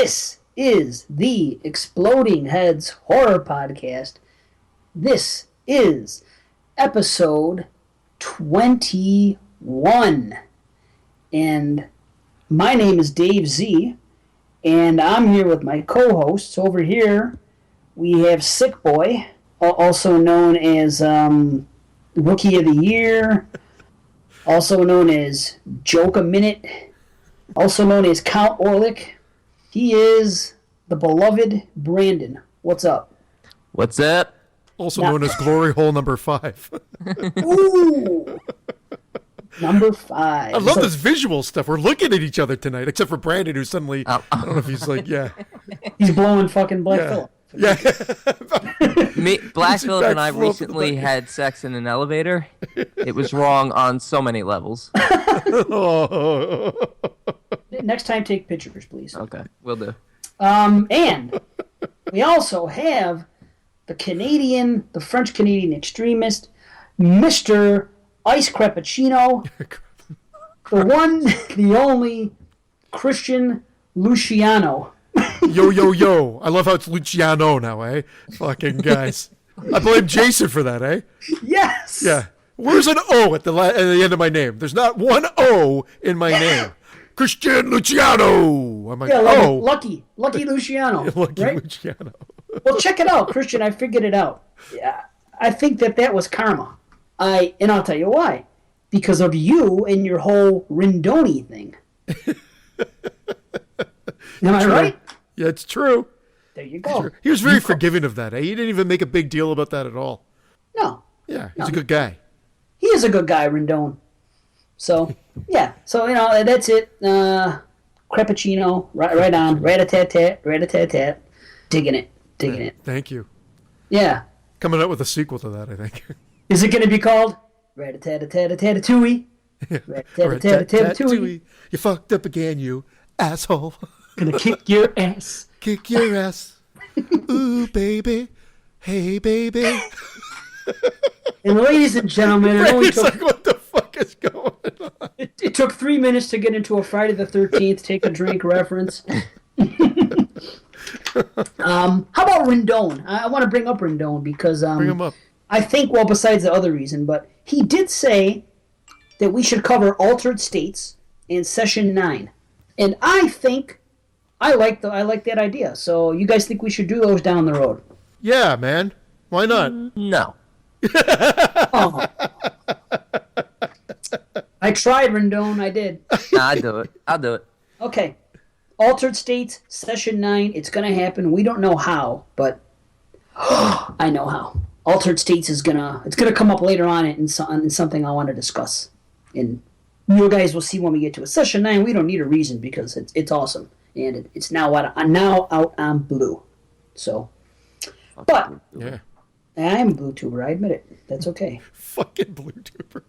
This is the Exploding Heads Horror Podcast. This is episode 21. And my name is Dave Z. And I'm here with my co-hosts. Over here, we have Sick Boy, also known as Rookie of the Year, also known as Joke a Minute, also known as Count Orlick. He is the beloved Brandon. What's up? What's up? Also known as Glory Hole number 5. Ooh! Number 5. I love this visual stuff. We're looking at each other tonight, except for Brandon, who suddenly, I don't know if he's like, yeah. He's blowing fucking Black Phillip. Yeah. Black Phillip and I recently had sex in an elevator. It was wrong on so many levels. Next time, take pictures, please. Okay, will do. And we also have the French-Canadian extremist, Mr. Ice Creppuccino, the one, the only, Christian Luciano. Yo. I love how it's Luciano now, eh? Fucking guys. I blame Jason for that, eh? Yes! Yeah. Where's an O at the end of my name? There's not one O in my name. Christian Luciano. I'm like, Lucky Luciano. Lucky right? Luciano. Well, check it out, Christian. I figured it out. Yeah, I think that was karma. And I'll tell you why. Because of you and your whole Rindoni thing. Am I right? Yeah, it's true. There you go. He was very forgiving of that. Eh? He didn't even make a big deal about that at all. No. Yeah, he's a good guy. He is a good guy, Rendon. So, yeah. So, that's it. Creppuccino, right on. Rat-a-tat-tat. Digging it. Thank you. Yeah. Coming up with a sequel to that, I think. Is it going to be called Rat-a-tat-a-tat-a-tat-a-tooey? Rat-a-tat-a-tat-a-tooey. You fucked up again, you asshole. Gonna kick your ass. Kick your ass. Ooh, baby. Hey, baby. And ladies and gentlemen, what the fuck is going on? It took 3 minutes to get into a Friday the 13th take a drink reference. How about Rendon? I want to bring up Rendon because bring him up. I think, well, besides the other reason, but he did say that we should cover altered states in session 9, and I think I like that idea. So you guys think we should do those down the road? Yeah, man. Why not? No. Oh. I tried, Rendon. I did. I'll do it. Okay. Altered States, Session 9. It's going to happen. We don't know how, but I know how. Altered States it's gonna come up later on in something I want to discuss. And you guys will see when we get to it. Session 9, we don't need a reason because it's awesome. And it's now out on Blue. So, but... Yeah. I'm a Blue Tuber, I admit it. That's okay. Fucking Blue Tuber.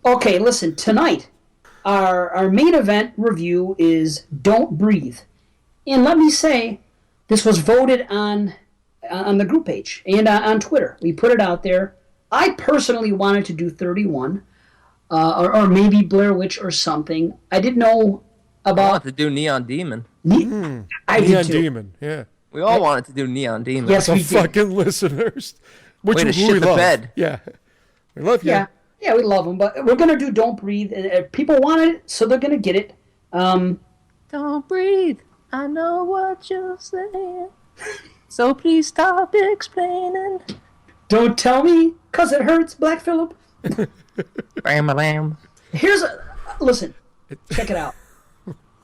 Okay, listen, tonight, our main event review is Don't Breathe. And let me say, this was voted on the group page and on Twitter. We put it out there. I personally wanted to do 31, or maybe Blair Witch or something. I didn't know about... I wanted to do Neon Demon. I Neon did too. Demon, yeah. We all wanted to do Neon Demon. Yes, The we did. fucking listeners. Which Way to we shit the love. bed. Yeah. We love you. Yeah, we love them, but we're going to do Don't Breathe. People wanted it, so they're going to get it. Don't breathe. I know what you're saying. So please stop explaining. Don't tell me, because it hurts, Black Phillip. Bam. Listen, check it out.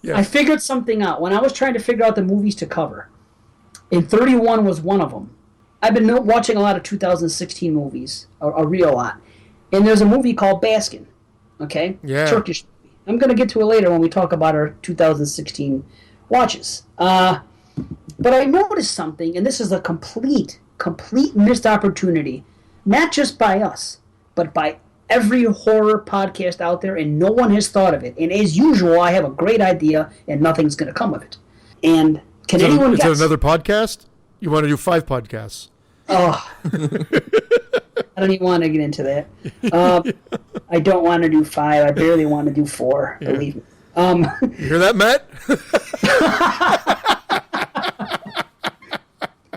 Yeah. I figured something out. When I was trying to figure out the movies to cover, and 31 was one of them. I've been watching a lot of 2016 movies, a real lot. And there's a movie called Baskin, okay? Yeah. Turkish movie. I'm going to get to it later when we talk about our 2016 watches. But I noticed something, and this is a complete missed opportunity, not just by us, but by every horror podcast out there, and no one has thought of it. And as usual, I have a great idea, and nothing's going to come of it. And can anyone guess? Is it another podcast? You want to do 5 podcasts? Oh, I don't even want to get into that. I don't want to do 5. I barely want to do 4, believe me. You hear that, Matt?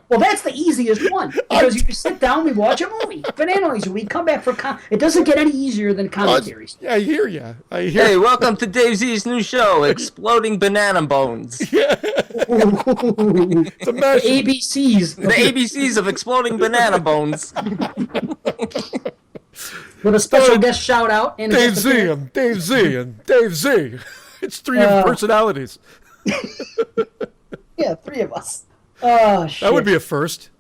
Well, that's the easiest one because you just sit down, we watch a movie. Banana Laser, we come back for it doesn't get any easier than commentaries. I hear you. Hey, welcome to Dave Z's new show, Exploding Banana Bones. Yeah. It's a mash. The ABCs. The ABCs of Exploding Banana Bones. With a special guest shout out. And Dave Z and Dave Z and Dave Z. It's three personalities. Yeah, 3 of us. Oh, shit. That would be a first.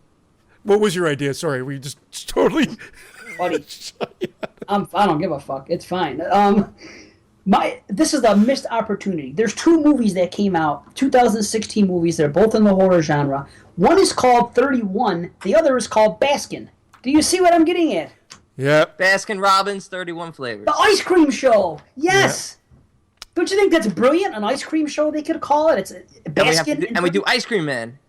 What was your idea? Sorry, we just totally... Buddy. I don't give a fuck. It's fine. This is a missed opportunity. There's 2 movies that came out, 2016 movies. They're both in the horror genre. One is called 31. The other is called Baskin. Do you see what I'm getting at? Yeah. Baskin Robbins, 31 flavors. The ice cream show. Yes. Yeah. Don't you think that's brilliant? An ice cream show, they could call it. It's a Baskin. And we do Ice Cream Man.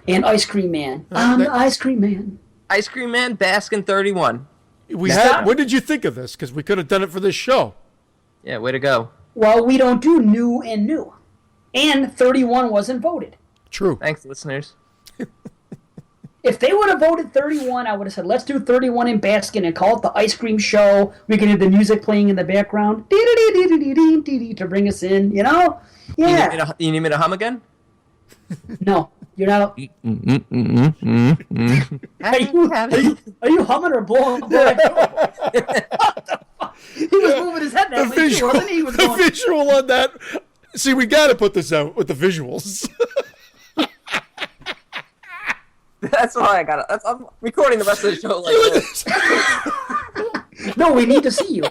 And Ice Cream Man. I'm the Ice Cream Man. Ice Cream Man, Baskin 31. When did you think of this? Because we could have done it for this show. Yeah, way to go. Well, we don't do new and new. And 31 wasn't voted. True. Thanks, listeners. If they would have voted 31, I would have said, let's do 31 in Baskin and call it the ice cream show. We can have the music playing in the background to bring us in, you know? Yeah. You need me to hum again? No, you're not. Are you humming or blowing? He was moving his head that way too, wasn't he? The visual on that. See, we got to put this out with the visuals. That's why I got it. I'm recording the rest of the show like this. No, we need to see you.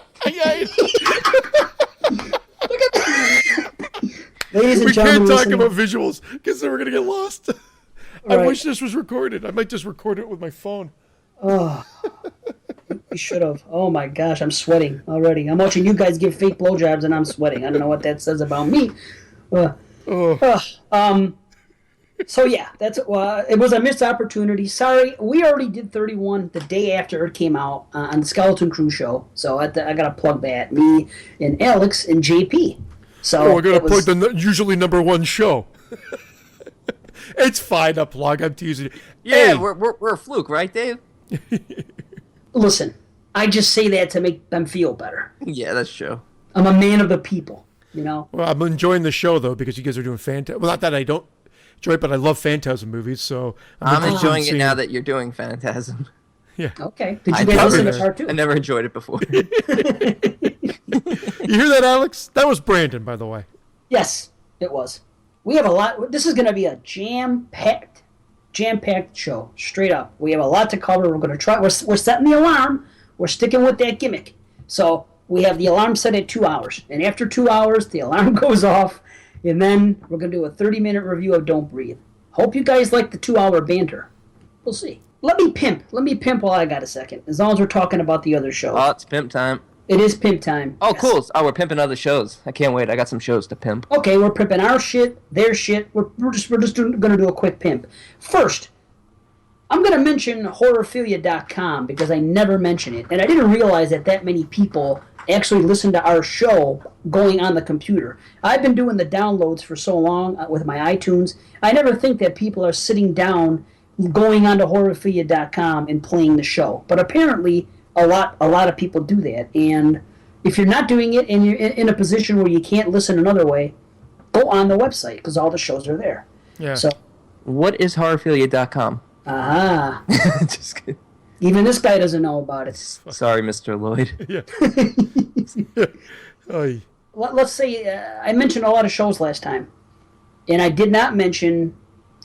Ladies and we gentlemen, can't talk about visuals because then we're going to get lost. Right. I wish this was recorded. I might just record it with my phone. Oh, we should have. Oh my gosh, I'm sweating already. I'm watching you guys give fake blowjobs and I'm sweating. I don't know what that says about me. So yeah, that's it was a missed opportunity. Sorry, we already did 31 the day after it came out on the Skeleton Crew show. So I gotta plug that. Me and Alex and JP. So we're gonna plug the usually #1 show. It's fine to plug. I'm teasing you. Yeah, hey. we're a fluke, right, Dave? Listen, I just say that to make them feel better. Yeah, that's true. I'm a man of the people, you know. Well, I'm enjoying the show though because you guys are doing fantastic. Well, not that I don't enjoy it, but I love Phantasm movies, so I'm enjoying it now that you're doing Phantasm. Yeah. Okay. Did you guys listen to part 2? I never enjoyed it before. You hear that, Alex? That was Brandon, by the way. Yes, it was. We have a lot. This is going to be a jam-packed show, straight up. We have a lot to cover. We're going to try. We're setting the alarm. We're sticking with that gimmick. So we have the alarm set at 2 hours. And after 2 hours, the alarm goes off. And then we're going to do a 30-minute review of Don't Breathe. Hope you guys like the 2-hour banter. We'll see. Let me pimp while I got a second. As long as we're talking about the other shows. Oh, it's pimp time. It is pimp time. Oh, yes. Cool. Oh, we're pimping other shows. I can't wait. I got some shows to pimp. Okay, we're pimping our shit, their shit. We're just going to do a quick pimp. First, I'm going to mention horrorphilia.com because I never mention it. And I didn't realize that many people actually listen to our show going on the computer. I've been doing the downloads for so long with my iTunes. I never think that people are sitting down, going onto horrorphilia.com and playing the show. But apparently, a lot of people do that. And if you're not doing it and you're in a position where you can't listen another way, go on the website because all the shows are there. Yeah. So, what is horrorphilia.com? Just kidding. Even this guy doesn't know about it. Sorry, Mr. Lloyd. Yeah. Oy. Let's say I mentioned a lot of shows last time, and I did not mention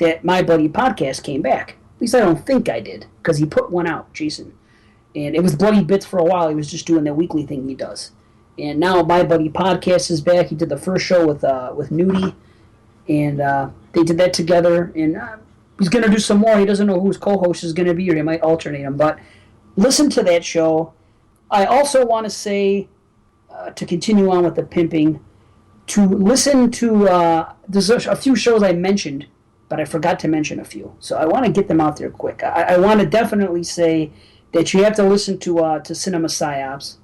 that My Buddy Podcast came back. At least I don't think I did, because he put one out, Jason. And it was Bloody Bits for a while. He was just doing that weekly thing he does. And now My Buddy Podcast is back. He did the first show with Nudie, and they did that together. And he's going to do some more. He doesn't know who his co-host is going to be, or he might alternate him. But listen to that show. I also want to say, to continue on with the pimping, to listen to, there's a few shows I mentioned, but I forgot to mention a few. So I want to get them out there quick. I want to definitely say that you have to listen to Cinema Psyops.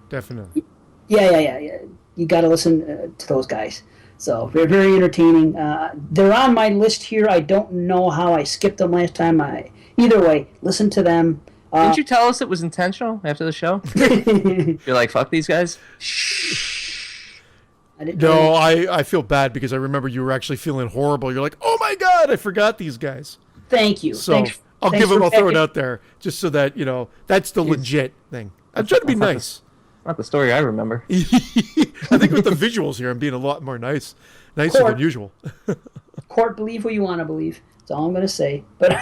Definitely. Yeah. you got to listen to those guys. So very, very entertaining. They're on my list here. I don't know how I skipped them last time. Either way, listen to them. Didn't you tell us it was intentional after the show? You're like, fuck these guys? No, I feel bad because I remember you were actually feeling horrible. You're like, oh my God, I forgot these guys. Thank you. So I'll throw it out there just so that, that's the legit thing. I'm trying to be nice. Not the story I remember. I think with the visuals here, I'm being a lot more nicer than usual. Court, believe who you want to believe. That's all I'm going to say. But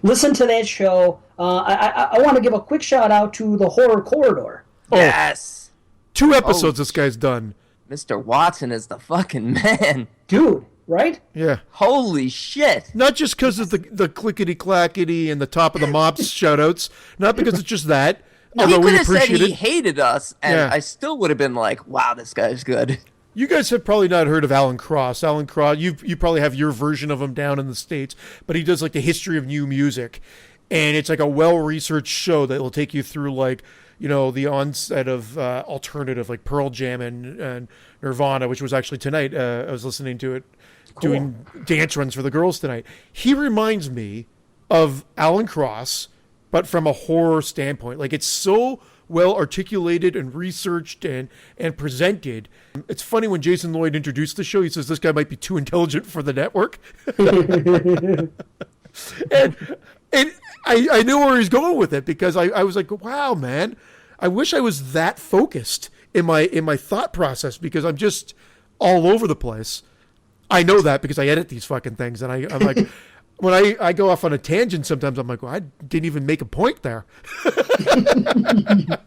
listen to that show. I want to give a quick shout out to the Horror Corridor. Yes. 2 episodes this guy's done. Mr. Watson is the fucking man. Dude, right? Yeah. Holy shit. Not just because of the clickety-clackety and the top of the mops shout-outs. Not because it's just that. No, he could have said he hated us, and I still would have been like, wow, this guy's good. You guys have probably not heard of Alan Cross. Alan Cross, you probably have your version of him down in the States, but he does like the history of new music. And it's like a well-researched show that will take you through like, the onset of alternative, like Pearl Jam and Nirvana, which was actually tonight. I was listening to it, doing dance runs for the girls tonight. He reminds me of Alan Cross, but from a horror standpoint. Like, it's so well articulated and researched and presented. It's funny when Jason Lloyd introduced the show, he says this guy might be too intelligent for the network. and I knew where he's going with it because I was like, wow, man, I wish I was that focused in my thought process because I'm just all over the place. I know that because I edit these fucking things, and I'm like, when I go off on a tangent, sometimes I'm like, well, I didn't even make a point there.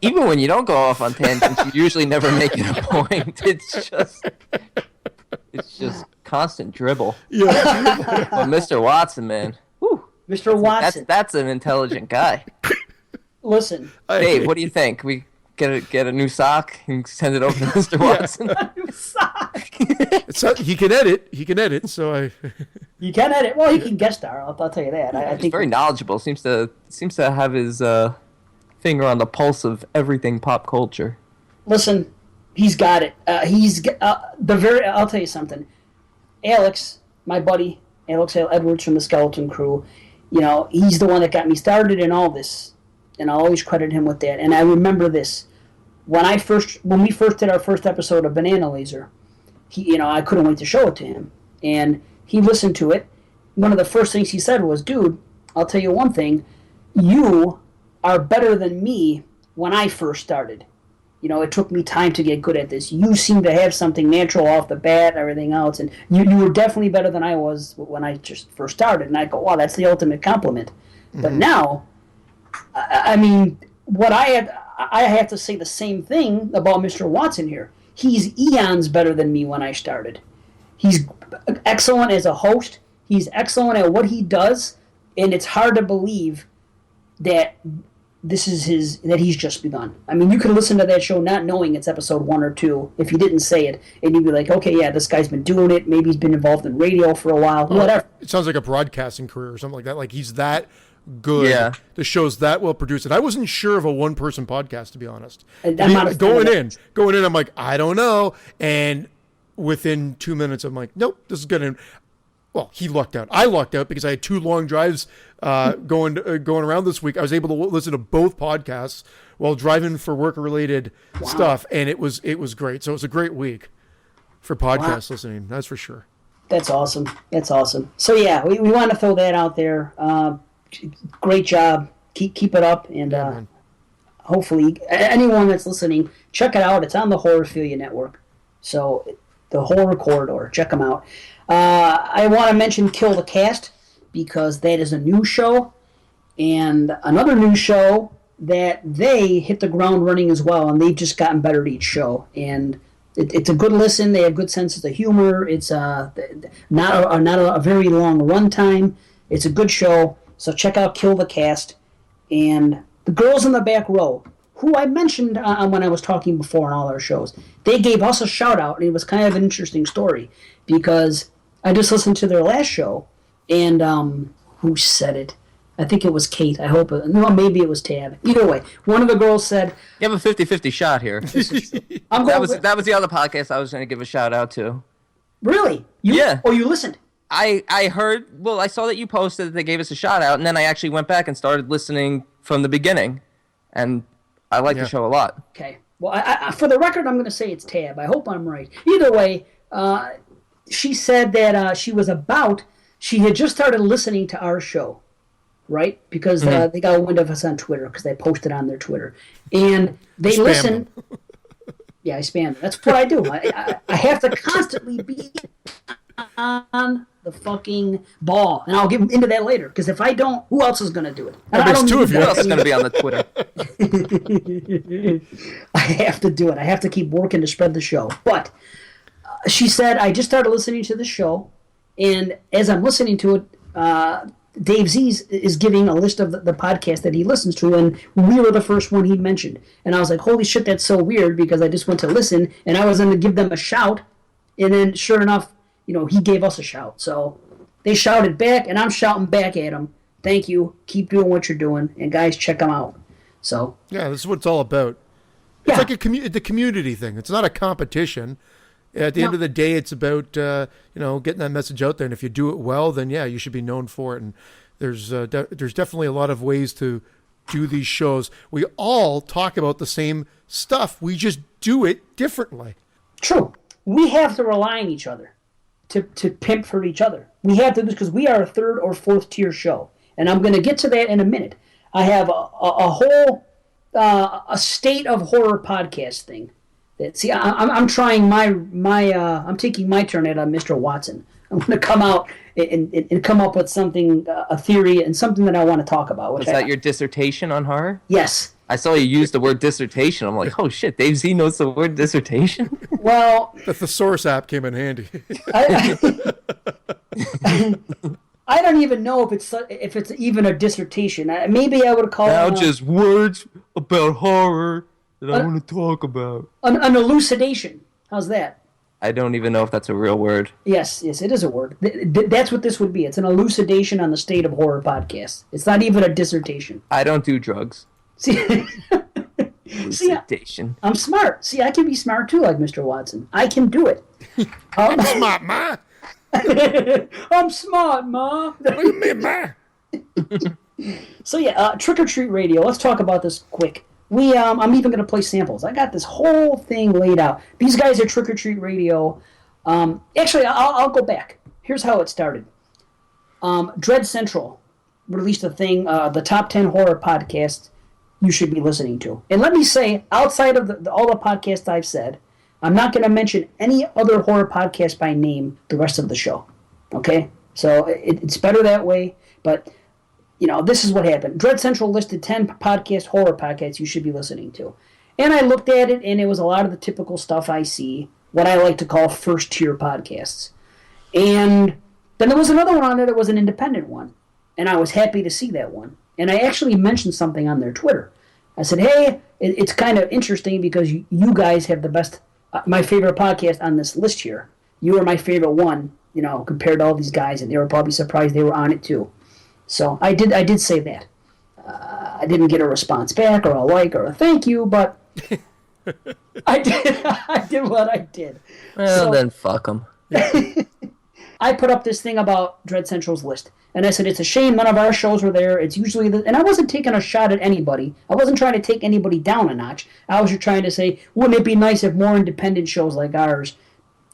Even when you don't go off on tangents, you usually never make it a point. It's just constant dribble. Yeah. But Mr. Watson, man. Whew, Mr. Watson. That's an intelligent guy. Listen. Dave, what do you think? We get a new sock and send it over to Mr. Watson? A new sock. He can edit, so I... You can edit. Well, he can guest star. I'll tell you that. I He's think very knowledgeable. Seems to have his finger on the pulse of everything pop culture. Listen, he's got it. I'll tell you something. Alex, my buddy, Alex Edwards from the Skeleton Crew, he's the one that got me started in all this, and I'll always credit him with that. And I remember this when we first did our first episode of Banana Laser. I couldn't wait to show it to him, and he listened to it. One of the first things he said was, dude, I'll tell you one thing. You are better than me when I first started. It took me time to get good at this. You seem to have something natural off the bat and everything else. And you were definitely better than I was when I just first started. And I go, wow, that's the ultimate compliment. Mm-hmm. But now, I mean, I have to say the same thing about Mr. Watson here. He's eons better than me when I started. He's excellent as a host. He's excellent at what he does, and it's hard to believe that that he's just begun. I mean, you can listen to that show not knowing it's episode 1 or 2 if he didn't say it, and you'd be like, okay, yeah, this guy's been doing it. Maybe he's been involved in radio for a while, whatever. It sounds like a broadcasting career or something like that. Like he's that good. Yeah. The show's that well produced. And I wasn't sure of a one-person podcast, to be honest. Going in, I'm like, I don't know. And within 2 minutes, I'm like, nope, this is going to... Well, he lucked out. I lucked out because I had 2 long drives going around this week. I was able to listen to both podcasts while driving for work-related stuff, and it was great. So it was a great week for podcast listening. That's for sure. That's awesome. So yeah, we want to throw that out there. Great job. Keep it up, and hopefully anyone that's listening, check it out. It's on the Horrorphilia Network. So the Horror Corridor. Check them out. I want to mention Kill the Cast because that is a new show, and another new show that they hit the ground running as well, and they've just gotten better at each show. And it's a good listen. They have good senses of humor. It's not a very long runtime. It's a good show. So check out Kill the Cast. And the Girls in the Back Row, who I mentioned when I was talking before on all our shows, they gave us a shout out, and it was kind of an interesting story because I just listened to their last show, and who said it? I think it was Kate. I hope. No, maybe it was Tab. Either way, one of the girls said, You have a 50-50 shot here. I'm That going was the other podcast I was going to give a shout out to. Really? Yeah. Oh, you listened? I heard, well, I saw that you posted that they gave us a shout out, and then I actually went back and started listening from the beginning, and I like the show a lot. Okay. Well, I, for the record, I'm going to say it's Tab. I hope I'm right. Either way, she said that she had just started listening to our show, right? Because they got wind of us on Twitter because they posted on their Twitter. And they listened. Yeah, I spam them. That's what I do. I have to constantly be on the fucking ball. And I'll get into that later. Because if I don't, who else is going to do it? That makes two of you. Who else is going to be on the Twitter? I have to do it. I have to keep working to spread the show. But she said, I just started listening to the show. And as I'm listening to it, Dave Z is giving a list of the podcast that he listens to, and we were the first one he mentioned. And I was like, holy shit, that's so weird, because I just went to listen, and I was going to give them a shout, and then sure enough, he gave us a shout. So they shouted back, and I'm shouting back at them. Thank you. Keep doing what you're doing, and guys, check them out. So yeah, this is what it's all about. It's like the community thing. It's not a competition. At the end of the day, it's about getting that message out there, and if you do it well, then you should be known for it. And there's definitely a lot of ways to do these shows. We all talk about the same stuff. We just do it differently. True. We have to rely on each other to pimp for each other. We have to do this because we are a third or fourth tier show, and I'm going to get to that in a minute. I have a whole a state of horror podcast thing. See, I'm trying I'm taking my turn at Mr. Watson. I'm going to come out and come up with something, a theory, and something that I want to talk about. Is that your dissertation on horror? Yes. I saw you use the word dissertation. I'm like, oh shit, Dave Z knows the word dissertation? Well, the thesaurus app came in handy. I don't even know if it's even a dissertation. Maybe I would call it just words about horror that I want to talk about. An elucidation. How's that? I don't even know if that's a real word. Yes, it is a word. That's what this would be. It's an elucidation on the state of horror podcasts. It's not even a dissertation. I don't do drugs. See, elucidation. I'm smart. See, I can be smart too, like Mr. Watson. I can do it. I'm smart, Ma. I'm smart, Ma. What do you mean, Ma? So Trick or Treat Radio. Let's talk about this quick. I'm even going to play samples. I got this whole thing laid out. These guys are Trick or Treat Radio. Actually, I'll go back. Here's how it started. Dread Central released a thing, the top 10 horror podcasts you should be listening to. And let me say, outside of all the podcasts I've said, I'm not going to mention any other horror podcast by name the rest of the show. Okay? So it's better that way, but this is what happened. Dread Central listed 10 horror podcasts you should be listening to. And I looked at it, and it was a lot of the typical stuff I see, what I like to call first-tier podcasts. And then there was another one on there that was an independent one, and I was happy to see that one. And I actually mentioned something on their Twitter. I said, hey, it's kind of interesting because you guys have the best, my favorite podcast on this list here. You are my favorite one, compared to all these guys, and they were probably surprised they were on it too. So I did say that. I didn't get a response back or a like or a thank you, but I did what I did. Well, then fuck them. I put up this thing about Dread Central's list, and I said it's a shame none of our shows were there. It's usually and I wasn't taking a shot at anybody. I wasn't trying to take anybody down a notch. I was just trying to say, wouldn't it be nice if more independent shows like ours,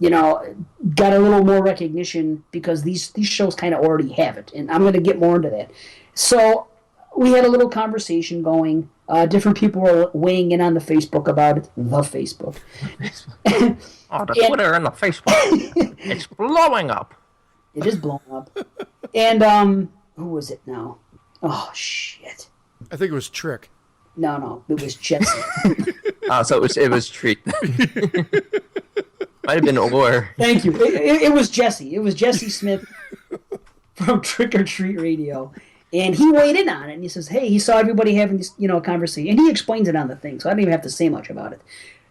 got a little more recognition, because these shows kind of already have it, and I'm going to get more into that. So we had a little conversation going. Different people were weighing in on the Facebook about it. The Facebook. The Twitter and the Facebook. It's blowing up. It is blowing up. And who was it now? Oh, shit. I think it was Trick. No, it was Jesse. So it was Treat. Might have been Or. Thank you. It was Jesse. It was Jesse Smith from Trick or Treat Radio. And he weighed in on it, and he says, hey, he saw everybody having this, conversation. And he explains it on the thing, so I don't even have to say much about it.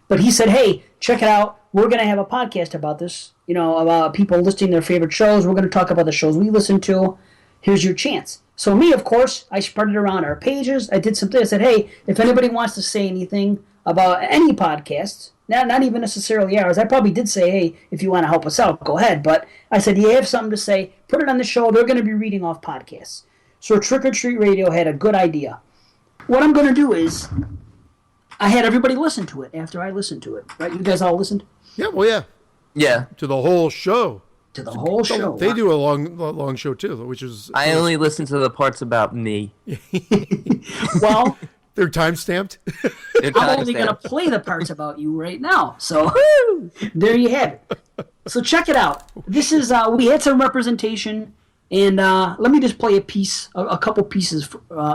But he said, hey, check it out. We're going to have a podcast about this, about people listing their favorite shows. We're going to talk about the shows we listen to. Here's your chance. So me, of course, I spread it around our pages. I did something. I said, hey, if anybody wants to say anything about any podcasts, not even necessarily ours, I probably did say, hey, if you want to help us out, go ahead. But I said, you have something to say, put it on the show. They're going to be reading off podcasts. So Trick or Treat Radio had a good idea. What I'm going to do is, I had everybody listen to it after I listened to it. Right? You guys all listened? Yeah, well, yeah. Yeah. To the whole show. To the whole show. They do a long show, too, which is... I only listen to the parts about me. Well... They're time-stamped? I'm only going to play the parts about you right now. So, there you have it. So, check it out. This is, we had some representation, and let me just play a couple pieces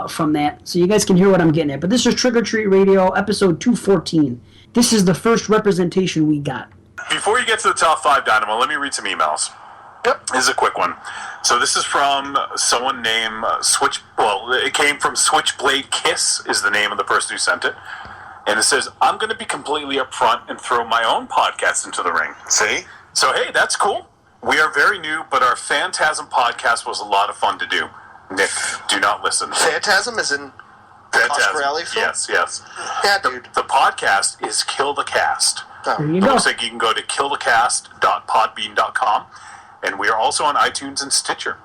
from that, so you guys can hear what I'm getting at. But this is Trick or Treat Radio, episode 214. This is the first representation we got. Before you get to the top 5, Dynamo, let me read some emails. Yep. This is a quick one. So this is from someone named it came from Switchblade Kiss is the name of the person who sent it. And it says, I'm going to be completely upfront and throw my own podcast into the ring. See? So, hey, that's cool. We are very new, but our Phantasm podcast was a lot of fun to do. Nick, do not listen. Phantasm is in Coscarelli film? Yes. Yeah, dude. The podcast is Kill the Cast. There you It go. looks like you can go to killthecast.podbean.com, and we are also on iTunes and Stitcher.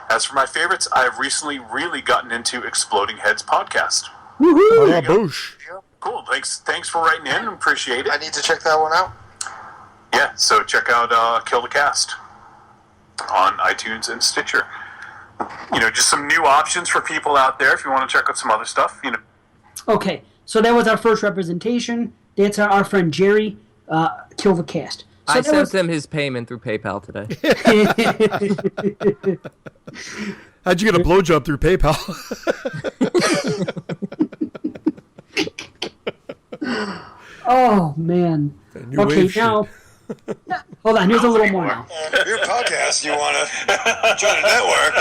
As for my favorites, I have recently really gotten into Exploding Heads podcast. Woohoo! Boosh. Cool. Thanks for writing in. Appreciate I it. need to check that one out. Yeah, so check out Kill the Cast on iTunes and Stitcher. Just some new options for people out there if you want to check out some other stuff. Okay, so that was our first representation. That's our friend Jerry, Kill the Cast. So I sent him his payment through PayPal today. How'd you get a blowjob through PayPal? Oh, man. Okay, now... Hold on, here's a little more now. Your podcast, you want to join a network?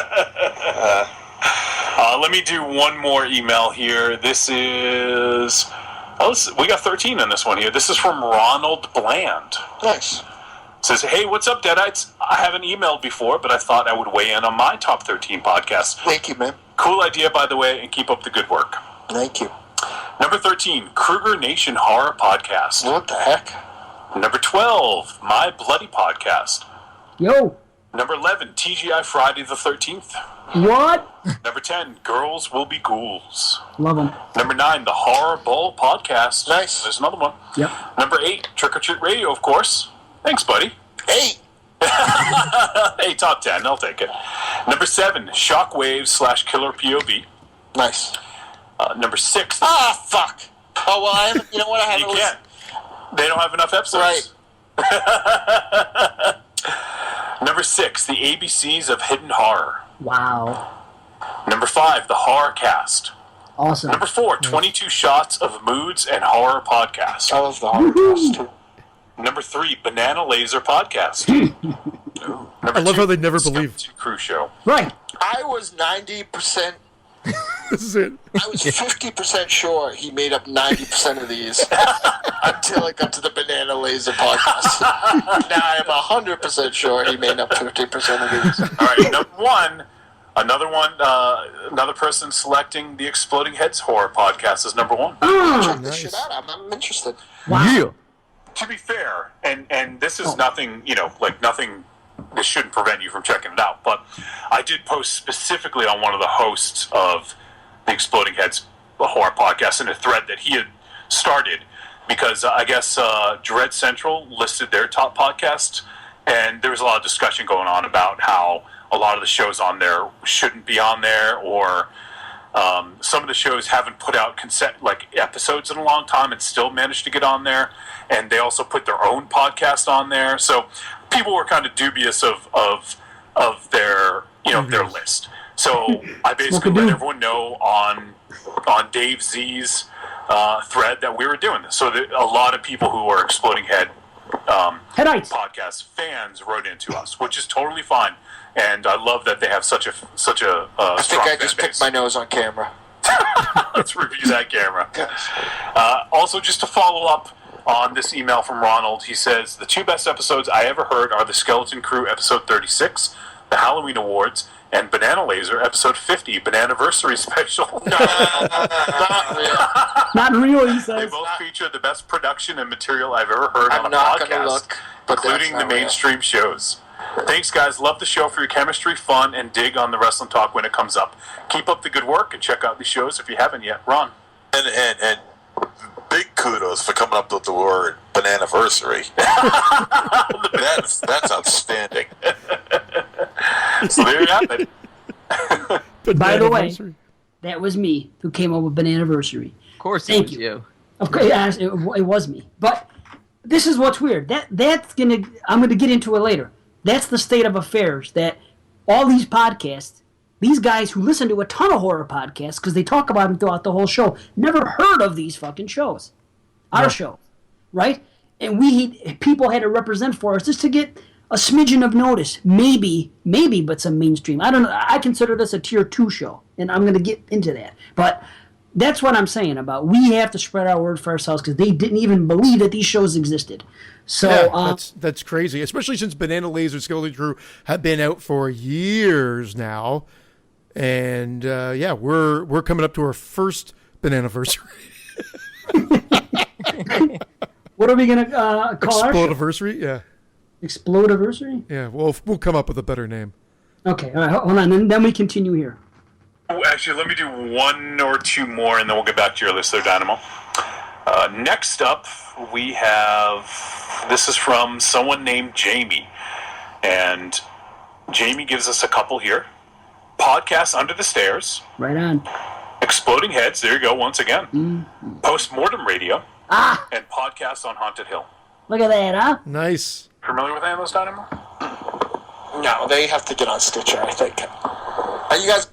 Let me do one more email here. This is... we got 13 in this one here. This is from Ronald Bland. Nice. It says, hey, what's up, Deadites? I haven't emailed before, but I thought I would weigh in on my top 13 podcasts. Thank you, man. Cool idea, by the way, and keep up the good work. Thank you. Number 13, Kruger Nation Horror Podcast. What the heck? Number 12, My Bloody Podcast. Yo, Number 11, TGI Friday the 13th. what? Number 10, Girls Will Be Ghouls. Love them. Number 9, The Horror Bowl Podcast. Nice. There's another one. Yep. Number 8, Trick or Treat Radio, of course. Thanks, buddy. 8. Hey, top 10, I'll take it. Number 7, Shockwave / Killer POV. Nice. Number 6, Ah, fuck. Oh, well, I haven't, you know what? I you haven't can't. They don't have enough episodes. Right. Number 6, The ABCs of Hidden Horror. Wow. Number 5, The Horror Cast. Awesome. Number 4, 22 Shots of Moods and Horror Podcast. I love the podcast, too. Number 3, Banana Laser Podcast. I love how they never believe. Crew Show. Right. I was 90%. This is it. I was 50% sure he made up 90% of these until I got to the Banana Laser podcast. Now I am 100% sure he made up 50% of these. All right, number 1, another person selecting the Exploding Heads Horror Podcast is number 1. Check this shit out. I'm interested. Yeah. To be fair, and this is nothing, nothing. This shouldn't prevent you from checking it out. But I did post specifically on one of the hosts of the Exploding Heads Horror Podcast in a thread that he had started because I guess Dread Central listed their top podcasts, and there was a lot of discussion going on about how a lot of the shows on there shouldn't be on there, or some of the shows haven't put out episodes in a long time and still managed to get on there, and they also put their own podcast on there. So people were kind of dubious of their their list. So I basically let everyone know on Dave Z's thread that we were doing this. So that a lot of people who are Exploding Head Headites. podcast fans wrote into us, which is totally fine. And I love that they have such a I strong think I fan just base. picked my nose on camera. Let's review that camera. Also, just to follow up on this email from Ronald, he says, the 2 best episodes I ever heard are the Skeleton Crew episode 36, the Halloween Awards, and Banana Laser, episode 50, Bananiversary special. Not real. Not real, he They says. both feature the best production and material I've ever heard I'm on a not gonna podcast, look, but including that's the not real. mainstream shows. Thanks, guys. Love the show for your chemistry, fun, and dig on the wrestling talk when it comes up. Keep up the good work and check out these shows if you haven't yet. Ron. And big kudos for coming up with the word bananiversary. that's outstanding. So there you have it. By the way, Anniversary. that was me who came up with Bananiversary. Of course, Thank it was you. you. Of course, yes, it was me. But this is what's weird. I'm gonna get into it later. That's the state of affairs. That all these podcasts, these guys who listen to a ton of horror podcasts because they talk about them throughout the whole show, never heard of these fucking shows, our show, right? And people had to represent for us just to get a smidgen of notice, maybe, but some mainstream. I don't know. I consider this a tier 2 show, and I'm gonna get into that, but. That's what I'm saying about we have to spread our word for ourselves because they didn't even believe that these shows existed. So Yeah, that's crazy, especially since Banana Laser Skeleton Crew have been out for years now, and yeah, we're coming up to our first Bananiversary. what are we gonna call our show? Explodiversary, yeah, Explodiversary? yeah. We'll come up with a better name. Okay, all right, hold on, and then we continue here. Oh, actually, let me do one or two more, and then we'll get back to your list there, Dynamo. Next up, we have... This is from someone named Jamie. And Jamie gives us a couple here. Podcast Under the Stairs. Right on. Exploding Heads, there you go, once again. Postmortem Radio. And Podcast on Haunted Hill. Look at that, huh? Nice. Familiar with any of those, Dynamo? No, they have to get on Stitcher, I think. Are you guys...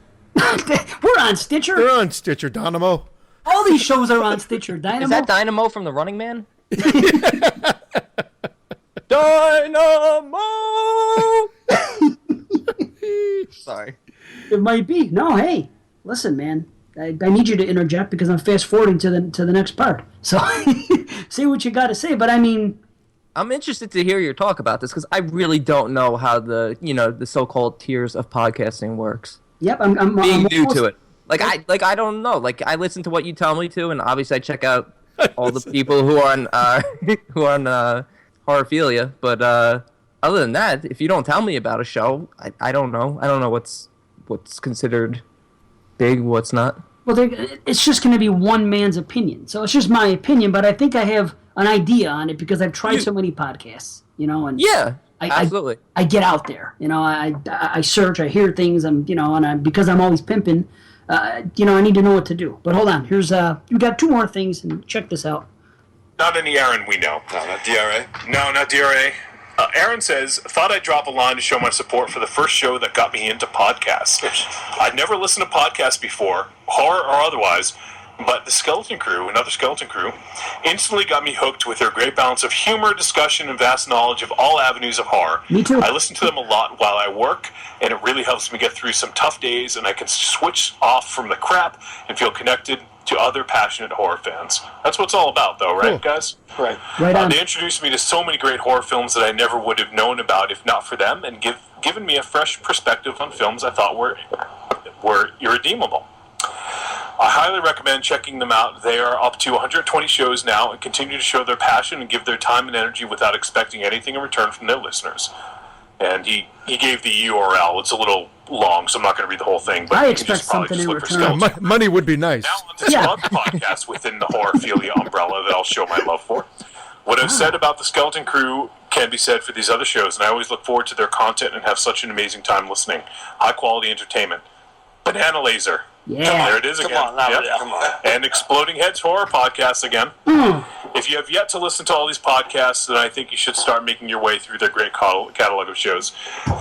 We're on Stitcher. They're on Stitcher, Dynamo. All these shows are on Stitcher. Dynamo. Is that Dynamo from The Running Man? Dynamo! Sorry. It might be. No, hey, listen, man. I need you to interject because I'm fast forwarding to the next part. So say what you got to say. But I mean, I'm interested to hear your talk about this because I really don't know how the so-called tiers of podcasting works. yep, I'm Being new almost- to it. I don't know. Like I listen to what you tell me to, and obviously I check out all the people who are on Horrorphilia. But other than that, if you don't tell me about a show, I don't know. I don't know what's considered big, what's not. Well, it's just going to be one man's opinion. So it's just my opinion, but I think I have an idea on it because I've tried so many podcasts, and Yeah, absolutely. I get out there, I search, I hear things, because I'm always pimping, I need to know what to do. But hold on, here's we got two more things, and check this out. Not any Aaron we know. No, not DRA. No, not DRA. Aaron says, thought I'd drop a line to show my support for the first show that got me into podcasts. I'd never listened to podcasts before, horror or otherwise, but the Skeleton Crew, another Skeleton Crew, instantly got me hooked with their great balance of humor, discussion, and vast knowledge of all avenues of horror. Me too. I listen to them a lot while I work, and it really helps me get through some tough days, and I can switch off from the crap and feel connected to other passionate horror fans. That's what it's all about, though, right, guys? Right. Right on. They introduced me to so many great horror films that I never would have known about if not for them, and given me a fresh perspective on films I thought were irredeemable. I highly recommend checking them out. They are up to 120 shows now and continue to show their passion and give their time and energy without expecting anything in return from their listeners. And he gave the URL. It's a little long, so I'm not going to read the whole thing. But I you can expect just probably something in look for return. Skeleton. Money would be nice. Now on to some other podcasts within the Horrorphilia umbrella that I'll show my love for. What I've said about the Skeleton Crew can be said for these other shows, and I always look forward to their content and have such an amazing time listening. High-quality entertainment. Banana Laser. Yeah. There it is again. Come on, now, Yep. come on. And Exploding Heads Horror Podcast again. If you have yet to listen to all these podcasts, then I think you should start making your way through their great catalog of shows.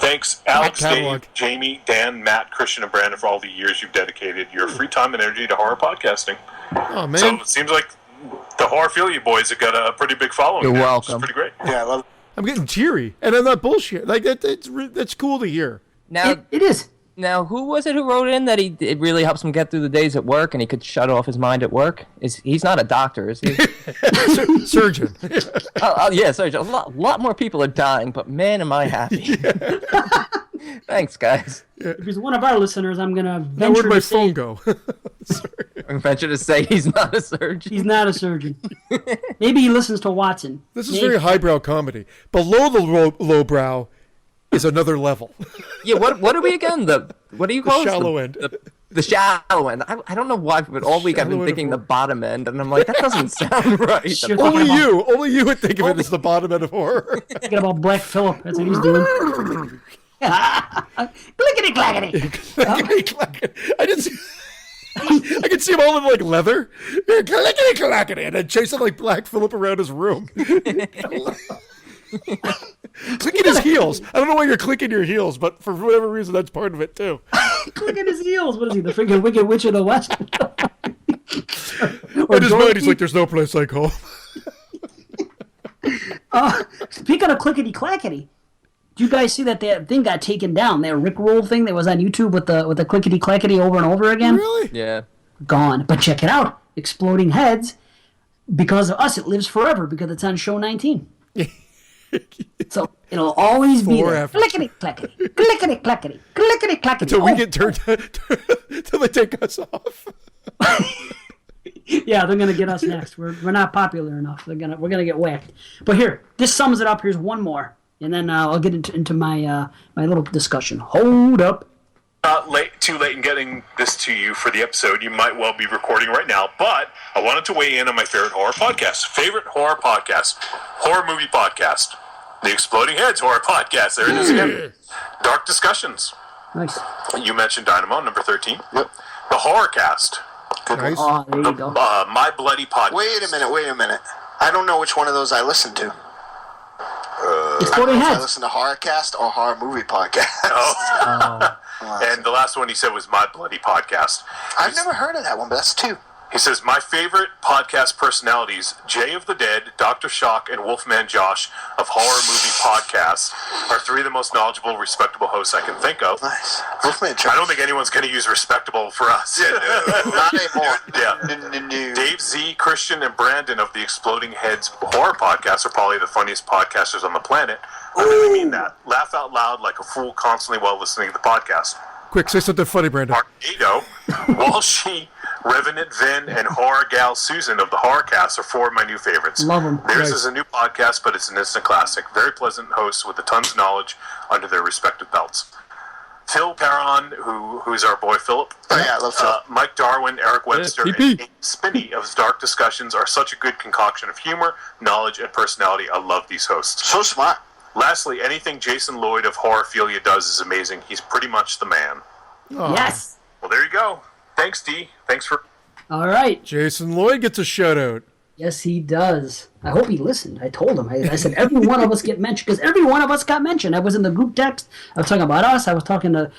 Thanks, Alex, catalog. Dave, Jamie, Dan, Matt, Christian, and Brandon for all the years you've dedicated your free time and energy to horror podcasting. Oh man. So it seems like the Horrorphilia boys have got a pretty big following. You're now, which is welcome. pretty great. Yeah, I love I'm getting teary, and I'm not bullshit. Like that's cool to hear. Now, It is. Now, who was it who wrote in that it really helps him get through the days at work and he could shut off his mind at work? He's not a doctor, is he? Surgeon. Yeah, sorry, a lot more people are dying, but man, am I happy. Thanks, guys. If he's one of our listeners, I'm gonna Now where'd venture my to phone say go? I'm venture to say he's not a surgeon. he's not a surgeon. Maybe he listens to Watson. This is Maybe. very highbrow comedy. Below the lowbrow is another level. Yeah, what are we again? What do you call it? Shallow end. The shallow end. I don't know why, but all week I've Shallow been end ting of the bottom end, and I'm like, that doesn't sound right. Sure. Only you would think of it as the bottom end of horror. Thinking about Black Phillip. That's what he's doing. Clickety clackety. I didn't see. I could see him all in like leather, clickety clackety, and then chasing like Black Phillip around his room. Clicking his heels. I don't know why you're clicking your heels, but for whatever reason, that's part of it too. Clicking his heels. What is he? The freaking Wicked Witch of the West? In his mind, he's like, "There's no place like home." Speaking of clickety clackety, do you guys see that thing got taken down? That Rickroll thing that was on YouTube with the clickety clackety over and over again? Really? Yeah. Gone. But check it out. Exploding Heads. Because of us, it lives forever because it's on show 19. So it'll always be there. Forever. Clickety clackety. Clickety clackety. Clickety clackety. Until we get turned, until they take us off. Yeah, they're gonna get us next. We're not popular enough. We're gonna get whacked. But here, this sums it up. Here's one more, and then I'll get into my my little discussion. Hold up. Too late in getting this to you for the episode. You might well be recording right now, but I wanted to weigh in on my favorite horror podcast. Favorite horror podcast. Horror movie podcast. The Exploding Heads horror podcast. There it is again. Dark Discussions. Nice. You mentioned Dynamo, number 13. Yep. The Horrorcast. Nice. Oh, there you go. My Bloody Podcast. Wait a minute. I don't know which one of those I listen to. Exploding I Heads. listen to Horrorcast or Horror Movie Podcast. And the last one he said was My Bloody Podcast. I've never heard of that one, but that's two. He says, my favorite podcast personalities, Jay of the Dead, Dr. Shock, and Wolfman Josh of Horror Movie Podcasts are three of the most knowledgeable, respectable hosts I can think of. Nice. Wolfman I don't think anyone's going to use respectable for us. Not anymore. Yeah. Dave Z, Christian, and Brandon of the Exploding Heads Horror Podcast are probably the funniest podcasters on the planet. I really mean that. Laugh out loud like a fool constantly while listening to the podcast. Quick, say something funny, Brandon. Arcado, Walshy, Revenant Vin, and Horror Gal Susan of the Horrorcast are four of my new favorites. Love 'em. Theirs Nice. is a new podcast, but it's an instant classic. Very pleasant hosts with a tons of knowledge under their respective belts. Phil Perron, who's our boy Philip. Oh, yeah, I love Phil. Mike Darwin, Eric Webster, PP. and Kate Spinney of Dark Discussions are such a good concoction of humor, knowledge, and personality. I love these hosts. So smart. Lastly, anything Jason Lloyd of Horrorphilia does is amazing. He's pretty much the man. Aw. Yes. Well, there you go. Thanks, D. Thanks for... All right. Jason Lloyd gets a shout out. Yes, he does. I hope he listened. I told him. I said every one of us get mentioned because every one of us got mentioned. I was in the group text. I was talking about us. I was talking to,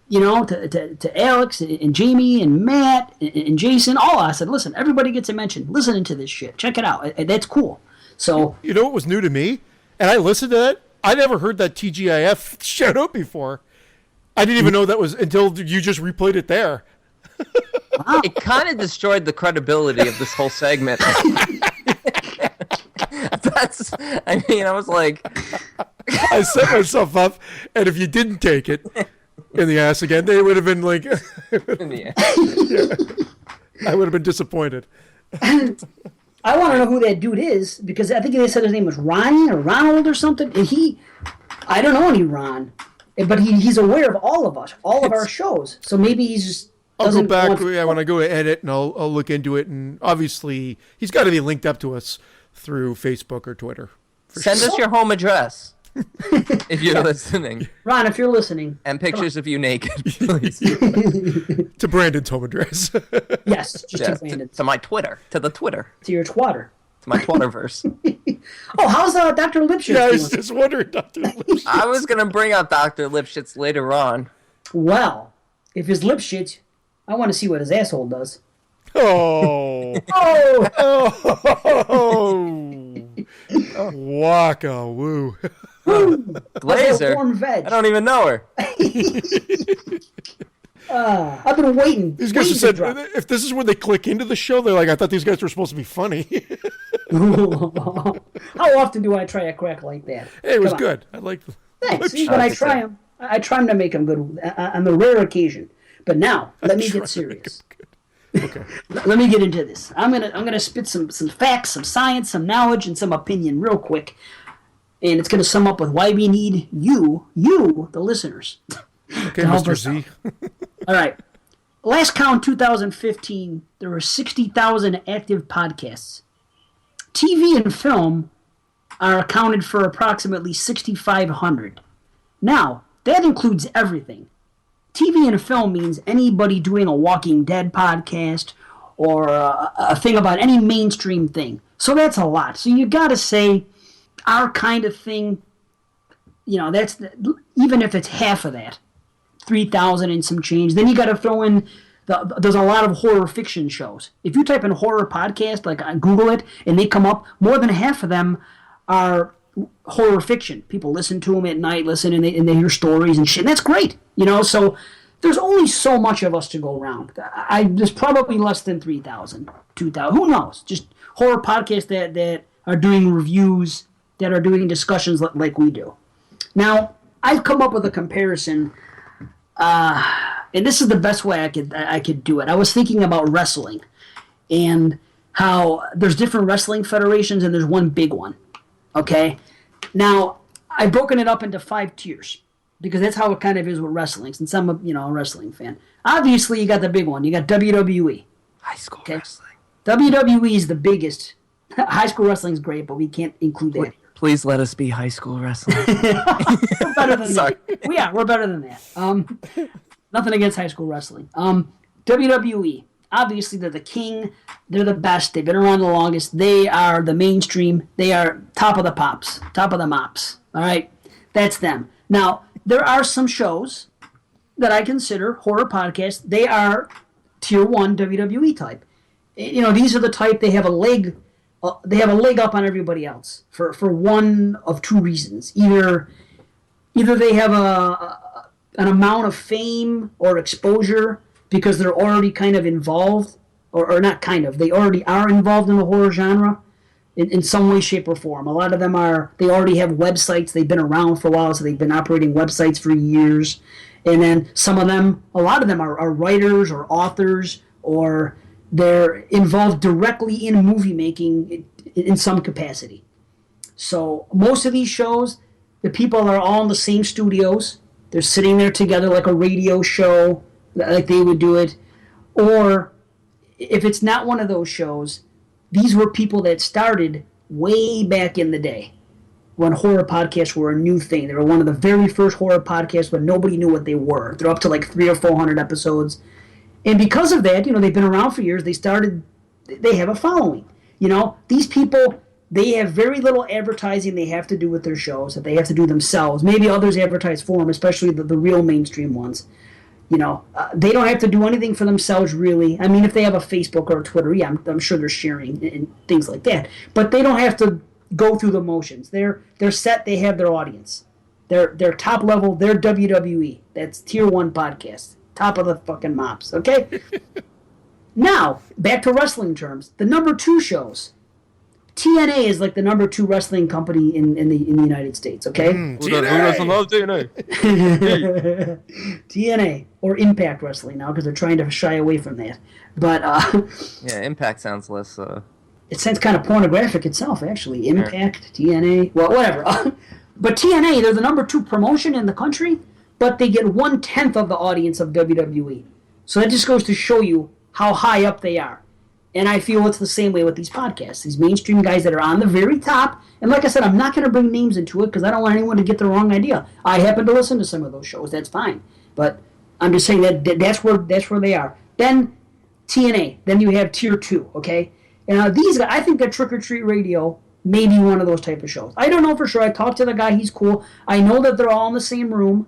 to Alex and Jamie and Matt and Jason. All I said, listen, everybody gets a mention. Listening to this shit. Check it out. That's cool. So You know what was new to me? And I listened to that. I never heard that TGIF shout out before. I didn't even know that was until you just replayed it there. It kind of destroyed the credibility of this whole segment. I was like, I set myself up, and if you didn't take it in the ass again, they would have been like, yeah. I would have been disappointed. I want to know who that dude is because I think they said his name was Ronnie or Ronald or something. And I don't know any Ron, but he's aware of all of us, all of our shows. So maybe he's just. I'll go back when I go to edit, and I'll look into it. And obviously, he's got to be linked up to us through Facebook or Twitter. Send us your home address if you're listening, Ron, if you're listening. and pictures of you naked, please. To Brandon's home address. Yes, just Yes, to Brandon. to my Twitter, to the Twitter, To your twatter. to my Twitterverse. Oh, how's Dr. Lipshitz Yeah, I doing? was just wondering, Dr. Lipshitz. I was gonna bring up Dr. Lipschitz later on. Well, if his Lipshitz, I want to see what his asshole does. Oh. Oh! Oh. Waka woo. Glazer. warm veg. I don't even know her. I've been waiting. These guys waiting have said, to drop. if this is when they click into the show, they're like, I thought these guys were supposed to be funny. How often do I try a crack like that? Hey, it was Come on. good. I liked Thanks. See, I when I like to try say. them, I try to make them good on the rare occasion. But now, let me get serious. Okay. Let me get into this. I'm gonna spit some facts, some science, some knowledge, and some opinion real quick, and it's gonna sum up with why we need you, the listeners. Okay, Mr. Z. All right. Last count, 2015, there were 60,000 active podcasts. TV and film are accounted for approximately 6,500. Now, that includes everything. TV and film means anybody doing a Walking Dead podcast or a thing about any mainstream thing. So that's a lot. So you got to say our kind of thing, that's even if it's half of that, 3,000 and some change. Then you got to throw in there's a lot of horror fiction shows. If you type in horror podcast, like Google it, and they come up, more than half of them are horror fiction. People listen to them at night, and they hear stories and shit. And that's great, So there's only so much of us to go around. There's probably less than 3,000, 2,000. Who knows? Just horror podcasts that are doing reviews, that are doing discussions like we do. Now, I've come up with a comparison. And this is the best way I could do it. I was thinking about wrestling and how there's different wrestling federations and there's one big one. Okay? Now, I've broken it up into 5 tiers because that's how it kind of is with wrestling, since I'm a wrestling fan. Obviously, you got the big one. You got WWE. High school wrestling. WWE is the biggest. High school wrestling is great, but we can't include that. Please let us be high school wrestling. We're better than that. Yeah, we're better than that. Nothing against high school wrestling. WWE, obviously they're the king. They're the best. They've been around the longest. They are the mainstream. They are top of the pops, top of the mops. All right? That's them. Now, there are some shows that I consider horror podcasts. They are tier 1 WWE type. These are the type, they have a leg up on everybody else for one of 2 reasons. Either they have an amount of fame or exposure because they're already kind of involved, or not kind of, they already are involved in the horror genre in some way, shape, or form. A lot of them they already have websites, they've been around for a while, so they've been operating websites for years. And then a lot of them are writers or authors, or they're involved directly in movie making in some capacity. So most of these shows, the people are all in the same studios. They're sitting there together like a radio show, like they would do it. Or if it's not one of those shows, these were people that started way back in the day when horror podcasts were a new thing. They were one of the very first horror podcasts, but nobody knew what they were. They're up to like 300 or 400 episodes. And because of that, they've been around for years. They have a following. These people, they have very little advertising they have to do with their shows, that they have to do themselves. Maybe others advertise for them, especially the real mainstream ones. They don't have to do anything for themselves, really. I mean, if they have a Facebook or a Twitter, yeah, I'm sure they're sharing and things like that. But they don't have to go through the motions. They're set. They have their audience. They're top level. They're WWE. That's tier 1 podcast. Top of the fucking mops, okay? Now, back to wrestling terms. The number 2 shows. TNA is like the number 2 wrestling company in the United States, okay? Who doesn't love TNA? TNA, or Impact Wrestling now, because they're trying to shy away from that. But, yeah, Impact sounds less... It sounds kind of pornographic itself, actually. Impact, TNA, well, whatever. But TNA, they're the number 2 promotion in the country, but they get 1/10 of the audience of WWE. So that just goes to show you how high up they are. And I feel it's the same way with these podcasts. These mainstream guys that are on the very top. And like I said, I'm not going to bring names into it because I don't want anyone to get the wrong idea. I happen to listen to some of those shows. That's fine. But I'm just saying that's where they are. Then TNA. Then you have Tier 2, okay? And these guys, I think that Trick or Treat Radio may be one of those type of shows. I don't know for sure. I talked to the guy. He's cool. I know that they're all in the same room.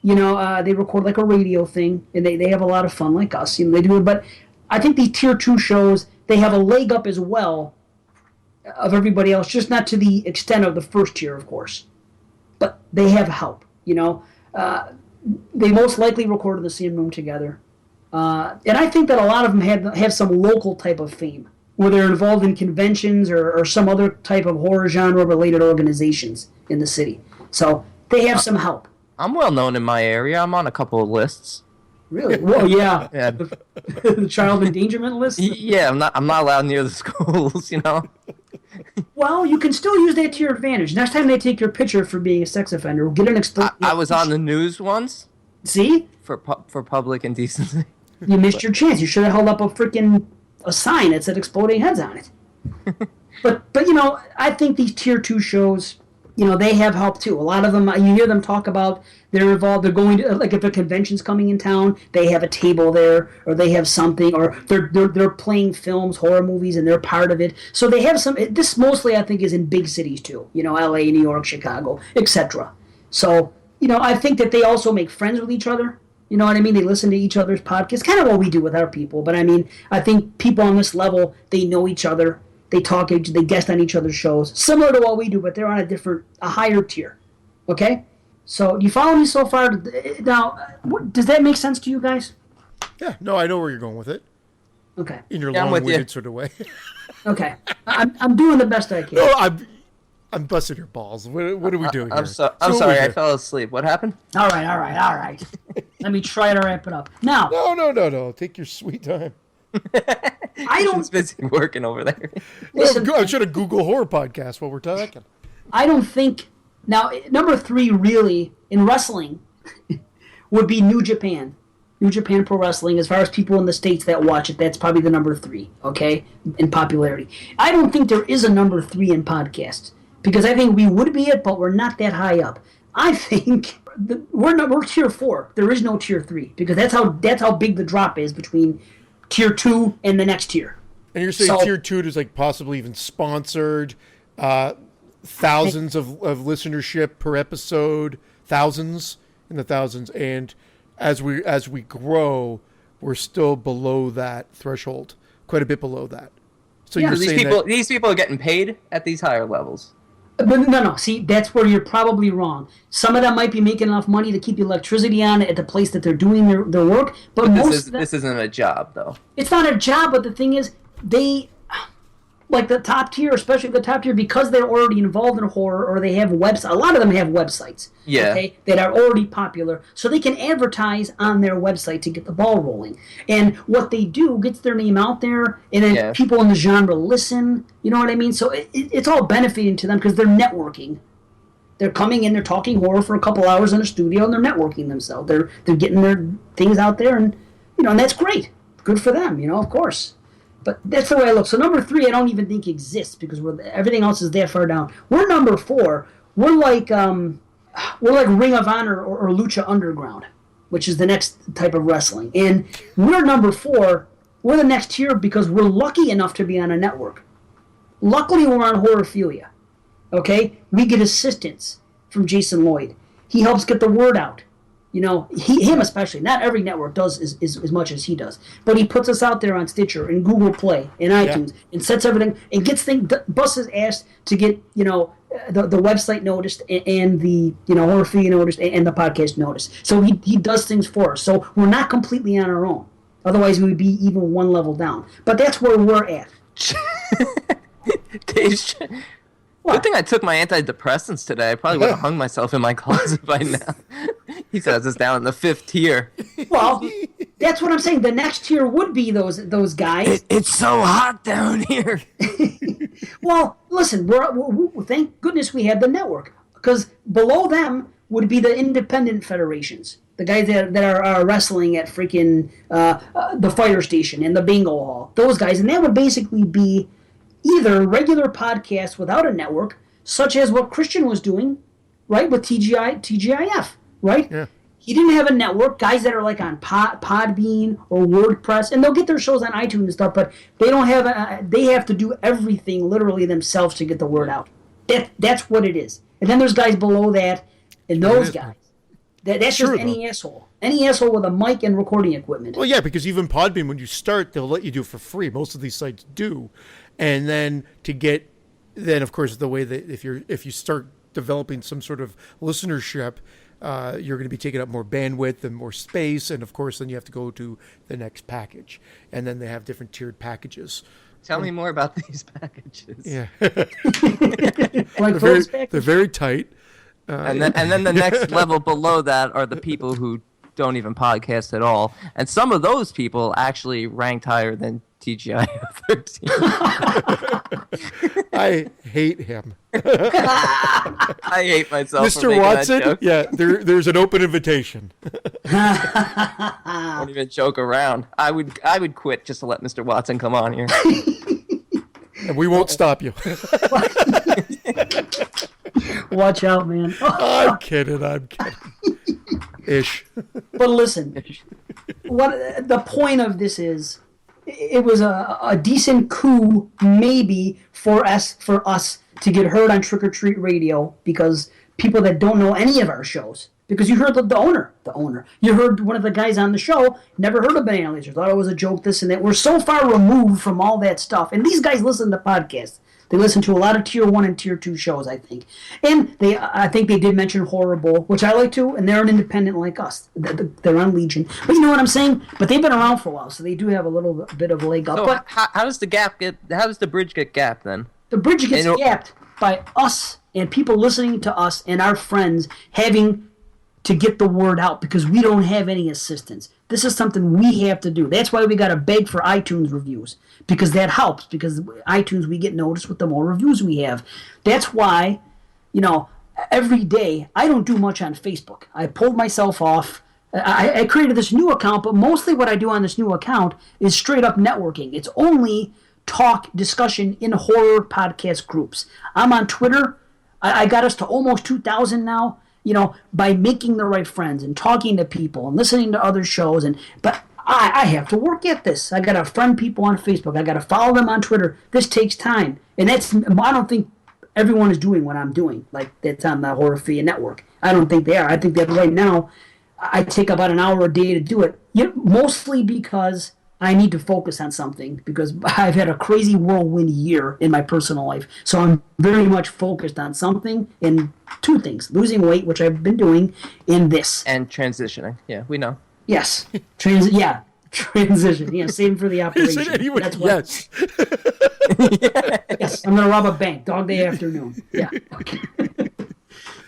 They record like a radio thing. And they have a lot of fun like us. They do it. But I think these tier 2 shows, they have a leg up as well of everybody else, just not to the extent of the first tier, of course. But they have help, They most likely record in the same room together. And I think that a lot of them have some local type of fame, where they're involved in conventions or some other type of horror genre-related organizations in the city. So they have some help. I'm well known in my area. I'm on a couple of lists. Really? Well, yeah. Yeah. The child endangerment list. Yeah, I'm not allowed near the schools, you know. Well, you can still use that to your advantage. Next time they take your picture for being a sex offender, get an I was on the news once See? for public indecency. You missed your chance. You should have held up a sign that said "exploding heads" on it. but I think these tier 2 shows, they have help too. A lot of them, you hear them talk about they're involved. They're going to, like, if a convention's coming in town, they have a table there, or they have something, or they're playing films, horror movies, and they're part of it. So they have some. This mostly, I think, is in big cities too. L.A., New York, Chicago, etc. So I think that they also make friends with each other. You know what I mean? They listen to each other's podcasts, kind of what we do with our people. But I think people on this level, they know each other. They talk, they guest on each other's shows, similar to what we do, but they're on a higher tier. Okay? So, you follow me so far? Now, does that make sense to you guys? Yeah, no, I know where you're going with it. Okay. In your Yeah, I'm with long-winded you. sort of way. Okay. I'm doing the best I can. No, I'm busting your balls. What are we doing here? I'm sorry, what I we fell asleep. What happened? All right. Let me try to wrap it up. Now, No. Take your sweet time. I He's busy working over there. listen. I should have Google horror podcast while we're talking. I don't think now number 3 really in wrestling would be New Japan. New Japan Pro Wrestling, as far as people in the States that watch it, that's probably the number 3, okay, in popularity. I don't think there is a number 3 in podcasts, because I think we would be it, but we're not that high up. I think we're tier 4. There is no tier 3, because that's how big the drop is between tier 2 and the next tier. And you're saying tier 2 is like possibly even sponsored, thousands of listenership per episode, thousands in the thousands, and as we grow, we're still below that threshold, quite a bit below that. So Yeah. you're These saying these people are getting paid at these higher levels. But no. See, that's where you're probably wrong. Some of them might be making enough money to keep the electricity on at the place that they're doing their work. But most of them, This isn't a job, though. it's not a job. But the thing is, they, like the top tier, especially the top tier, because they're already involved in horror, or they have websites. A lot of them have websites. Yeah. Okay, that are already popular, so they can advertise on their website to get the ball rolling. And what they do gets their name out there, and then people in the genre listen. You know what I mean? So it's all benefiting to them because they're networking. They're coming in, they're talking horror for a couple hours in a studio, and they're networking themselves. They're getting their things out there, and and that's great. Good for them, of course. But that's the way I look. So number 3, I don't even think exists because everything else is that far down. We're number 4. We're like Ring of Honor or Lucha Underground, which is the next type of wrestling. And we're number 4. We're the next tier because we're lucky enough to be on a network. Luckily, we're on Horrorphilia. Okay, we get assistance from Jason Lloyd. He helps get the word out. Him especially. Not every network does as much as he does, but he puts us out there on Stitcher and Google Play and iTunes and sets everything and gets busts his ass to get the website noticed and the Horrorphilia noticed and the podcast noticed. So he does things for us. So we're not completely on our own. Otherwise, we would be even one level down. But that's where we're at. Good thing I took my antidepressants today. I probably would have hung myself in my closet by now. He says it's down in the 5th tier. Well, that's what I'm saying. The next tier would be those guys. It's so hot down here. Well, listen, we're thank goodness we have the network, because below them would be the independent federations, the guys that are wrestling at freaking the fire station and the bingo hall. Those guys, and that would basically be either regular podcasts without a network, such as what Christian was doing, right, with TGIF, right? Yeah. He didn't have a network. Guys that are like on Podbean or WordPress, and they'll get their shows on iTunes and stuff, but they don't have. They have to do everything literally themselves to get the word out. That's what it is. And then there's guys below that, and those guys. That's Sure, just any asshole. Any asshole with a mic and recording equipment. Well, yeah, because even Podbean, when you start, they'll let you do it for free. Most of these sites do, and then of course, the way that if you start developing some sort of listenership, you're going to be taking up more bandwidth and more space, and of course, then you have to go to the next package, and then they have different tiered packages. Tell me more about these packages. Yeah, Like they're very tight. And then the next level below that are the people who don't even podcast at all. And some of those people actually ranked higher than TGI 13. I hate him. I hate myself for Mr. making Watson, that joke. yeah, there's an open invitation. Don't even joke around. I would quit just to let Mr. Watson come on here. And we won't stop you. Watch out, man. I'm kidding. Ish. But listen, what the point of this is, it was a decent coup, maybe, for us to get heard on Trick or Treat Radio, because people that don't know any of our shows, because you heard the owner, you heard one of the guys on the show, never heard of Banana Laser, thought it was a joke, this and that. We're so far removed from all that stuff, and these guys listen to podcasts. They listen to a lot of Tier 1 and Tier 2 shows, I think. And I think they did mention Horrible, which I like to, and they're an independent like us. They're on Legion. But you know what I'm saying? But they've been around for a while, so they do have a little bit of a leg up. So But how does the bridge get gapped then? the bridge gets gapped by us and people listening to us and our friends having to get the word out, because we don't have any assistance. This is something we have to do. That's why we got to beg for iTunes reviews, because that helps, because iTunes, we get noticed with the more reviews we have. That's why, every day, I don't do much on Facebook. I pulled myself off. I created this new account, but mostly what I do on this new account is straight up networking. It's only talk, discussion in horror podcast groups. I'm on Twitter. I got us to almost 2,000 now. By making the right friends and talking to people and listening to other shows. But I have to work at this. I got to friend people on Facebook. I got to follow them on Twitter. This takes time. And I don't think everyone is doing what I'm doing, like that's on the Horrorphia Network. I don't think they are. I think that right now I take about an hour a day to do it, mostly because I need to focus on something, because I've had a crazy whirlwind year in my personal life. So I'm very much focused on something, and two things: losing weight, which I've been doing, and this. And transitioning. Yeah, we know. Yes. Transition. Yeah, same for the operation. Is it anyone? That's what, Yes. Yes, I'm going to rob a bank. Dog day afternoon. Yeah. Okay.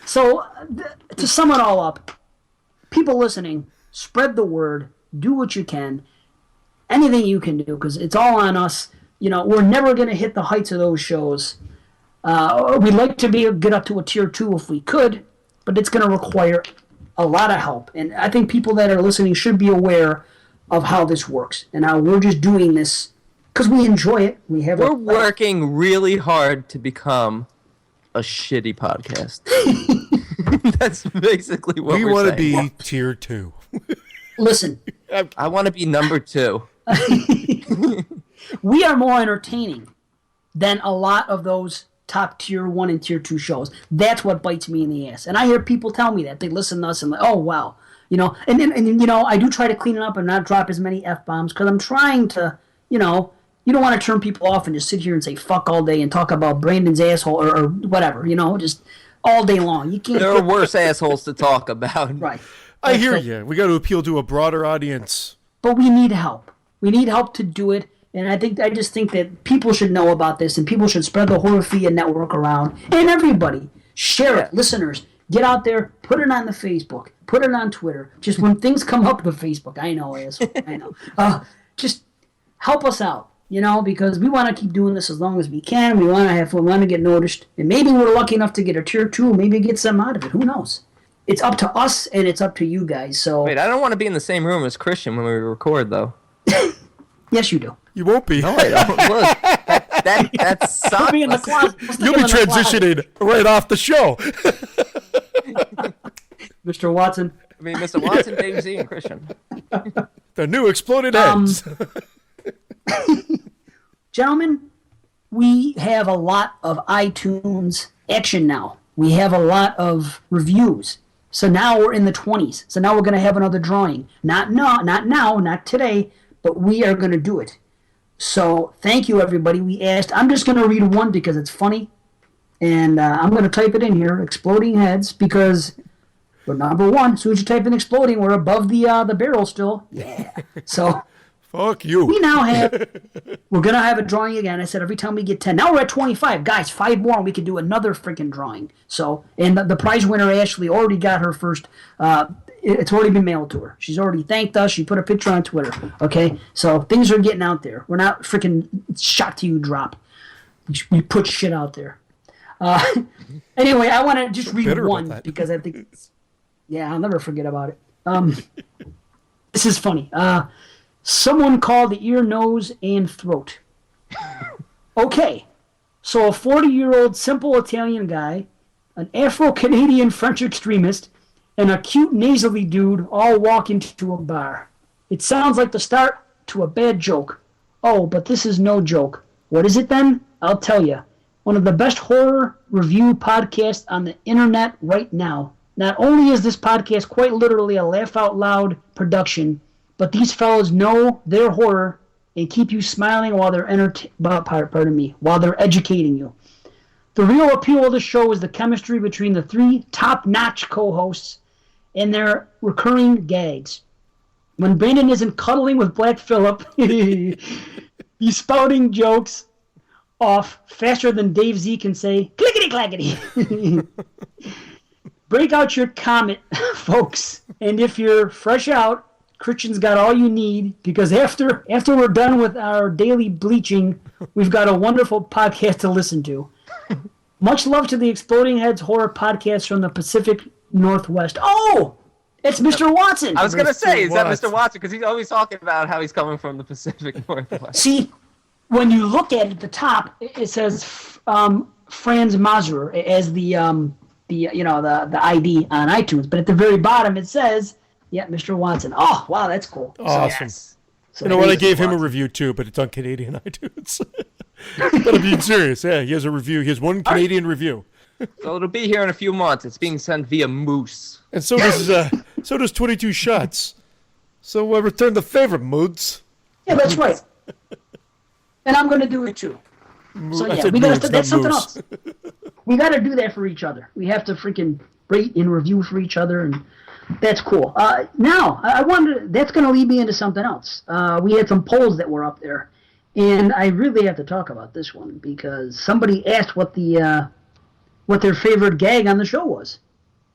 So, to sum it all up, people listening, spread the word, do what you can. Anything you can do, because it's all on us. We're never going to hit the heights of those shows. We'd like to get up to a Tier 2 if we could, but it's going to require a lot of help. And I think people that are listening should be aware of how this works and how we're just doing this because we enjoy it. We're working really hard to become a shitty podcast. That's basically what we want to be Tier 2. Listen. I want to be number 2. We are more entertaining than a lot of those top Tier 1 and Tier 2 shows. That's what bites me in the ass. And I hear people tell me that. They listen to us and like, oh, wow. And I do try to clean it up and not drop as many F-bombs, because I'm trying to, you don't want to turn people off and just sit here and say fuck all day and talk about Brandon's asshole or whatever, just all day long. You can't. There are worse assholes to talk about. Right. I hear you. We got to appeal to a broader audience. But we need help. We need help to do it. And I just think that people should know about this, and people should spread the Horrorphia Network around. And everybody, share it. Listeners, get out there, put it on the Facebook, put it on Twitter. Just when things come up with Facebook, I know, asshole, I know. Just help us out, because we want to keep doing this as long as we can. We want to have fun, we want to get noticed. And maybe we're lucky enough to get a Tier 2, maybe get some out of it. Who knows? It's up to us, and it's up to you guys. So wait, I don't want to be in the same room as Christian when we record, though. Yes, you do. You won't be. No, I don't. Look, that's I'll be in the closet. You'll be transitioning right off the show. Mr. Watson. I mean, Mr. Watson, Dave Z, and Christian. The new exploded heads. Gentlemen, we have a lot of iTunes action now. We have a lot of reviews. So now we're in the 20s. So now we're going to have another drawing. Not now, not today, but we are going to do it. So thank you, everybody. I'm just going to read one because it's funny. And I'm going to type it in here, Exploding Heads, because we're number 1. As soon as you type in Exploding, we're above the barrel still. Yeah. So Fuck you. We now have, we're going to have a drawing again. I said every time we get 10. Now we're at 25. Guys, 5 more and we can do another freaking drawing. So, and the prize winner, Ashley, already got her first, it's already been mailed to her. She's already thanked us. She put a picture on Twitter. Okay? So things are getting out there. We're not freaking shot to you drop. We put shit out there. Anyway, I want to just read one because I think it's, yeah, I'll never forget about it. This is funny. Someone called the ear, nose, and throat. Okay, so a 40-year-old simple Italian guy, an Afro-Canadian French extremist, and a cute nasally dude all walk into a bar. It sounds like the start to a bad joke. Oh, but this is no joke. What is it then? I'll tell you. One of the best horror review podcasts on the internet right now. Not only is this podcast quite literally a laugh-out-loud production, but these fellows know their horror and keep you smiling while they're while they're educating you. The real appeal of the show is the chemistry between the 3 top-notch co-hosts and their recurring gags. When Brandon isn't cuddling with Black Phillip, he's spouting jokes off faster than Dave Z can say, clickety-clackety. Break out your Comet, folks. And if you're fresh out, Christian's got all you need, because after we're done with our daily bleaching, we've got a wonderful podcast to listen to. Much love to the Exploding Heads Horror Podcast from the Pacific Northwest. Oh! It's Mr. Watson! I was going to say, is that Mr. Watson? Because he's always talking about how he's coming from the Pacific Northwest. See, when you look at it at the top, it says Franz Mazurer as the ID on iTunes, but at the very bottom it says, yeah, Mr. Watson. Oh, wow, that's cool. Awesome. So you know what? I gave him a review too, but it's on Canadian iTunes. But I'm being serious. Yeah, he has a review. He has one Canadian review. So it'll be here in a few months. It's being sent via Moose. And so does 22 Shots. So return the favor, Moods. Yeah, that's right. And I'm going to do it too. So yeah, that's something else. We got to do that for each other. We have to freaking rate and review for each other, and that's cool. Now, I wanted, that's going to lead me into something else. We had some polls that were up there, and I really have to talk about this one because somebody asked what their favorite gag on the show was.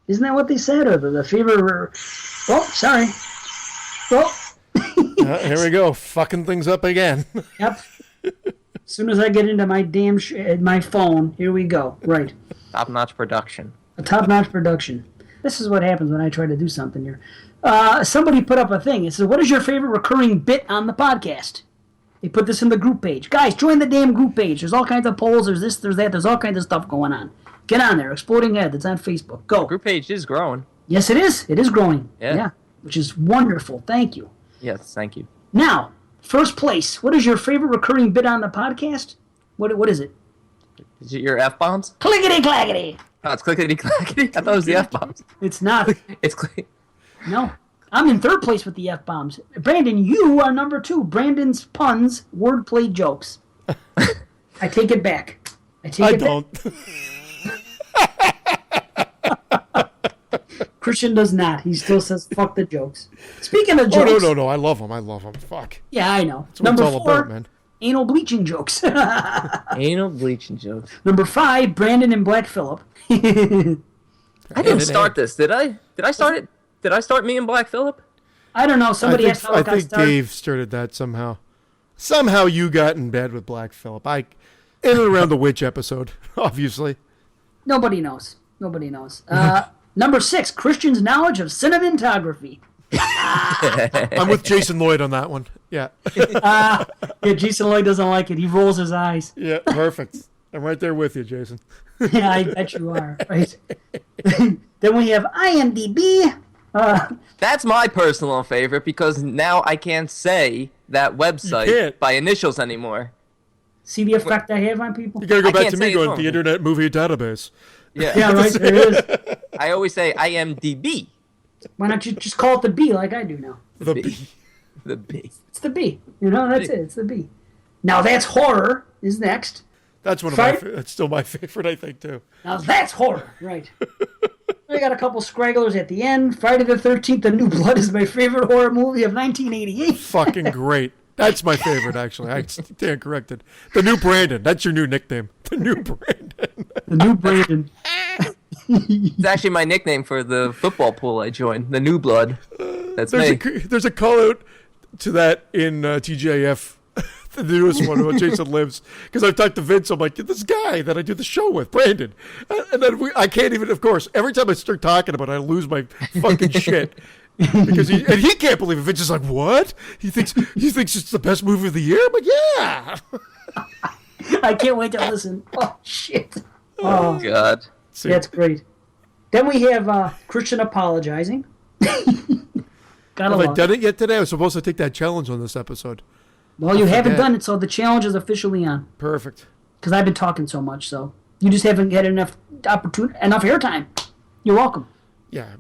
Isn't that what they said? Or the favorite? Oh, sorry. Oh. Here we go, fucking things up again. Yep. As soon as I get into my damn my phone, here we go. Right. Top-notch production. A top-notch production. This is what happens when I try to do something here. Somebody put up a thing. It says, what is your favorite recurring bit on the podcast? They put this in the group page. Guys, join the damn group page. There's all kinds of polls. There's this, there's that. There's all kinds of stuff going on. Get on there. Exploding Head. It's on Facebook. Go. Group page is growing. Yes, it is. It is growing. Yeah. Which is wonderful. Thank you. Yes, thank you. Now, first place. What is your favorite recurring bit on the podcast? What is it? Is it your F-bombs? Clickety-clackety. Oh, it's clickety-clackety? I thought it was the F-bombs. It's not. It's No. I'm in third place with the F-bombs. Brandon, you are number 2. Brandon's puns, wordplay jokes. I take it back. I don't. Christian does not. He still says, fuck the jokes. Speaking of jokes. Oh, no. I love them. Fuck. Yeah, I know. That's what Number it's all 4, about, man. Anal bleaching jokes. Anal bleaching jokes. Number 5, Brandon and Black Phillip. I didn't start this, did I? Did I start it? Did I start me and Black Phillip? I don't know. Somebody asked how I it got think started. Dave started that somehow. Somehow you got in bed with Black Phillip. In and around the witch episode, obviously. Nobody knows. Number 6, Christian's knowledge of cinematography. I'm with Jason Lloyd on that one. Yeah. Yeah, Jason Lloyd doesn't like it. He rolls his eyes. Yeah, perfect. I'm right there with you, Jason. Yeah, I bet you are. Right. Then we have IMDb. That's my personal favorite because now I can't say that website by initials anymore. See the effect I have on people? You gotta go back can't to say me it going, wrong. the Internet Movie Database. Yeah, Yeah, right, there it is. I always say IMDb. Why don't you just call it the B like I do now? The B. B. The B. It's the B. You know, that's it. It's the B. Now that's horror is next. That's one of that's still my favorite, I think, too. Now that's horror. Right. We got a couple scragglers at the end. Friday the 13th, The New Blood is my favorite horror movie of 1988. Fucking great. That's my favorite, actually. I stand corrected. The new Brandon. That's your new nickname. The new Brandon. The new Brandon. It's actually my nickname for the football pool I joined, the New Blood. That's me. There's a call out to that in TJF, the newest one where Jason lives. Because I've talked to Vince, I'm like, this guy that I do the show with, Brandon. And then I can't even, of course, every time I start talking about it, I lose my fucking shit. Because he can't believe it. Vince is like, what? He thinks it's the best movie of the year? I'm like, yeah. I can't wait to listen. Oh, shit. Oh, God. See, That's great. Then we have Christian apologizing. Gotta have I love done it. it yet today? I was supposed to take that challenge on this episode. Well, you haven't forget. done it, so the challenge is officially on. Perfect. Because I've been talking so much, so you just haven't had enough airtime. You're welcome. Yeah.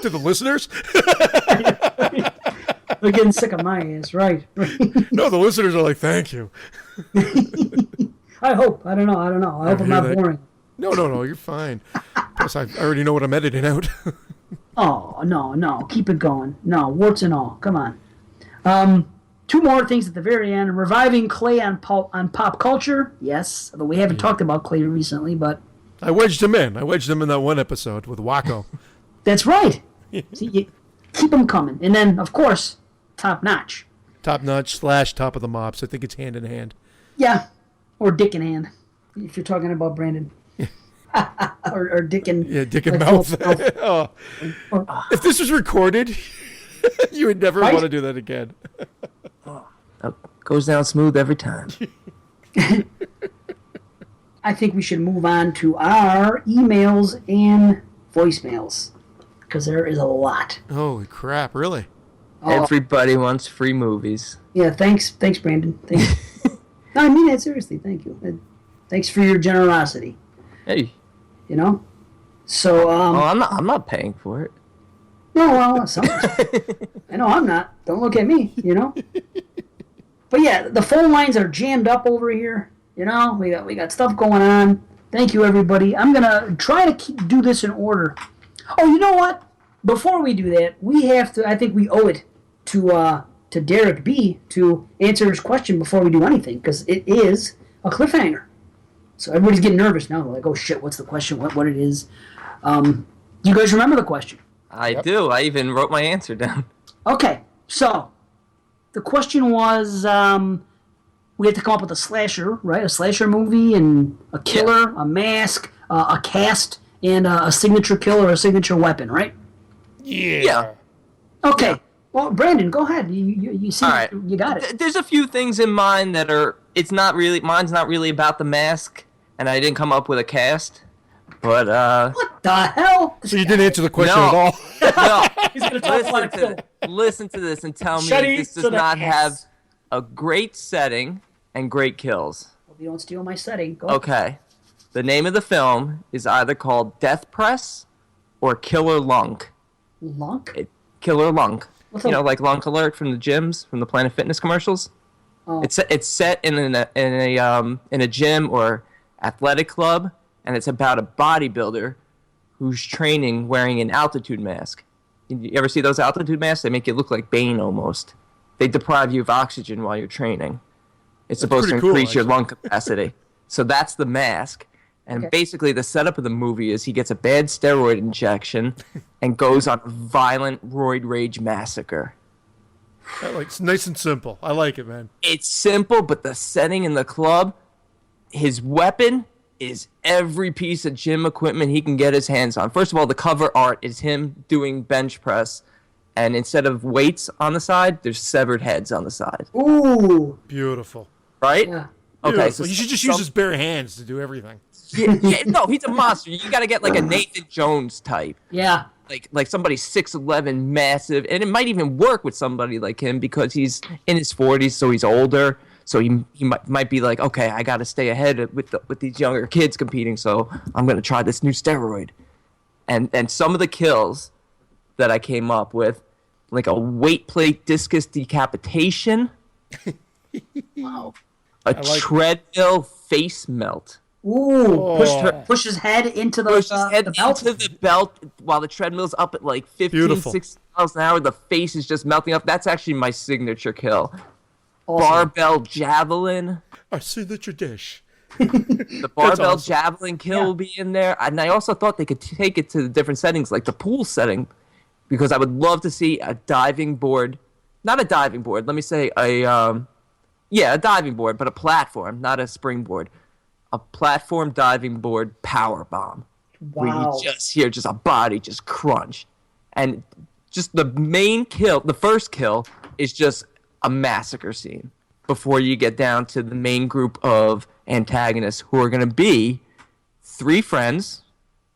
To the listeners? They're getting sick of my ass, right? No, the listeners are like, thank you. I hope. I don't know. I hope I'm not boring. No, you're fine. Plus, I already know what I'm editing out. Oh, no. Keep it going. No, warts and all. Come on. Two more things at the very end. Reviving Clay on pop culture. Yes, although we haven't talked about Clay recently, but... I wedged him in. that one episode with Waco. That's right. See, you keep them coming. And then, of course, Top Notch. Top notch / top of the mops. I think it's hand in hand. Yeah, or Dick in Hand, if you're talking about Brandon. or Dick in... Yeah, dick and like, mouth. Oh. If this was recorded, you would never Right? want to do that again. Goes down smooth every time. I think we should move on to our emails and voicemails, because there is a lot. Holy crap, really? Oh. Everybody wants free movies. Yeah, thanks, Brandon. Thanks. No, I mean that seriously. Thank you. And thanks for your generosity. Hey. You know. So I'm not paying for it. no, well, I know I'm not. Don't look at me. You know. But yeah, the phone lines are jammed up over here. You know, we got stuff going on. Thank you, everybody. I'm gonna try to do this in order. Oh, you know what? Before we do that, we have to. I think we owe it to Derek B to answer his question before we do anything, because it is a cliffhanger. So everybody's getting nervous now. They're like, oh shit, what's the question? What it is? Do you guys remember the question? I do. I even wrote my answer down. Okay, so the question was, we had to come up with a slasher, right? A slasher movie and a killer, a mask, a cast, and a signature kill or a signature weapon, right? Yeah. Okay. Well, Brandon, go ahead. You see, All right. you got it. There's a few things in mine that are. Mine's not really about the mask, and I didn't come up with a cast. But What the hell? So you didn't answer the question No. at all? no. He's gonna talk about a kill. Listen to this and tell me Shutty this to does the not have ass. a great setting and great kills. Hope you don't steal my setting. Go. Okay. The name of the film is either called Death Press or Killer Lunk. Lunk? Killer Lunk. What's You a- know, like Lunk Alert from the gyms, from the Planet Fitness commercials. Oh. It's set in a gym or athletic club, and it's about a bodybuilder who's training wearing an altitude mask. You ever see those altitude masks? They make you look like Bane almost. They deprive you of oxygen while you're training. It's supposed to pretty cool, increase your actually. lung capacity. So that's the mask. And Okay. basically the setup of the movie is he gets a bad steroid injection and goes on a violent roid rage massacre. It's nice and simple. I like it, man. It's simple, but the setting in the club, his weapon is every piece of gym equipment he can get his hands on. First of all, the cover art is him doing bench press, and instead of weights on the side, there's severed heads on the side. Ooh. Beautiful. Right? Yeah. Okay, Beautiful. so You should just use his bare hands to do everything. no, he's a monster. You got to get like a Nathan Jones type. Yeah. Like somebody 6'11", massive, and it might even work with somebody like him because he's in his 40s, so he's older. So he might be like, okay, I got to stay ahead with these younger kids competing, so I'm gonna try this new steroid. And some of the kills that I came up with, like a weight plate discus decapitation, Wow. a like it. treadmill face melt. Ooh. Oh. Push his head into the, Push his head the belt. into the belt while the treadmill's up at like 15, Beautiful. 16 miles an hour. The face is just melting up. That's actually my signature kill. Awesome. barbell javelin. I see that you dish. The barbell awesome. javelin kill will be in there. And I also thought they could take it to the different settings, like the pool setting, because I would love to see a diving board. Not a diving board. Let me say a diving board, but a platform, not a springboard. A platform diving board power bomb. Where Wow. you just hear just a body just crunch. And just the main kill, the first kill, is just a massacre scene before you get down to the main group of antagonists who are going to be 3 friends,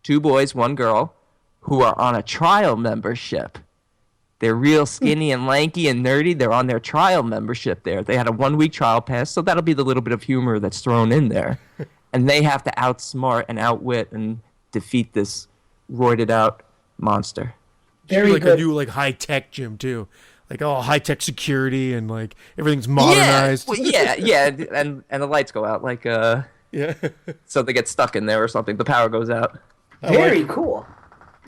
2 boys, 1 girl, who are on a trial membership. They're real skinny and lanky and nerdy. They're on their trial membership there. They had a 1-week trial pass, so that'll be the little bit of humor that's thrown in there. And they have to outsmart and outwit and defeat this roided out monster. Very like good. a new like high tech gym too, like all high tech security and like everything's modernized. Yeah, and the lights go out like Yeah. so they get stuck in there or something. The power goes out. Very cool.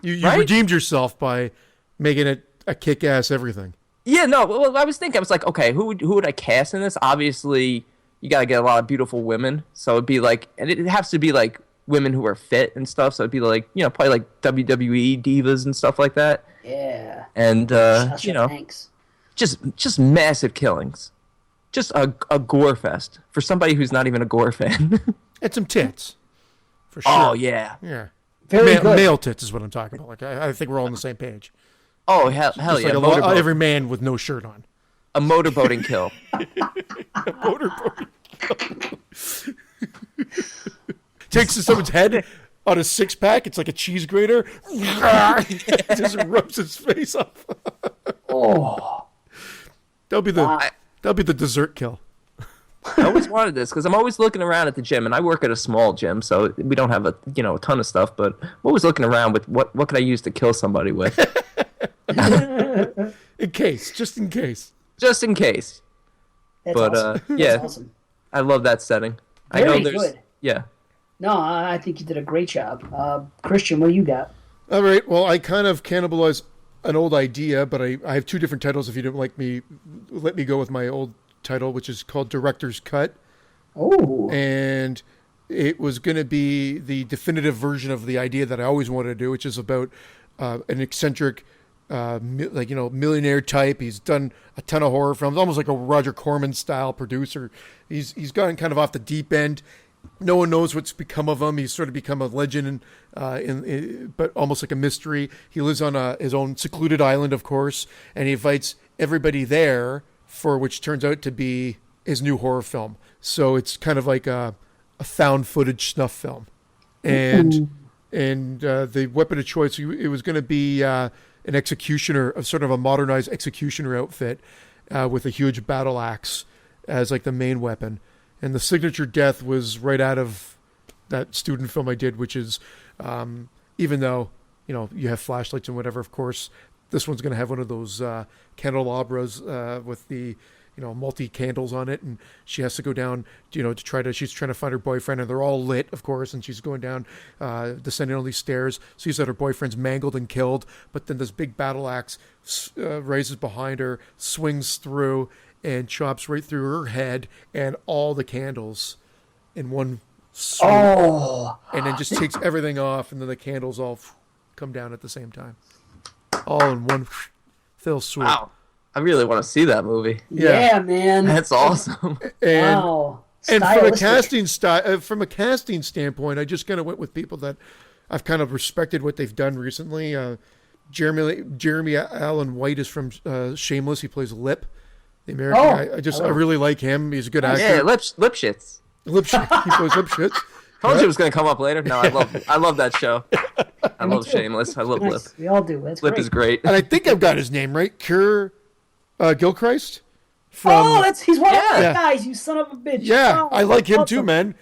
You Right? redeemed yourself by making it a kick ass everything. Yeah, no. Well, I was like, okay, who would I cast in this? Obviously, you got to get a lot of beautiful women. So it'd be like, and it has to be like women who are fit and stuff. So it'd be like, probably like WWE divas and stuff like that. Yeah. And Sasha Banks. just massive killings, just a gore fest for somebody who's not even a gore fan. And some tits, for sure. Oh yeah. Yeah. Very good. Male tits is what I'm talking about. Like I think we're all on the same page. Oh hell Just yeah. like every man with no shirt on. A motorboating kill. Motorboat. Takes someone's head on a 6-pack. It's like a cheese grater. Just rubs his face off. Oh. That'll be the dessert kill. I always wanted this because I'm always looking around at the gym, and I work at a small gym, so we don't have a ton of stuff. But I'm always looking around with what could I use to kill somebody with, Just in case. just in case. That's But awesome. yeah, That's awesome. I love that setting. I Very know there's good. yeah. No, I think you did a great job. Christian, what do you got? All right. Well, I kind of cannibalized an old idea, but I have 2 different titles. If you don't like me, let me go with my old title, which is called Director's Cut. Oh. And it was going to be the definitive version of the idea that I always wanted to do, which is about an eccentric, millionaire type. He's done a ton of horror films, almost like a Roger Corman style producer. He's gone kind of off the deep end. No one knows what's become of him. He's sort of become a legend, but almost like a mystery. He lives on his own secluded island, of course, and he invites everybody there for which turns out to be his new horror film. So it's kind of like a found footage snuff film. And the weapon of choice, it was going to be an executioner, a sort of a modernized executioner outfit with a huge battle axe as like the main weapon. And the signature death was right out of that student film I did, which is, even though, you have flashlights and whatever, of course, this one's going to have one of those candelabras with the, multi candles on it. And she has to go down, she's trying to find her boyfriend, and they're all lit, of course. And she's going down, descending all these stairs, sees that her boyfriend's mangled and killed. But then this big battle axe raises behind her, swings through, and chops right through her head and all the candles in one swoop. Oh. And then just takes everything off, and then the candles all come down at the same time. All in one fell swoop. Wow, I really want to see that movie. Yeah, man. That's awesome. And, Wow. and Stylistic. from a casting standpoint, I just kind of went with people that I've kind of respected what they've done recently. Jeremy Allen White is from Shameless. He plays Lip, the American. I really like him. He's a good actor. Yeah, lip shits. He plays Lipschitz. Told you it was gonna come up later. No, I love that show. I love Shameless. I love Lip. Nice. We all do. That's Lip great. is great. And I think I've got his name right. Kurt Gilchrist. From, he's one of Yeah. those guys, you son of a bitch. yeah, Oh, I like him love too, him. man.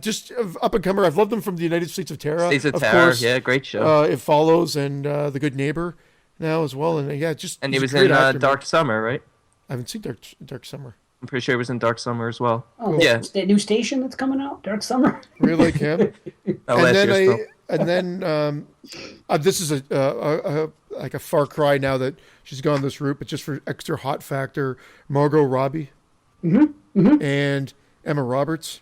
Just up and comer. I've loved him from the United States of Terror. States of Terror, course. yeah, great show. It Follows and The Good Neighbor now as well. And And he's he a was great in actor, man. Dark Summer, right? I haven't seen Dark Summer. I'm pretty sure he was in Dark Summer as well. Oh, Yeah. that new station that's coming out, Dark Summer. Really like him. Oh, last year's film. This is a like a far cry now that she's gone this route, but just for extra hot factor, Margot Robbie and Emma Roberts.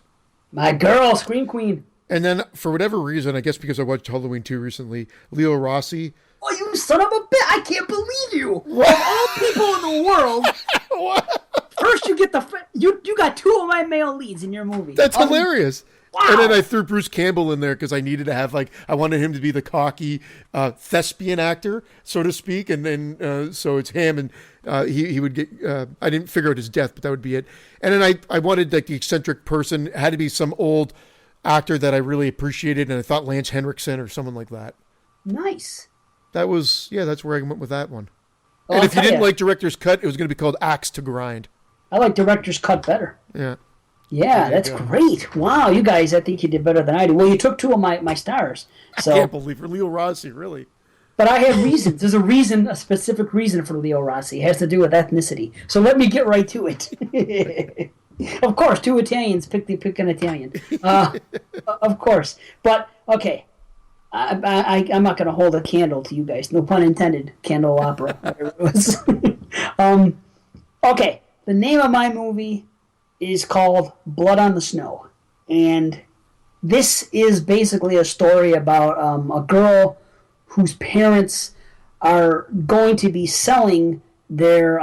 My girl, Scream Queen. And then, for whatever reason, I guess because I watched Halloween 2 recently, Leo Rossi. Oh, you son of a bitch! I can't believe you. Of all people in the world, first you get you got two of my male leads in your movie. That's hilarious. Wow. And then I threw Bruce Campbell in there because I needed to have, I wanted him to be the cocky thespian actor, so to speak. And then, so it's him, and he would get, I didn't figure out his death, but that would be it. And then I wanted, the eccentric person. It had to be some old actor that I really appreciated, and I thought Lance Henriksen or someone like that. Nice. That's where I went with that one. Well, and if you didn't like Director's Cut, it was going to be called Axe to Grind. I like Director's Cut better. Yeah. Yeah, that's great. Wow, you guys, I think you did better than I did. Well, you took two of my stars. So, I can't believe Leo Rossi, really. But I have reasons. There's a specific reason for Leo Rossi. It has to do with ethnicity. So let me get right to it. Of course, two Italians pick an Italian. Of course. But, okay. I'm not going to hold a candle to you guys. No pun intended. Candle opera. Whatever it was. Okay. The name of my movie is called Blood on the Snow. And this is basically a story about a girl whose parents are going to be selling their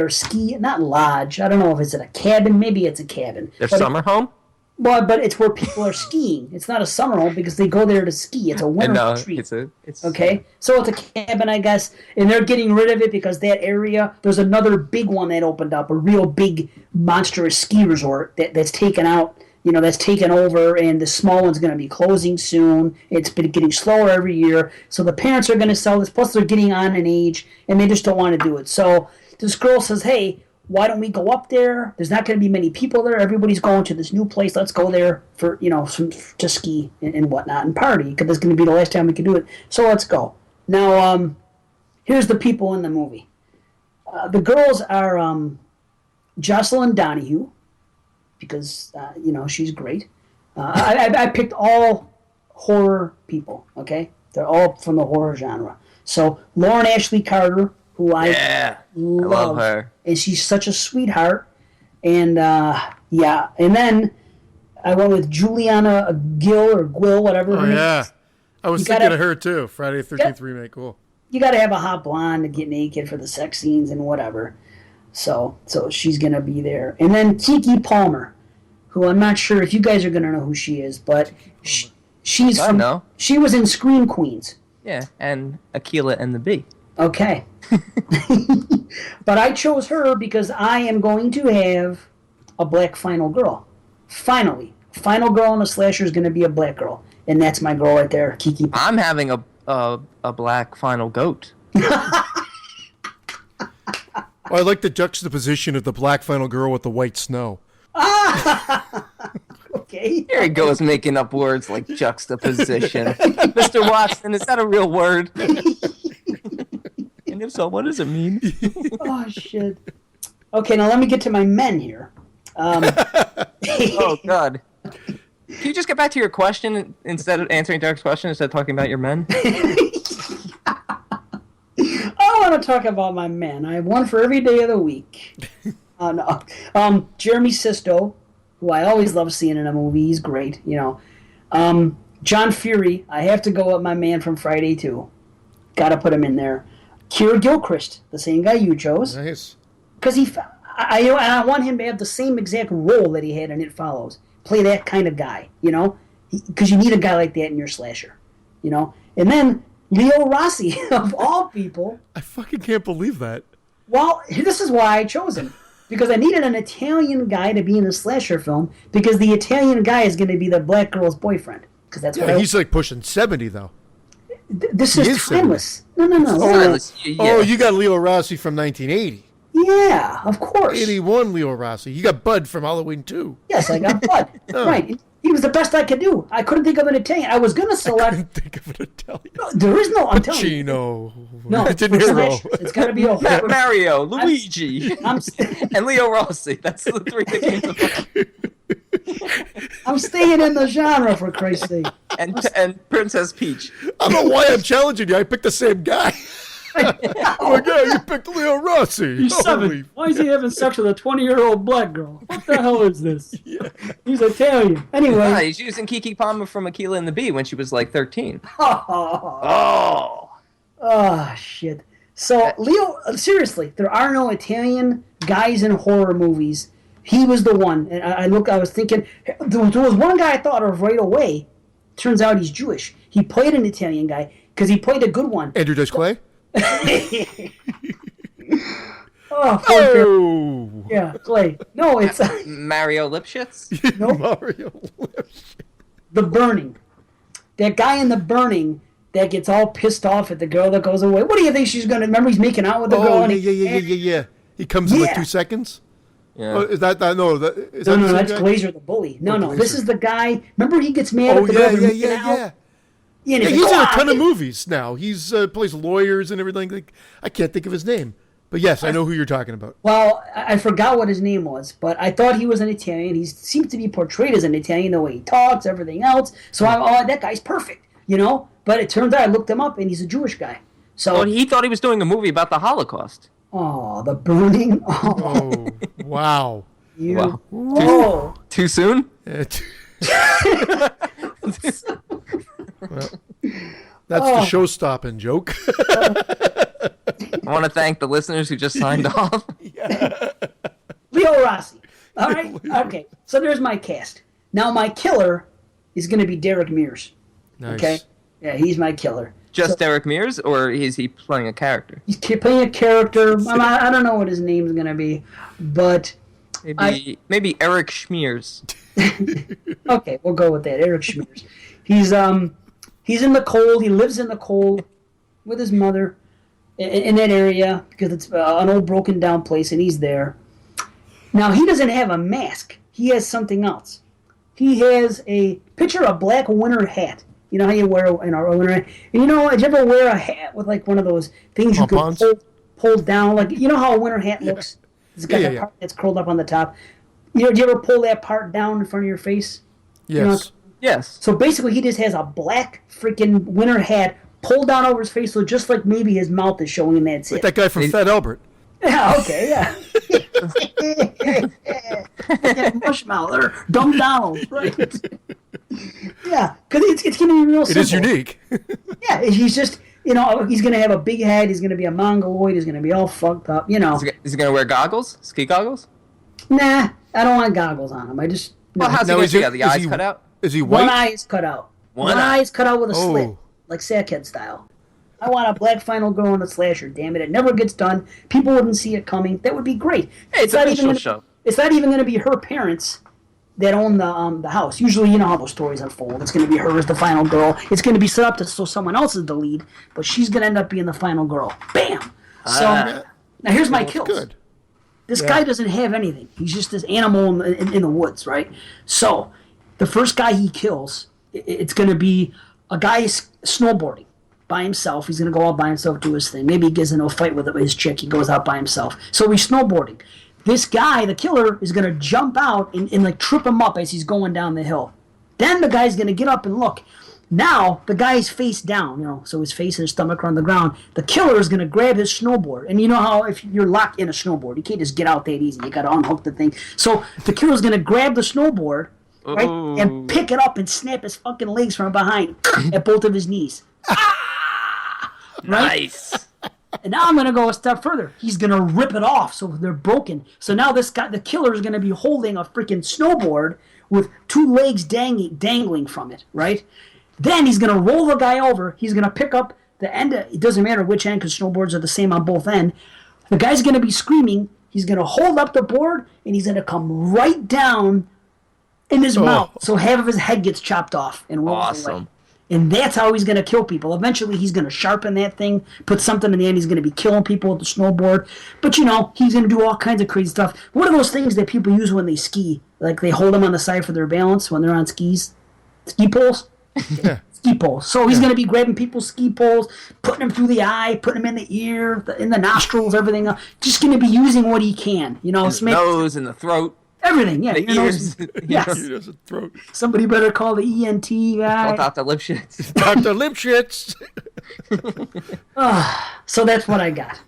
ski, not lodge. I don't know if it's a cabin. Maybe it's a cabin. Their summer home? Well, but it's where people are skiing. It's not a summer home because they go there to ski. It's a winter retreat. It's okay, so it's a cabin, I guess, and they're getting rid of it because that area. There's another big one that opened up, a real big, monstrous ski resort that's taken out. That's taken over, and the small one's going to be closing soon. It's been getting slower every year, so the parents are going to sell this. Plus, they're getting on in age, and they just don't want to do it. So this girl says, "Hey, why don't we go up there? There's not going to be many people there. Everybody's going to this new place. Let's go there for, to ski and whatnot and party because it's going to be the last time we can do it. So let's go." Now, here's the people in the movie. The girls are Jocelyn Donahue because, she's great. I picked all horror people, okay? They're all from the horror genre. So Lauren Ashley Carter, who I love her. And she's such a sweetheart. And, and then I went with Juliana Gill or Gwill, whatever her name is. I was thinking of her, too. Friday the 13th remake, cool. You got to have a hot blonde to get naked for the sex scenes and whatever. So she's going to be there. And then Keke Palmer, who I'm not sure if you guys are going to know who she is, but she was in Scream Queens. Yeah, and Aquila and the Bee. Okay. But I chose her because I am going to have a black final girl. Finally. Final girl in a slasher is going to be a black girl. And that's my girl right there, Keke. I'm having a black final goat. I like the juxtaposition of the black final girl with the white snow. Okay. Here he goes making up words like juxtaposition. Mr. Watson, is that a real word? And if so, what does it mean? Oh, shit. Okay, now let me get to my men here. Oh, God. Can you just get back to your question instead of answering Derek's question instead of talking about your men? I want to talk about my men. I have one for every day of the week. Jeremy Sisto, who I always love seeing in a movie. He's great, John Fury, I have to go with my man from Friday 2. Got to put him in there. Keira Gilchrist, the same guy you chose. Nice. Because I want him to have the same exact role that he had in It Follows. Play that kind of guy, because you need a guy like that in your slasher, And then Leo Rossi, of all people. I fucking can't believe that. Well, this is why I chose him. Because I needed an Italian guy to be in a slasher film, because the Italian guy is going to be the black girl's boyfriend. Because that's what he's like pushing 70, though. This is timeless. 70. No. Oh, you got Leo Rossi from 1980. Yeah, of course. 81 Leo Rossi. You got Bud from Halloween 2. Yes, I got Bud. Oh. Right. He was the best I could do. I couldn't think of an Italian. I was going to select... I couldn't think of an Italian. No, there is no... I'm telling you. Pacino. No, De Niro. It's got to be a... Mario, Luigi, and Leo Rossi. That's the three that came to mind. I'm staying in the genre, for Christ's sake. And Princess Peach. I don't know why I'm challenging you. I picked the same guy. Oh my God, you picked Leo Rossi. He's Holy 7. Why is he having sex with a 20-year-old black girl? What the hell is this? He's Italian. Anyway. Ah, he's using Kiki Palmer from Aquila and the Bee when she was like 13. Oh, shit. So, Leo, seriously, there are no Italian guys in horror movies. He was the one. And I was thinking, there was one guy I thought of right away. Turns out he's Jewish. He played an Italian guy because he played a good one. Andrew Dice Clay? Oh, yeah, Clay. No, it's Mario Lipschitz? nope. Mario Lipschitz. The Burning. That guy in The Burning that gets all pissed off at the girl that goes away. What do you think she's going to... Remember he's making out with the girl? Oh, and yeah. He comes in like 2 seconds? Yeah. Oh, is that no? Is that No, the same that's guy? Glazer the bully. No, Glazer. this is the guy... Remember he gets mad at the girl? Yeah. Yeah, He's like, in a "Ah!" ton of movies now. He's plays lawyers and everything. Like, I can't think of his name. But yes, I know who you're talking about. Well, I forgot what his name was, but I thought he was an Italian. He seems to be portrayed as an Italian, the way he talks, everything else. So that guy's perfect, you know? But it turns out I looked him up, and he's a Jewish guy. So, Well, he thought he was doing a movie about the Holocaust. The Burning. Oh, wow. You. Wow. Oh. Too soon? Well, that's the show-stopping joke. I want to thank the listeners who just signed off. Leo Rossi. All right? Okay. So there's my cast. Now my killer is going to be Derek Mears. Nice. Okay? Yeah, he's my killer. Just Derek Mears, or is he playing a character? He's playing a character. I don't know what his name's going to be, but... Maybe Eric Schmears. Okay, we'll go with that. Eric Schmears. He's in the cold. He lives in the cold with his mother in that area because it's an old broken down place, and he's there. Now, he doesn't have a mask. He has something else. He has a picture of a black winter hat. You know how you wear in our winter hat? And you know, did you ever wear a hat with like one of those things you can pull down? Like, you know how a winter hat looks? It's got that part that's curled up on the top. You know, do you ever pull that part down in front of your face? Yes. You know, Yes. so basically, he just has a black freaking winter hat pulled down over his face, so just like maybe his mouth is showing, and that's Like it. that guy from Fat Albert. Yeah, okay, yeah. Mushmouth or Dumb Donald, right? Yeah, because it's going to be real simple. It is unique. Yeah, he's just, you know, he's going to have a big head, he's going to be a mongoloid, he's going to be all fucked up, you know. Is he going to wear goggles? Ski goggles? Nah, I don't want goggles on him. I just... Well, how's he Now, going is to he- have the is eyes he- cut out? Is he One white? eye is cut out. One eye eye. is cut out with a slit, Oh. like Sackhead style. I want a black final girl in a slasher. Damn it! It never gets done. People wouldn't see it coming. That would be great. Hey, it's a not even visual gonna, show. It's not even going to be her parents that own the house. Usually, you know how those stories unfold. It's going to be her as the final girl. It's going to be set up so someone else is the lead, but she's going to end up being the final girl. Bam. So now here's my kills. Good. This guy doesn't have anything. He's just this animal in the woods, right? So the first guy he kills, it's going to be a guy snowboarding by himself. He's going to go out by himself, do his thing. Maybe he gets into a fight with his chick. He goes out by himself. So he's snowboarding. This guy, the killer, is going to jump out and like trip him up as he's going down the hill. Then the guy's going to get up and look. Now, the guy's face down, you know, so his face and his stomach are on the ground. The killer is going to grab his snowboard. And you know how if you're locked in a snowboard, you can't just get out that easy. You got to unhook the thing. So the killer's going to grab the snowboard, right, and pick it up and snap his fucking legs from behind at both of his knees. Right? Nice. And now I'm going to go a step further. He's going to rip it off so they're broken. So now this guy, the killer, is going to be holding a freaking snowboard with two legs dangling from it, right? Then he's going to roll the guy over. He's going to pick up the end. It doesn't matter which end because snowboards are the same on both ends. The guy's going to be screaming. He's going to hold up the board, and he's going to come right down in his mouth. So half of his head gets chopped off and rolls away. And that's how he's going to kill people. Eventually, he's going to sharpen that thing, put something in the end. He's going to be killing people with the snowboard. But, you know, he's going to do all kinds of crazy stuff. What are those things that people use when they ski? Like they hold them on the side for their balance when they're on skis? Ski poles? Yeah. Ski poles. So he's going to be grabbing people's ski poles, putting them through the eye, putting them in the ear, in the nostrils, everything else. Just going to be using what he can. You know, His nose and the throat. everything. Yeah, The ear, ears. nose, yes. He doesn't throat. Somebody better call the ENT guy. Call Dr. Lipschitz. Dr. Lipschitz. So that's what I got.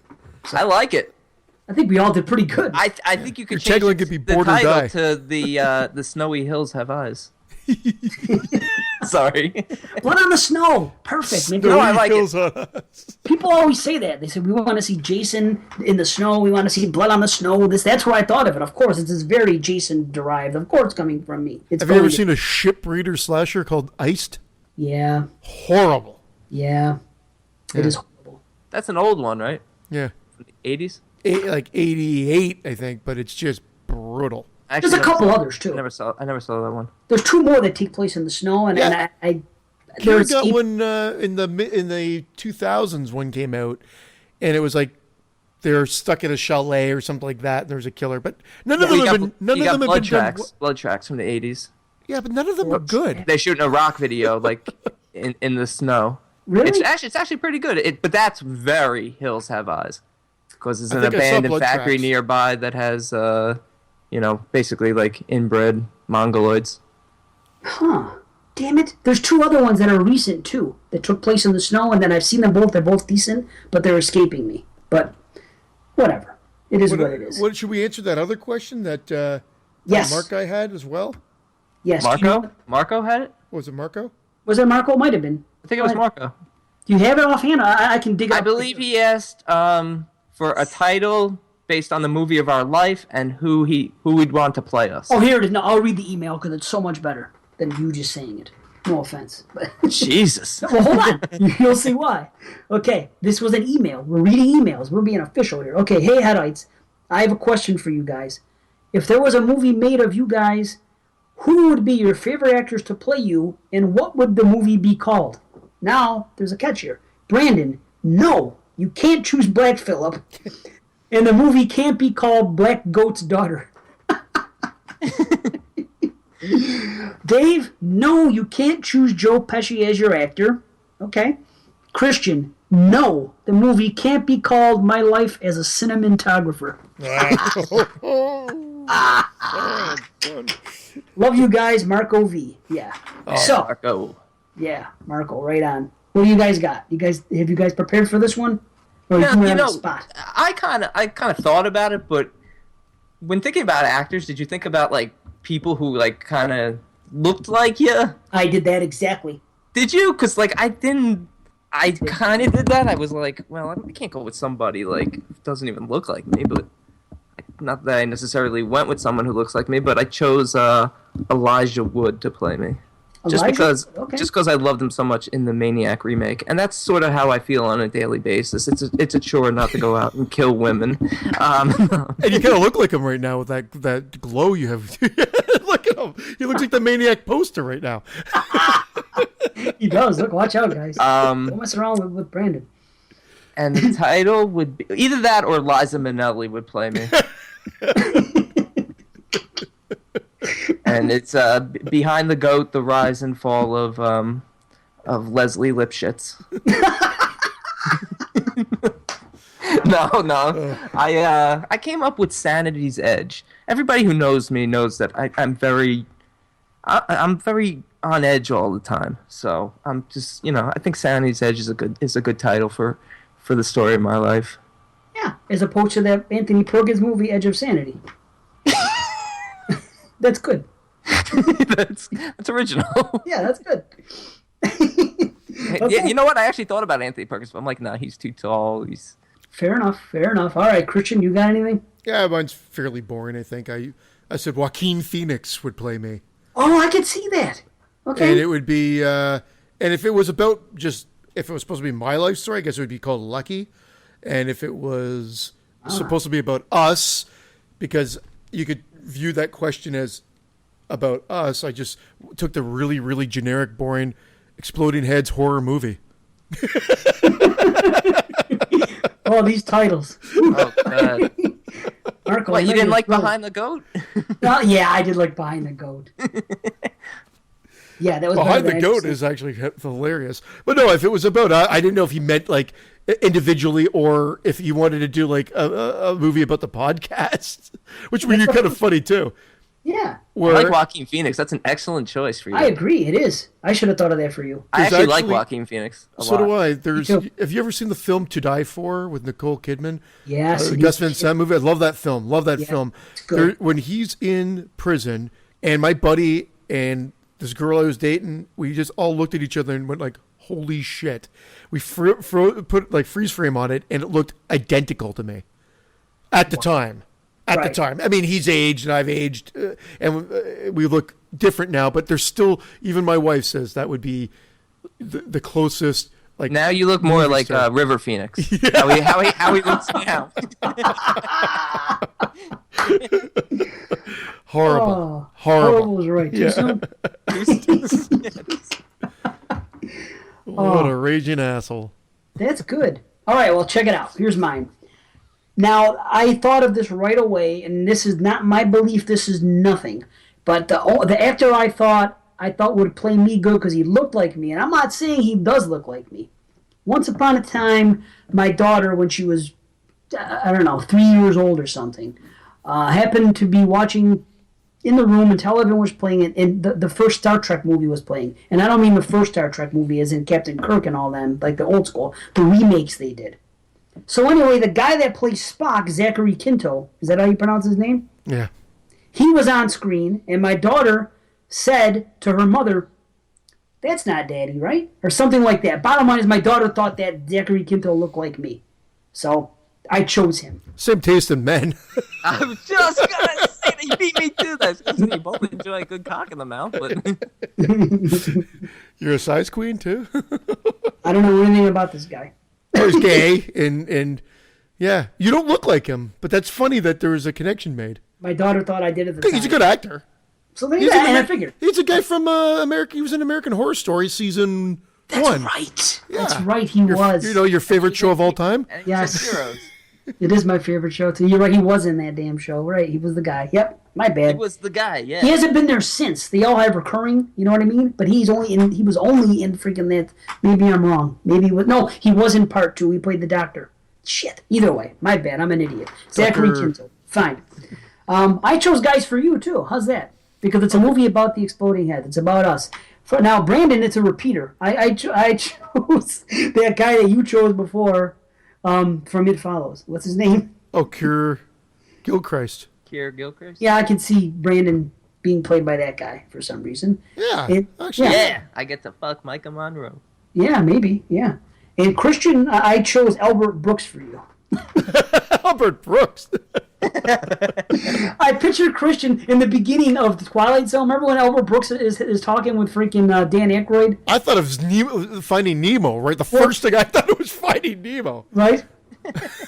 I like it. I think we all did pretty good. I think you could Your change tagline could be the Bored or title Die. to the Snowy Hills Have Eyes. Sorry. Blood on the Snow. Perfect. Maybe No, I like Kills us. people always say that. They say we want to see Jason in the snow. We want to see blood on the snow. That's where I thought of it. Of course, it's very Jason derived. Of course, coming from me. It's Have you ever going to- seen a ship reader slasher called Iced? Yeah, Horrible. yeah. It is horrible. That's an old one, right? Yeah. From the 80s? Like 88, I think, but it's just brutal. There's a couple others too. I never saw that one. There's two more that take place in the snow, and, Yeah. and I There there's got one in the 2000s. One came out, and it was like they're stuck in a chalet or something like that. And there's a killer, but none of them have been. None you of got them have blood been tracks. done. Blood tracks from the 80s. Yeah, but none of them are good. They're shooting a rock video like in the snow. Really? It's actually pretty good. But that's very Hills Have Eyes, because there's I an think I saw abandoned blood factory tracks. nearby that has basically like inbred mongoloids. Huh. Damn it. There's two other ones that are recent too that took place in the snow, and then I've seen them both. They're both decent, but they're escaping me. But whatever. It is what it is. What should we answer that other question that Yes. Mark guy had as well? Yes. Do you know- Marco had it. Was it Marco? Was it Marco? Might have been. I think it was Marco. Do you have it offhand? I can dig it I up. believe he asked for a title based on the movie of our life and who we'd want to play us. Oh, here it is. No, I'll read the email because it's so much better than you just saying it. No offense. But Jesus. well, hold on. You'll see why. Okay, this was an email. We're reading emails. We're being official here. Okay, hey, Headites. I have a question for you guys. If there was a movie made of you guys, who would be your favorite actors to play you, and what would the movie be called? Now, there's a catch here. Brandon, no, you can't choose Black Phillip, and the movie can't be called Black Goat's Daughter. Dave, no, you can't choose Joe Pesci as your actor. Okay. Christian, no, the movie can't be called My Life as a Cinematographer. Love you guys, Marco V. Yeah. So, Marco. yeah, Marco, right on. What do you guys got? Have you guys prepared for this one? Or Yeah, you you on know, the spot? I kind of thought about it, but when thinking about actors, did you think about like people who like kind of looked like you? I did that exactly. Did you? Because like I didn't. I kind of did that. I was like, well, I can't go with somebody like who doesn't even look like me, but not that I necessarily went with someone who looks like me, but I chose Elijah Wood to play me. Just Elijah? Okay. because I loved him so much in the Maniac remake, and that's sort of how I feel on a daily basis. It's a chore not to go out and kill women. And you kind of look like him right now with that glow you have. Look at him. He looks like the Maniac poster right now. He does. Look, watch out, guys. Um, Don't mess around with Brandon. and the title would be either that or Liza Minnelli would play me. And it's Behind the Goat: The Rise and Fall of Leslie Lipschitz. No. I came up with Sanity's Edge. Everybody who knows me knows that I'm very on edge all the time. So I'm just, I think Sanity's Edge is a good title for the story of my life. Yeah, as opposed to that Anthony Perkins movie, Edge of Sanity. That's good. that's original. Yeah, that's good. Yeah, you know what? I actually thought about Anthony Perkins, but I'm like, nah, he's too tall. Fair enough. All right, Christian, you got anything? Yeah, mine's fairly boring, I think. I said Joaquin Phoenix would play me. Oh, I could see that. Okay. And it would be, and if it was if it was supposed to be my life story, I guess it would be called Lucky. And if it was supposed to be about us, because you could view that question as about us, I just took the really, really generic, boring, exploding heads horror movie. Oh, these titles. Oh, God. Marco, What, I know you didn't you're like thrilled. Behind the Goat? Oh, yeah, I did like Behind the Goat. Yeah, that was Behind better the than Goat is actually hilarious. But no, if it was about, I didn't know if he meant like individually or if he wanted to do like a movie about the podcast, which would be kind of funny too. Yeah, I like Joaquin Phoenix. That's an excellent choice for you. I agree. It is. I should have thought of that for you. I actually like actually- Joaquin Phoenix a So lot. do I. too. Have you ever seen the film To Die For with Nicole Kidman? Yes. The Gus Van Sant movie. I love that film. Love that film. it's good. When he's in prison, and my buddy and this girl I was dating, we just all looked at each other and went like, "Holy shit!" We put like freeze frame on it, and it looked identical to me at the time. At the Right. time, I mean, he's aged and I've aged, and we look different now. But there's still, even my wife says that would be the closest. Like Now you look more movie like star. River Phoenix. How he looks now. Horrible. Oh, Horrible. was right. Too Yeah. soon? What a raging asshole. That's good. All right, well, check it out. Here's mine. Now, I thought of this right away, and this is not my belief. This is nothing. But the actor I thought would play me good because he looked like me, and I'm not saying he does look like me. Once upon a time, my daughter, when she was, I don't know, 3 years old or something, happened to be watching in the room and television was playing it, and the first Star Trek movie was playing. And I don't mean the first Star Trek movie as in Captain Kirk and all them, like the old school, the remakes they did. So anyway, the guy that plays Spock, Zachary Quinto, is that how you pronounce his name? Yeah. He was on screen, and my daughter said to her mother, "That's not Daddy, right?" Or something like that. Bottom line is my daughter thought that Zachary Quinto looked like me. So I chose him. Same taste in men. I was just gonna say that you beat me to this. You both enjoy a good cock in the mouth, but You're a size queen too. I don't know anything about this guy. He's gay, and yeah, you don't look like him. But that's funny that there was a connection made. My daughter thought I did at the time. He's a good actor. So there you go, and I figured. He's a guy from America. He was in American Horror Story season 1. Right. Yeah. That's right, he was. You know, your favorite show of all time? and Yes. yes. Heroes. It is my favorite show, too. You're right, he was in that damn show. Right, he was the guy. Yep, my He bad. was the guy, yeah. He hasn't been there since. They all have recurring, you know what I mean? But he was only in freaking that. Maybe I'm wrong. Maybe no, he was in part 2. He played the doctor. Shit. Either way, my bad. I'm an idiot. Zachary Quinto. Fine. I chose Guys for You too. How's that? Because it's a movie about the exploding head. It's about us. Now, Brandon, it's a repeater. I chose that guy that you chose before from It Follows. What's his name? Oh, Cure Gilchrist. Keir Gilchrist? Yeah, I can see Brandon being played by that guy for some reason. Yeah, It- actually. Yeah, I get to fuck Micah Monroe. Yeah, maybe. Yeah. And Christian, I chose Albert Brooks for you. Albert Brooks. I pictured Christian in the beginning of the Twilight Zone. Remember when Albert Brooks is talking with freaking Dan Aykroyd? I thought it was Finding Nemo, right? The first thing I thought it was Finding Nemo. Right?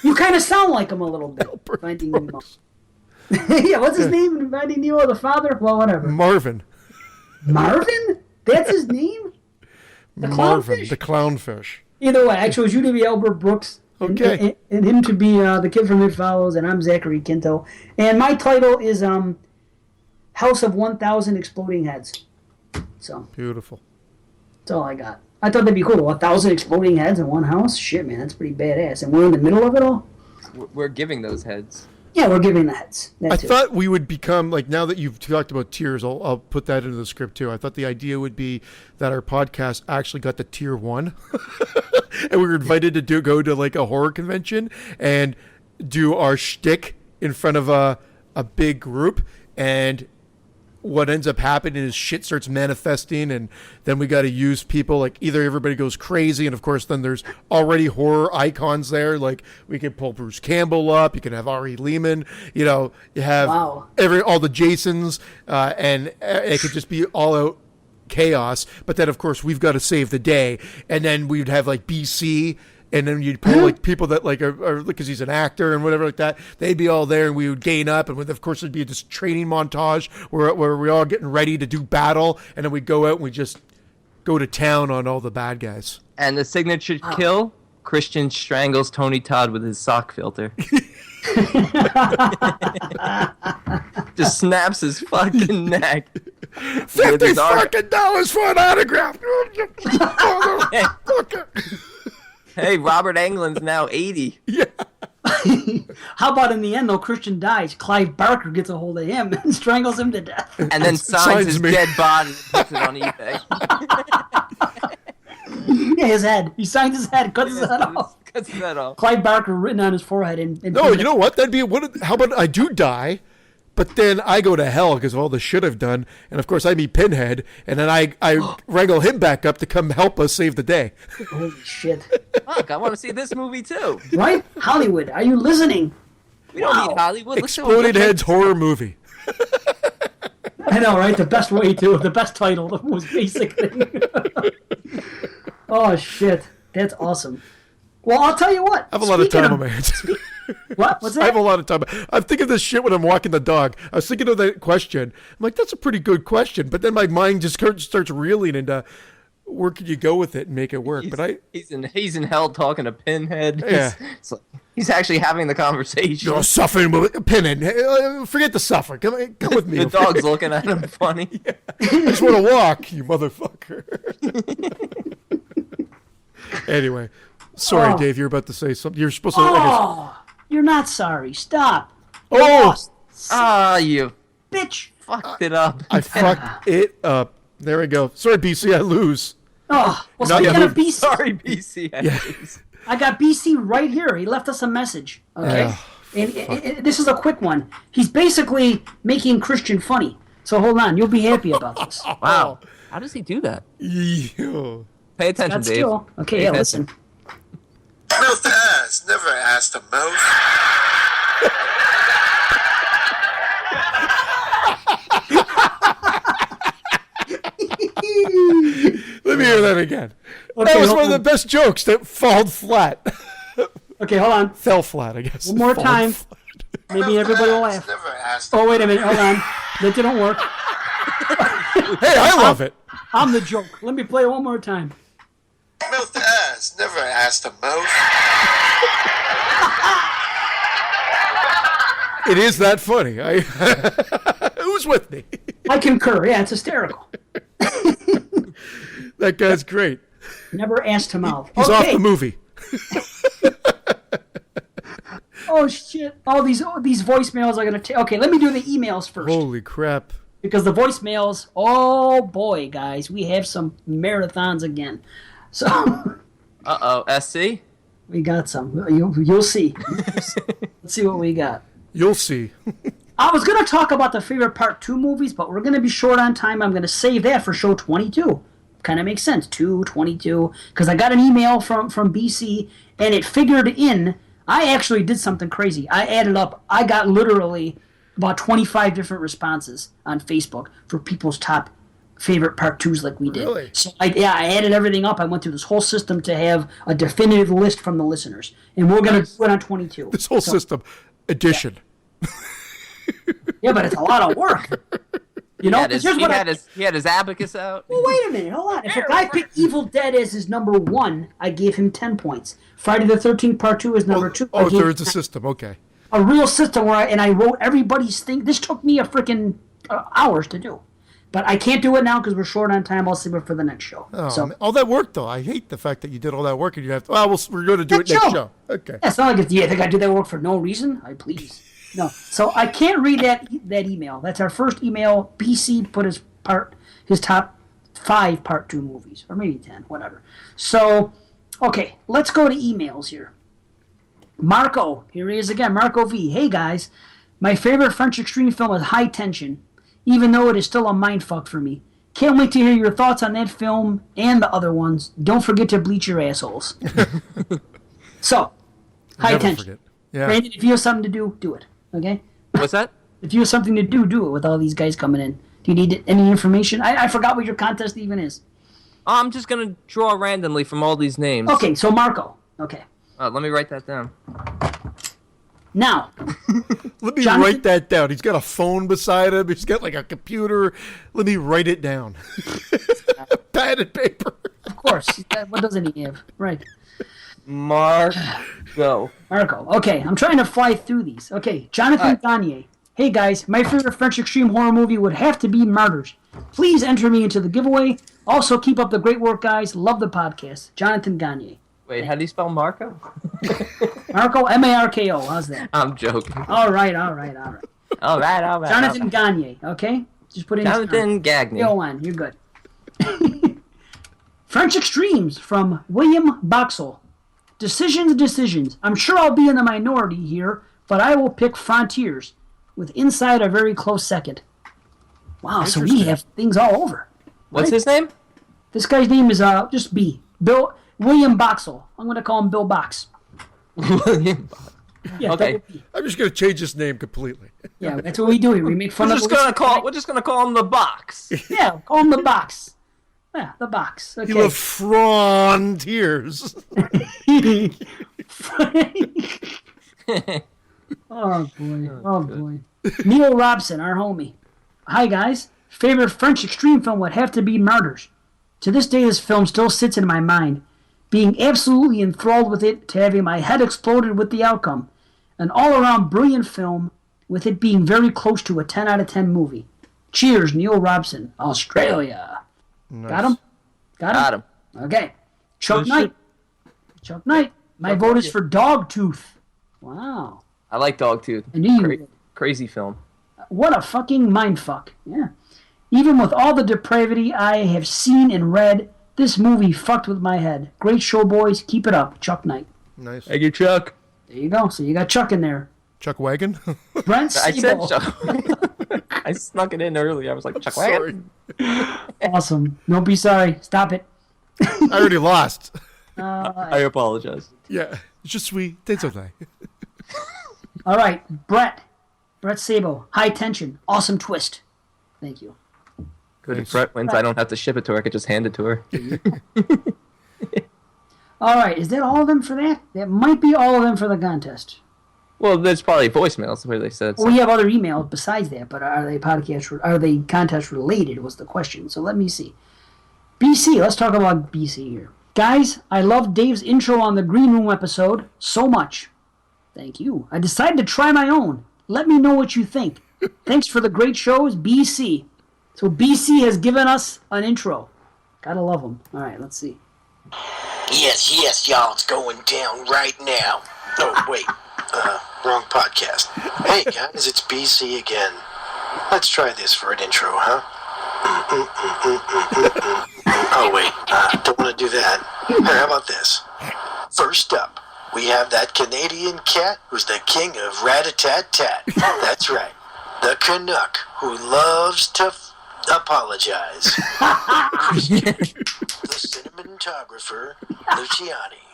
You kind of sound like him a little bit. Albert Finding Brooks. Nemo. Yeah, what's his name in Finding Nemo? The father? Well, whatever. Marvin. Marvin? That's his name? The Marvin, clownfish? the clownfish. Either way, I chose you to be Albert Brooks. Okay. And him to be the kid from It Follows, and I'm Zachary Quinto. And my title is House of 1,000 Exploding Heads. So, Beautiful. that's all I got. I thought that'd be cool. 1,000 exploding heads in one house? Shit, man, that's pretty badass. And we're in the middle of it all? We're giving those heads. Yeah, we're giving the heads. That I too. thought we would become, like, now that you've talked about tiers, I'll put that into the script too. I thought the idea would be that our podcast actually got to tier 1. And we were invited to go to like a horror convention and do our shtick in front of a big group. And what ends up happening is shit starts manifesting, and then we got to use people, like either everybody goes crazy, and of course then there's already horror icons there, like we can pull Bruce Campbell up, you can have Ari Lehman, you know, you have Wow. all the Jasons, and it could just be all out chaos. But then of course we've got to save the day, and then we'd have like BC, and then you'd pull like people that like are because he's an actor and whatever like that. They'd be all there, and we would gain up, and of course it'd be this training montage where we're all getting ready to do battle, and then we go out and we just go to town on all the bad guys. And the signature kill, Christian strangles Tony Todd with his sock filter. Just snaps his fucking neck. With $50 his arm. fucking for an autograph. Hey, Robert Englund's now 80. Yeah. How about in the end, though, Christian dies. Clive Barker gets a hold of him and strangles him to death. And then signs Signs his me. dead body and puts it on eBay. Yeah, his head. He signs his head, cuts his head off. Cuts his head off. Clive Barker written on his forehead. No, you know what? That'd be how about I do die, but then I go to hell because of all the shit I've done, and of course I meet Pinhead, and then I wrangle him back up to come help us save the day. Holy shit. Fuck, I want to see this movie too. Right? Hollywood, are you listening? We don't Wow. need Hollywood. Let's Exploded Heads horror movie. I know, right? The best way to, the best title, the most basic thing. Oh, shit. That's awesome. Well, I'll tell you what. I have a lot of time on my hands. What? What's that? I have a lot of time. I'm thinking of this shit when I'm walking the dog. I was thinking of that question. I'm like, that's a pretty good question. But then my mind just starts reeling into where could you go with it and make it work. He's in hell talking to Pinhead. Yeah. He's actually having the conversation. You're suffering with Pinhead. Forget the suffer. Come with me. The dog's looking at him funny. I just want to walk, you motherfucker. Anyway, sorry, Oh. Dave. You're about to say something. You're supposed to. Oh, you're not sorry. Stop. You Oh! lost. Ah, you Bitch. fucked it up. I fucked it up. There we go. Sorry, BC. I lose. Oh, well, Not speaking yet. of BC, Sorry, BC. I got BC right here. He left us a message. Okay. Oh, And this is a quick one. He's basically making Christian funny. So hold on. You'll be happy about this. Wow. How does he do that? Ew. Pay attention, That's Dave. skill. Okay, Pay yeah, attention. listen. Mouth to ass, never ass to mouth. Let me hear that again. Okay, That was hold one of the on. best jokes that fell flat. Okay, hold on. Fell flat, I guess. One more Fall time. flat. Maybe everybody will laugh. Never ass to Oh, wait a minute. Hold on. That didn't work. Hey, I love it. I'm the joke. Let me play it one more time. mouth to ass, never ass to mouth. It is that funny. Who's with me? I concur. Yeah, it's hysterical. That guy's great. Never ass to mouth. He's off the movie. Oh, shit. All these voicemails are going to take. Okay, let me do the emails first. Holy crap. Because the voicemails, oh boy, guys, we have some marathons again. So Uh-oh. SC? we got some. You'll see. Let's see what we got. You'll see. I was going to talk about the favorite part 2 movies, but we're going to be short on time. I'm going to save that for show 22. Kind of makes sense, 222, because I got an email from BC, and it figured in. I actually did something crazy. I added up. I got literally about 25 different responses on Facebook for people's top favorite part 2s like we did. Really? So I added everything up. I went through this whole system to have a definitive list from the listeners, and we're going to do it on 22. This whole system. Addition. Yeah, but it's a lot of work. You know, He had his, here's he what had his abacus out. Well, wait a minute, hold on. If a guy picked Evil Dead as his number 1, I gave him 10 points. Friday the 13th Part 2 is number 2. I Oh, gave there's him a system. Okay. a real system where I wrote everybody's thing. This took me a freaking hours to do. But I can't do it now because we're short on time. I'll save it for the next show. Oh, so man. All that work, though. I hate the fact that you did all that work and you have to. Well, we're going to do it Next next show. show. Okay. yeah, it's not like I think I did that work for no reason. Please. No. So I can't read that email. That's our first email. BC put his top 5 part 2 movies, or maybe 10, whatever. So, okay, let's go to emails here. Marco, here he is again. Marco V. Hey guys, my favorite French Extreme film is High Tension, even though it is still a mindfuck for me. Can't wait to hear your thoughts on that film and the other ones. Don't forget to bleach your assholes. So, High Never Tension. forget. Yeah. Brandon, if you have something to do, do it. Okay? What's that? If you have something to do, do it with all these guys coming in. Do you need any information? I forgot what your contest even is. I'm just going to draw randomly from all these names. Okay, so Marco. Okay. Let me write that down. Now, Let me Jonathan- write that down. He's got a phone beside him. He's got like a computer. Let me write it down. Pad and paper. of course, what doesn't he have? Right. Marco. Marco. Okay, I'm trying to fly through these. Okay, Jonathan Gagne. Hey guys, my favorite French extreme horror movie would have to be Martyrs. Please enter me into the giveaway. Also, keep up the great work, guys. Love the podcast. Jonathan Gagne. Wait, how do you spell Marco? Marco, Marko. How's that? I'm joking. All right. All right. Jonathan Gagne, okay? Just put in Jonathan Gagne. Go on, you're good. French Extremes from William Boxall. Decisions. I'm sure I'll be in the minority here, but I will pick Frontiers, with Inside a very close second. Wow, so we have things all over. What's his name? This guy's name is just B. William Boxall. I'm going to call him Bill Box. William. Yeah, Okay. I'm just gonna change his name completely. Yeah, that's what we do here. We make fun We're of. just gonna call him the Box. Yeah, call him the Box. Yeah, the Box. Okay. You love Frontiers. Oh boy. Neil Robson, our homie. Hi guys. Favorite French extreme film would have to be Martyrs. To this day, this film still sits in my mind, being absolutely enthralled with it to having my head exploded with the outcome. An all-around brilliant film, with it being very close to a 10 out of 10 movie. Cheers, Neil Robson, Australia. Nice. Got him? Got him. Okay. Chuck Knight. My vote is for Dogtooth. Wow. I like Dogtooth. I knew you would. Crazy film. What a fucking mindfuck. Yeah. Even with all the depravity I have seen and read, this movie fucked with my head. Great show, boys. Keep it up. Chuck Knight. Nice. Thank you, Chuck. There you go. So you got Chuck in there. Chuck Wagon. Brent I said Siebel. Chuck. I snuck it in early. I was like, Chuck Sorry. Wagon. Awesome. Don't be sorry. Stop it. I already lost. I apologize. Yeah. Je suis désolé. All right. Brett Sabo. High tension. Awesome twist. Thank you. Good. If Brett wins, I don't have to ship it to her. I could just hand it to her. All right. Is that all of them for that? That might be all of them for the contest. Well, there's probably voicemails where they said. Well, we have other emails besides that, but are they contest related was the question. So let me see. BC, let's talk about BC here. Guys, I loved Dave's intro on the Green Room episode so much. Thank you. I decided to try my own. Let me know what you think. Thanks for the great shows, BC. So BC has given us an intro. Gotta love them. All right, let's see. Yes, y'all, it's going down right now. Oh, wait. Wrong podcast. Hey, guys, it's BC again. Let's try this for an intro, huh? Oh, wait. Don't want to do that. Here, how about this? First up, we have that Canadian cat who's the king of rat-a-tat-tat. That's right. The Canuck who loves to apologize. The cinematographer, Luciani.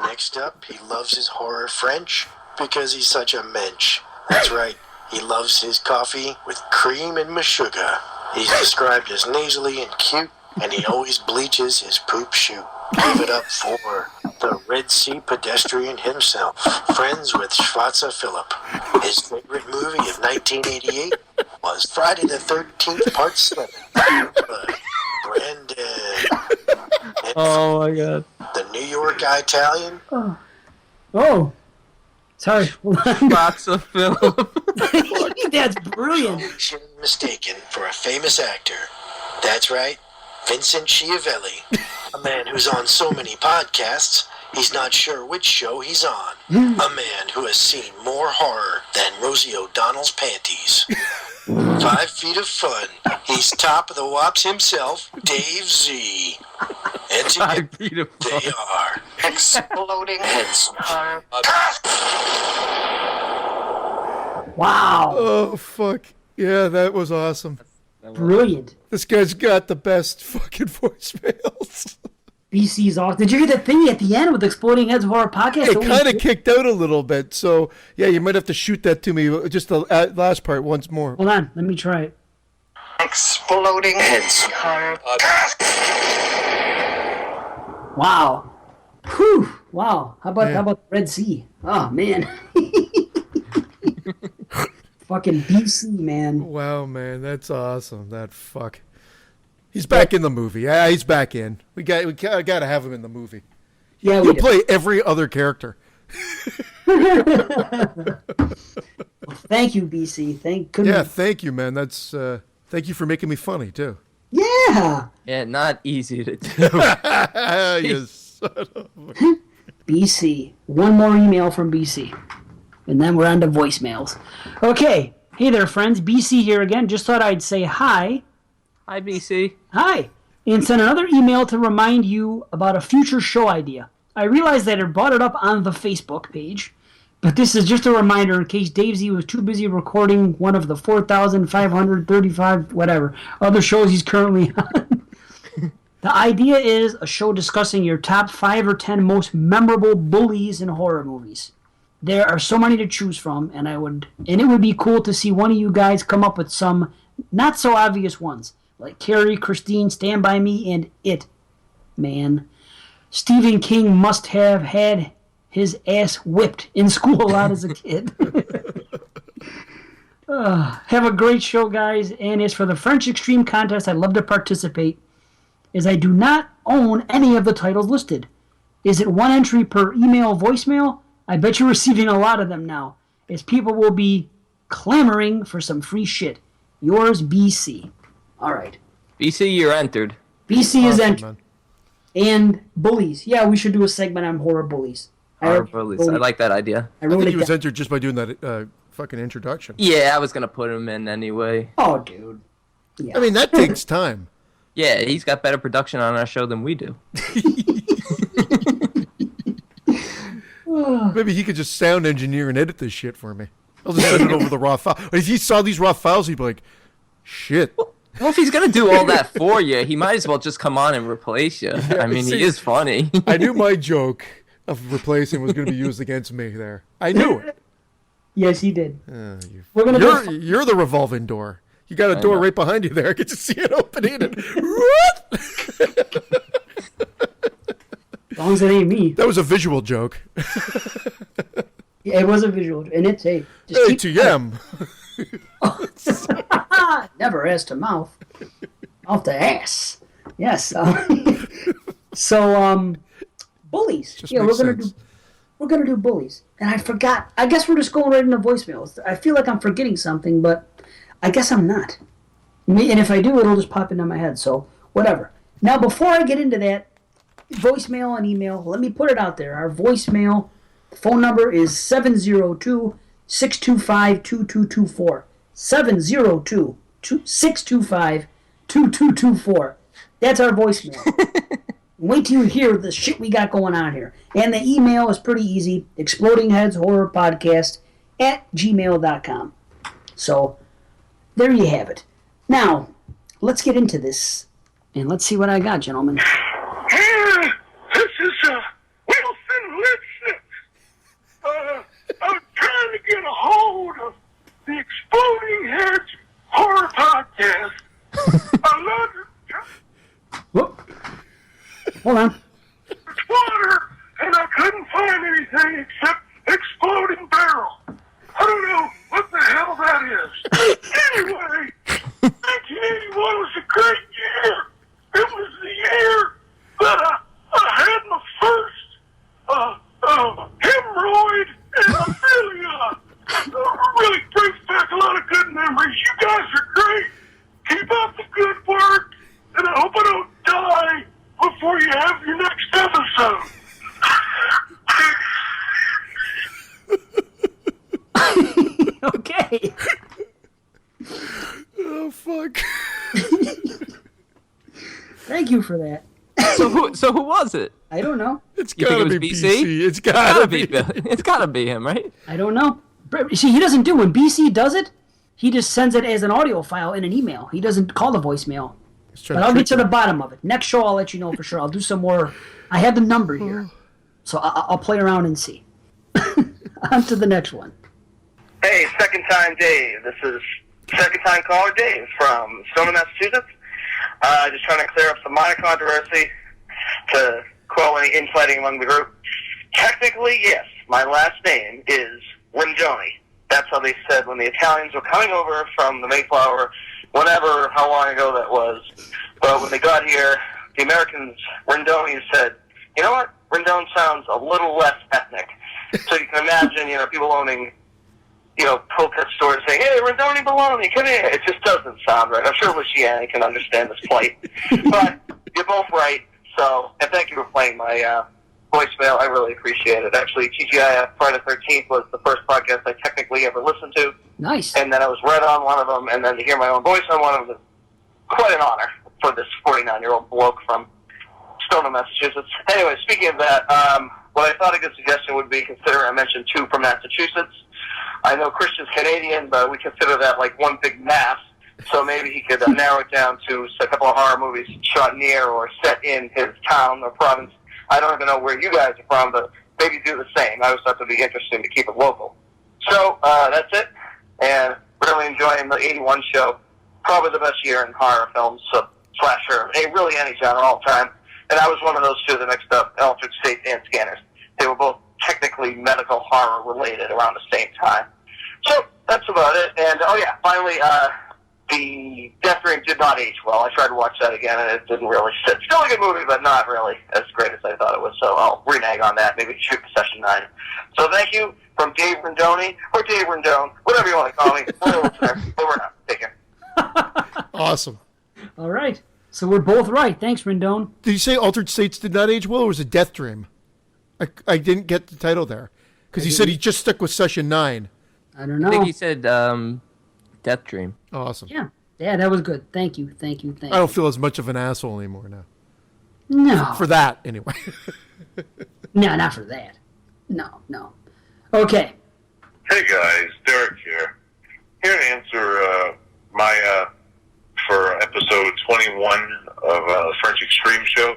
Next up, he loves his horror French because he's such a mensch. That's right. He loves his coffee with cream and sugar. He's described as nasally and cute, and he always bleaches his poop shoe. Give it up for the Red Sea pedestrian himself, friends with Schwarzer Philip. His favorite movie of 1988 was Friday the 13th, Part 7. Brandon. Oh my God. The New York Italian. Oh. Sorry. Lots of film. That's brilliant. Mistaken for a famous actor. That's right, Vincent Schiavelli. A man who's on so many podcasts, he's not sure which show he's on. A man who has seen more horror than Rosie O'Donnell's panties. 5 feet of fun. He's top of the wops himself, Dave Z. And together, 5 feet of they fun. are exploding heads. Wow. Oh, fuck. Yeah, that was awesome. Brilliant. This guy's got the best fucking voicemails. BC's awesome. Did you hear the thing at the end with Exploding Heads Horror Podcast? It kind of kicked out a little bit, so yeah, you might have to shoot that to me, just the last part once more. Hold on, let me try it. Exploding heads. Wow. Whew. Wow. How about Red Sea? Oh, man. Fucking BC, man. Wow, man, that's awesome. That fuck. He's back in the movie. Yeah, he's back in. We got to have him in the movie. Yeah, He'll play every other character. Thank you, BC. Thank you, man. That's thank you for making me funny too. Yeah. Yeah, not easy to do. You son of a... BC. One more email from BC. And then we're on to voicemails. Okay. Hey there, friends. BC here again. Just thought I'd say hi. Hi, BC. Hi. And send another email to remind you about a future show idea. I realized that I brought it up on the Facebook page, but this is just a reminder in case Dave Z was too busy recording one of the 4,535, whatever, other shows he's currently on. The idea is a show discussing your top 5 or 10 most memorable bullies in horror movies. There are so many to choose from, and it would be cool to see one of you guys come up with some not so obvious ones, like Carrie, Christine, Stand By Me, and It. Man, Stephen King must have had his ass whipped in school a lot as a kid. Have a great show, guys. And as for the French Extreme contest, I'd love to participate, as I do not own any of the titles listed. Is it one entry per email voicemail? I bet you're receiving a lot of them now, as people will be clamoring for some free shit. Yours, BC. All right. BC, you're entered. BC is Awesome, entered. man. And bullies. Yeah, we should do a segment on horror bullies. Horror bullies. I like that idea. I I wrote think it he was down. entered just by doing that fucking introduction. Yeah, I was going to put him in anyway. Oh, dude. Yeah. I mean, that takes time. Yeah, he's got better production on our show than we do. Maybe he could just sound engineer and edit this shit for me. I'll just send it over the raw file. But if he saw these raw files, he'd be like, shit. Well, if he's going to do all that for you, he might as well just come on and replace you. I mean, see- he is funny. I knew my joke of replacing was going to be used against me there. I knew it. Yes, he did. We're We're gonna do. you're the revolving door. You got a door right behind you there. I get to see it opening. And As long as it ain't me. that was a visual joke. Yeah, it was a visual, and it's a. Just keep- ATM. Never ass to mouth. Mouth to ass. Yes. So, bullies. Just Yeah, makes we're sense. gonna do bullies. And I forgot. I guess we're just going right into voicemails. I feel like I'm forgetting something, but I guess I'm not. And if I do, it'll just pop into my head. So whatever. Now, before I get into that, voicemail and email, let me put it out there. Our voicemail phone number is 702-625-2224. 702-625-2224. That's our voicemail. Wait till you hear the shit we got going on here. And the email is pretty easy. explodingheadshorrorpodcast@gmail.com. So, there you have it. Now, let's get into this. And let's see what I got, gentlemen. This is Wilson Lipstick. I'm trying to get a hold of the Exploding Heads Horror Podcast. I love it. Whoop. Hold on. It's water, and I couldn't find anything except Exploding Barrel. I don't know what the hell that is. Anyway, 1981 was a great year. It was the year that I had my first hemorrhoid, and really brings back a lot of good memories. You guys are great. Keep up the good work, and I hope I don't die before you have your next episode. Okay. Oh, fuck. Thank you for that. So who was it? I don't know. It's You think gotta it was be BC? BC. It's Gotta gotta be be. it's gotta be him, right? I don't know. See, he doesn't do when BC does it. He just sends it as an audio file in an email. He doesn't call the voicemail. But I'll get to the bottom of it. Next show, I'll let you know for sure. I'll do some more. I have the number here, so I'll play around and see. On to the next one. Hey, second time Dave. This is second time caller Dave from Stone, Massachusetts. Just trying to clear up some minor controversy to quell any infighting among the group. Technically, yes, my last name is Rindoni. That's how they said when the Italians were coming over from the Mayflower, whenever, how long ago that was. But when they got here, the Americans, Rindoni, said, you know what? Rindone sounds a little less ethnic. So you can imagine, people owning, protest stores saying, hey, Rindoni Baloney, come here. It just doesn't sound right. I'm sure Luciani can understand this plight. But you're both right. So, and thank you for playing my voicemail. I really appreciate it. Actually, TGIF Friday the 13th was the first podcast I technically ever listened to. Nice. And then I was read on one of them, and then to hear my own voice on one of them, quite an honor for this 49-year-old bloke from Stoneham, Massachusetts. Anyway, speaking of that, what I thought a good suggestion would be, considering I mentioned 2 from Massachusetts. I know Christian's Canadian, but we consider that like one big mass. So maybe he could narrow it down to a couple of horror movies shot near or set in his town or province. I don't even know where you guys are from, but maybe do the same. I always thought it would be interesting to keep it local. So that's it, and really enjoying the 81 show. Probably the best year in horror films, slasher, really any genre all time. And I was one of those 2 that mixed up Altered States and Scanners. They were both technically medical horror related around the same time. So that's about it. And finally, the Death Dream did not age well. I tried to watch that again, and it didn't really fit. Still a good movie, but not really as great as I thought it was. So I'll renege on that. Maybe shoot for session 9. So thank you from Dave Rendoni, or Dave Rendone, whatever you want to call me. Loyal listener. Over now. Take care. Awesome. All right. So we're both right. Thanks, Rendon. Did you say Altered States did not age well, or was it Death Dream? I didn't get the title there. Because he said he just stuck with session 9. I don't know. I think he said Death Dream. Awesome. Yeah. Yeah, that was good. Thank you. I don't feel as much of an asshole anymore now. No. For that, anyway. No, not for that. No. Okay. Hey guys, Derek here. Here to answer my for episode 21 of French Extreme Show.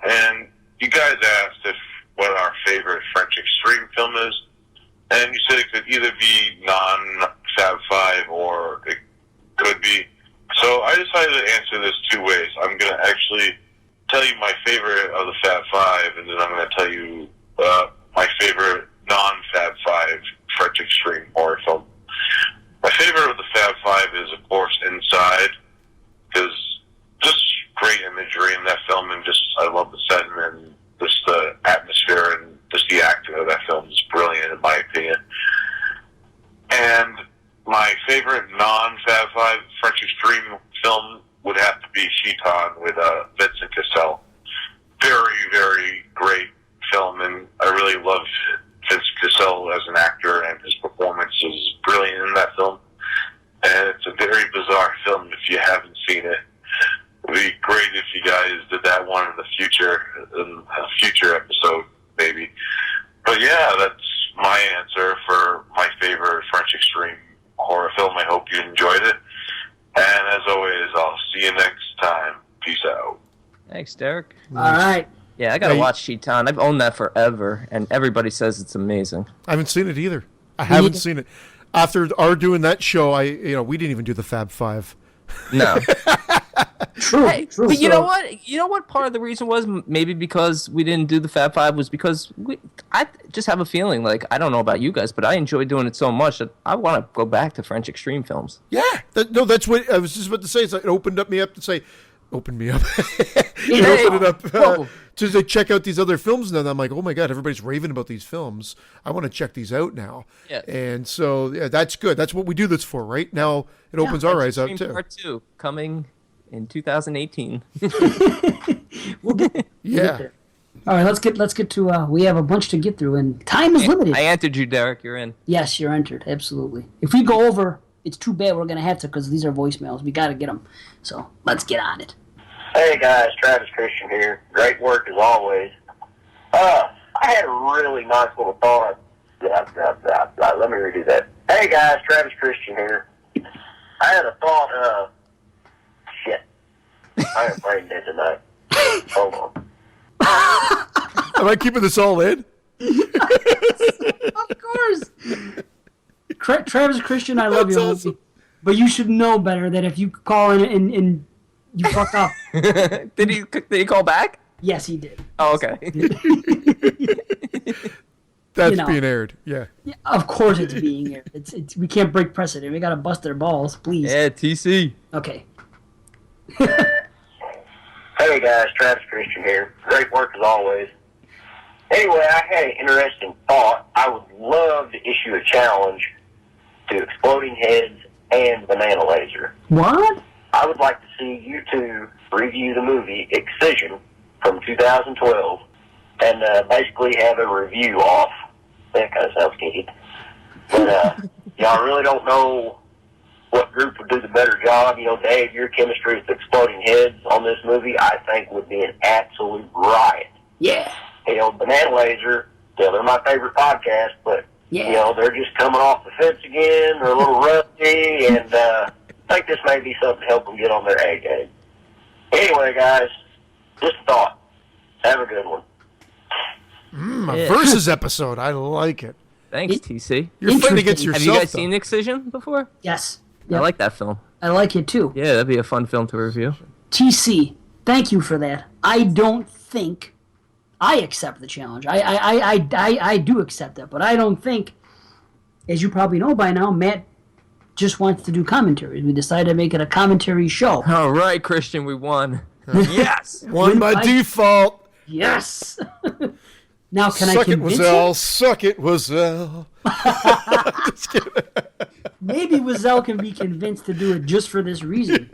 And you guys asked what our favorite French Extreme film is. And you said it could either be non-Fab 5 or it could be. So I decided to answer this 2 ways. I'm going to actually tell you my favorite of the Fab 5, and then I'm going to tell you my favorite non-Fab 5 French Extreme horror film. My favorite of the Fab 5 is, of course, Inside, because just great imagery in that film, and just I love the setting and just the atmosphere and just the acting of that film is brilliant, in my opinion. And my favorite non-Fab 5 French Extreme film would have to be Chiton with Vincent Cassel. Very, very great film, and I really love Vincent Cassel as an actor, and his performance is brilliant in that film. And it's a very bizarre film if you haven't seen it. It would be great if you guys did that one in a future episode, maybe. But yeah, that's my answer for my favorite French Extreme horror film. I hope you enjoyed it. And as always, I'll see you next time. Peace out. Thanks, Derek. All right. Yeah, I gotta watch Chiton. I've owned that forever, and everybody says it's amazing. I haven't seen it either. I haven't seen it. After our doing that show, we didn't even do the Fab 5. No. True. But you know what? You know what part of the reason was? Maybe because we didn't do the Fab 5 was because I just have a feeling, like, I don't know about you guys, but I enjoy doing it so much that I want to go back to French Extreme films. Yeah. That's what I was just about to say. It opened me up to say, opened me up. Hey, opened it up to check out these other films. And then I'm like, oh my God, everybody's raving about these films. I want to check these out now. Yeah. And so, yeah, that's good. That's what we do this for, right? Now it opens our eyes out, too. Part 2 coming in 2018. We'll get Yeah. there. All right, let's get to. We have a bunch to get through, and time is limited. I entered you, Derek. You're in. Yes, you're entered. Absolutely. If we go over, it's too bad. We're gonna have to, because these are voicemails. We got to get them. So let's get on it. Hey guys, Travis Christian here. Great work as always. I had a really nice little thought. Let me redo that. Hey guys, Travis Christian here. I had a thought. Shit. I am brain dead tonight. Hold on. Am I keeping this all in? Of course. Travis Christian, I love you, awesome. but you should know better that if you call in and you fuck up. Did he call back? Yes, he did. Oh, okay. That's being aired. Yeah. Yeah, of course it's being aired. It's we can't break precedent. We gotta bust their balls, please. Yeah, TC. Okay. Hey guys, Travis Christian here. Great work as always. Anyway, I had an interesting thought. I would love to issue a challenge to Exploding Heads and Banana Laser. What? I would like to see you two review the movie Excision from 2012 and basically have a review off. That kind of sounds kinky. But y'all really don't know what group would do the better job. You know, Dave, your chemistry with Exploding Heads on this movie, I think, would be an absolute riot. Yeah. Hell, Banana Laser, they're my favorite podcast, but, Yeah. you know, they're just coming off the fence again. They're a little rusty, and I think this may be something to help them get on their A game. Anyway, guys, just a thought. Have a good one. A versus episode. I like it. Thanks, TC. You're fighting against Interesting. yourself. Have you guys though. seen Excision before? Yes. I like that film. I like it too. Yeah, that'd be a fun film to review. TC, thank you for that. I don't think I accept the challenge. I do accept it, but I don't think, as you probably know by now, Matt just wants to do commentaries. We decided to make it a commentary show. All right, Christian, we won. Yes. One by default. Yes. Now, can I Suck it, convince Wazelle. him? Suck it, Wazelle. Maybe Wazelle can be convinced to do it just for this reason.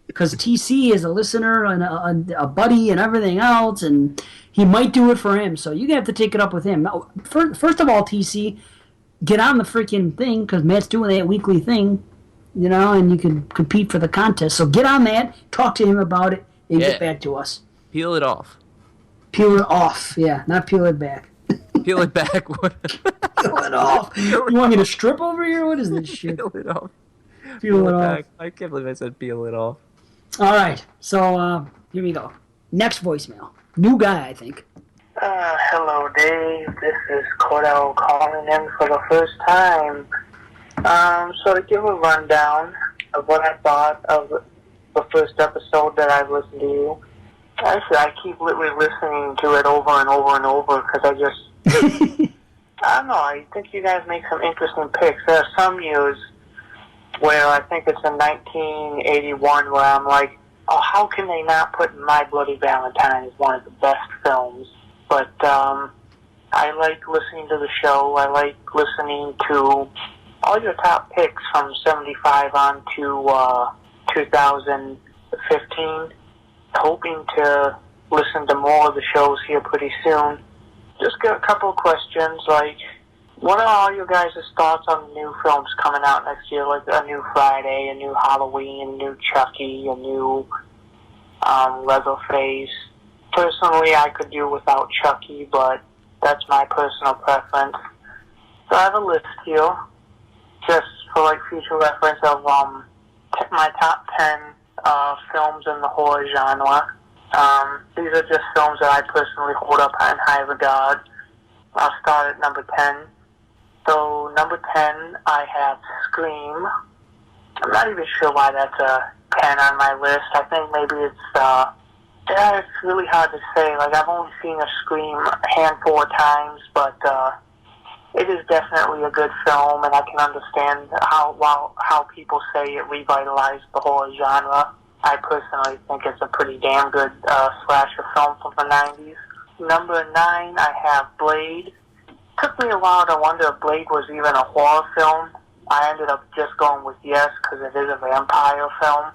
Because TC is a listener and a buddy and everything else, and he might do it for him. So you're going to have to take it up with him. Now, first of all, TC, get on the freaking thing, because Matt's doing that weekly thing, you know, and you can compete for the contest. So get on that, talk to him about it, and get back to us. Peel it off. Peel it off. Yeah, not peel it back. Peel it back. Peel it off. You want me to strip over here? What is this shit? Peel it off. Peel it off. back. I can't believe I said peel it off. All right, so here we go. Next voicemail. New guy, I think. Hello, Dave. This is Cordell calling in for the first time. So to give a rundown of what I thought of the first episode that I've listened to you, actually, I keep literally listening to it over and over and over because I just, I don't know, I think you guys make some interesting picks. There are some years where I think it's in 1981 where I'm like, oh, how can they not put My Bloody Valentine as one of the best films? But I like listening to the show. I like listening to all your top picks from 75 on to 2015. Hoping to listen to more of the shows here pretty soon. Just got a couple of questions, like, what are all your guys' thoughts on new films coming out next year, like a new Friday, a new Halloween, a new Chucky, a new Leatherface? Personally, I could do without Chucky, but that's my personal preference. So I have a list here, just for like future reference of my top 10 films in the horror genre. These are just films that I personally hold up in high regard. I'll start at number 10. So number 10, I have Scream. I'm not even sure why that's a 10 on my list. I think maybe it's really hard to say. Like, I've only seen a Scream a handful of times, but it is definitely a good film, and I can understand how people say it revitalized the horror genre. I personally think it's a pretty damn good slasher film from the 90s. Number 9, I have Blade. Took me a while to wonder if Blade was even a horror film. I ended up just going with yes, because it is a vampire film.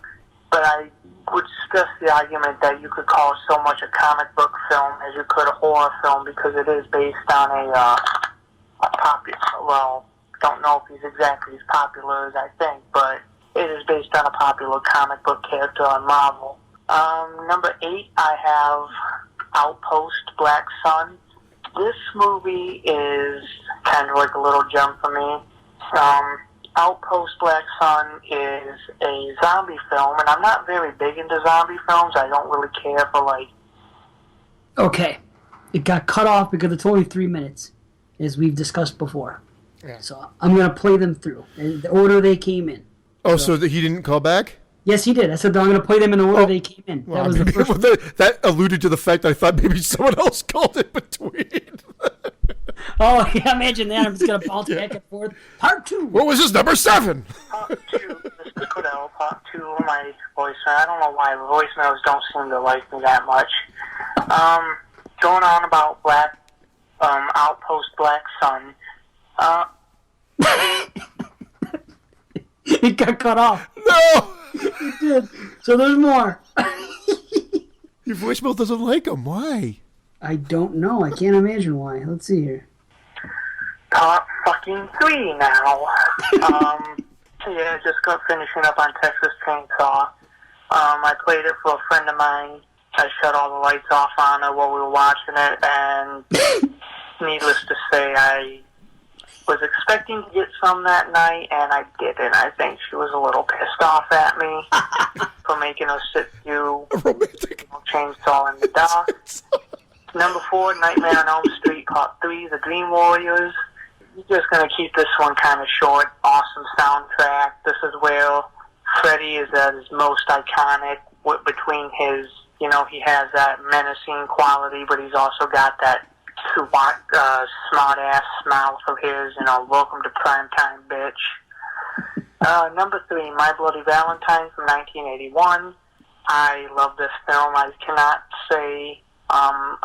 But I would stress the argument that you could call so much a comic book film as you could a horror film, because it is based on a popular, well, don't know if he's exactly as popular as I think, but it is based on a popular comic book character on Marvel. Number 8, I have Outpost Black Sun. This movie is kind of like a little gem for me. Outpost Black Sun is a zombie film, and I'm not very big into zombie films. I don't really care for, like... Okay. It got cut off because it's only 3 minutes, as we've discussed before. Yeah. So I'm going to play them through, in the order they came in. Oh, so he didn't call back? Yes, he did. I said I'm going to play them in the order they came in. Well, that was the first. That alluded to the fact I thought maybe someone else called in between. Oh, yeah, imagine that. I'm just going to bounce back and forth. Part 2. What was this, number 7? Part 2, Mr. Cordell, part 2 of my voicemail. I don't know why voicemails don't seem to like me that much. Going on about Outpost Black Sun. It got cut off. No! It did. So there's more. Your voicemail doesn't like him. Why? I don't know. I can't imagine why. Let's see here. Part fucking 3 now. Yeah, just got finishing up on Texas Chainsaw. I played it for a friend of mine. I shut all the lights off on her while we were watching it, and needless to say, I was expecting to get some that night, and I didn't. I think she was a little pissed off at me for making us sit through Chainsaw in the dark. Number 4, Nightmare on Elm Street, Part 3, The Dream Warriors. You're just going to keep this one kind of short. Awesome soundtrack. This is where Freddy is at his most iconic between his, you know, he has that menacing quality, but he's also got that smart-ass mouth of his, you know, welcome to primetime, bitch. Number 3, My Bloody Valentine from 1981. I love this film. I cannot say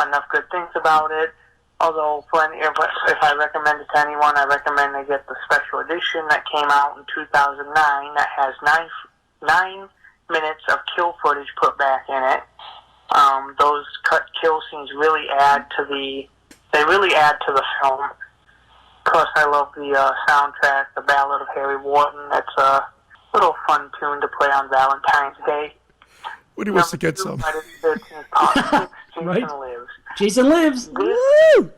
enough good things about it. Although, if I recommend it to anyone, I recommend they get the special edition that came out in 2009 that has 9 minutes of kill footage put back in it. Those cut kill scenes really add to the film. Of course, I love the soundtrack, The Ballad of Harry Wharton. It's a little fun tune to play on Valentine's Day. What do you wants to get some? Friday the 13th, Part 6, Jason Right. Lives. Jason Lives. Woo!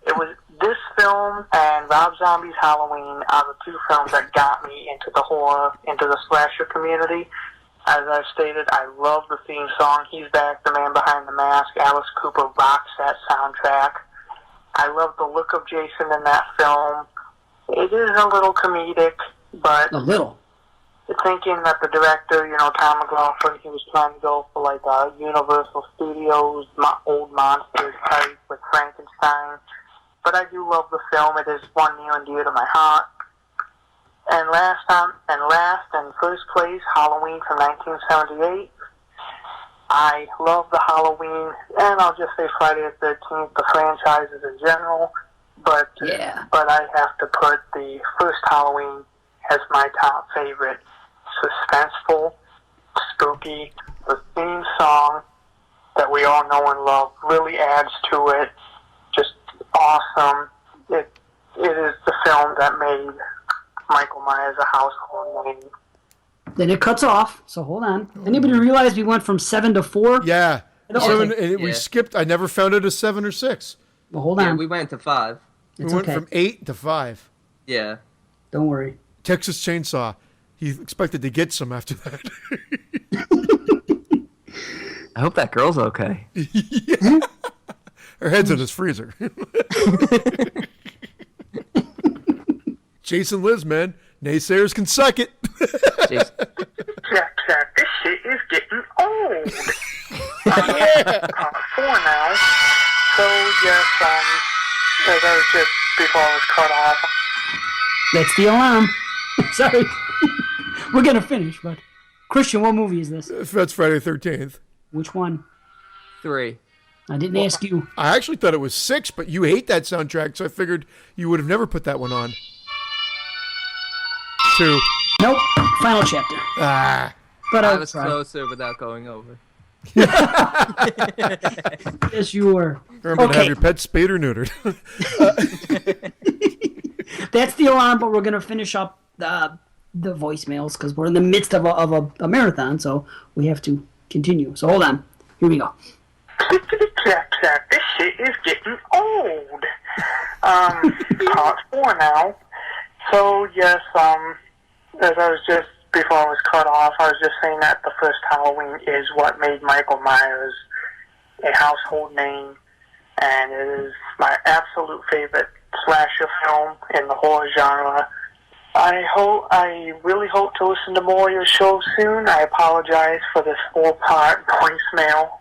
It was this film and Rob Zombie's Halloween are the 2 films that got me into the horror, into the slasher community. As I've stated, I love the theme song. He's Back, the Man Behind the Mask. Alice Cooper rocks that soundtrack. I love the look of Jason in that film. It is a little comedic, but A little. thinking that the director, you know, Tom McLaughlin, he was trying to go for like a Universal Studios old monsters type with Frankenstein. But I do love the film. It is one near and dear to my heart. And last and first place, Halloween from 1978. I love the Halloween, and I'll just say Friday the 13th, the franchises in general. But I have to put the first Halloween as my top favorite. Suspenseful, spooky, the theme song that we all know and love really adds to it. Just awesome. It is the film that made Michael Myers a household name. Then it cuts off, so hold on. Anybody realize we went from 7 to 4? Yeah. Okay. 7, and we skipped. I never found it a 7 or 6. Well, hold on. Yeah, we went to 5. We It's went okay. from 8 to 5. Yeah. Don't worry. Texas Chainsaw. He expected to get some after that. I hope that girl's okay. Yeah. Her head's in his freezer. Jason Lives, man. Naysayers can suck it. Jason. Jack, this shit is getting old. Part 4 now. So, yes, as I was just before I was cut off. That's the alarm. Sorry. We're going to finish, but... Christian, what movie is this? That's Friday the 13th. Which one? 3. I didn't ask you. I actually thought it was 6, but you hate that soundtrack, so I figured you would have never put that one on. 2. Nope. Final chapter. Ah. But I I'll was try. closer without going over. Yes, you were. Remember to have your pet spayed or neutered. That's the alarm, but we're going to finish up the voicemails because we're in the midst of a marathon, so we have to continue. So hold on. Here we go. Jack, this shit is getting old. Part 4 now. So, yes, as I was just, before I was cut off, I was just saying that the first Halloween is what made Michael Myers a household name, and it is my absolute favorite slasher film in the horror genre. I really hope to listen to more of your shows soon. I apologize for this 4-part voicemail.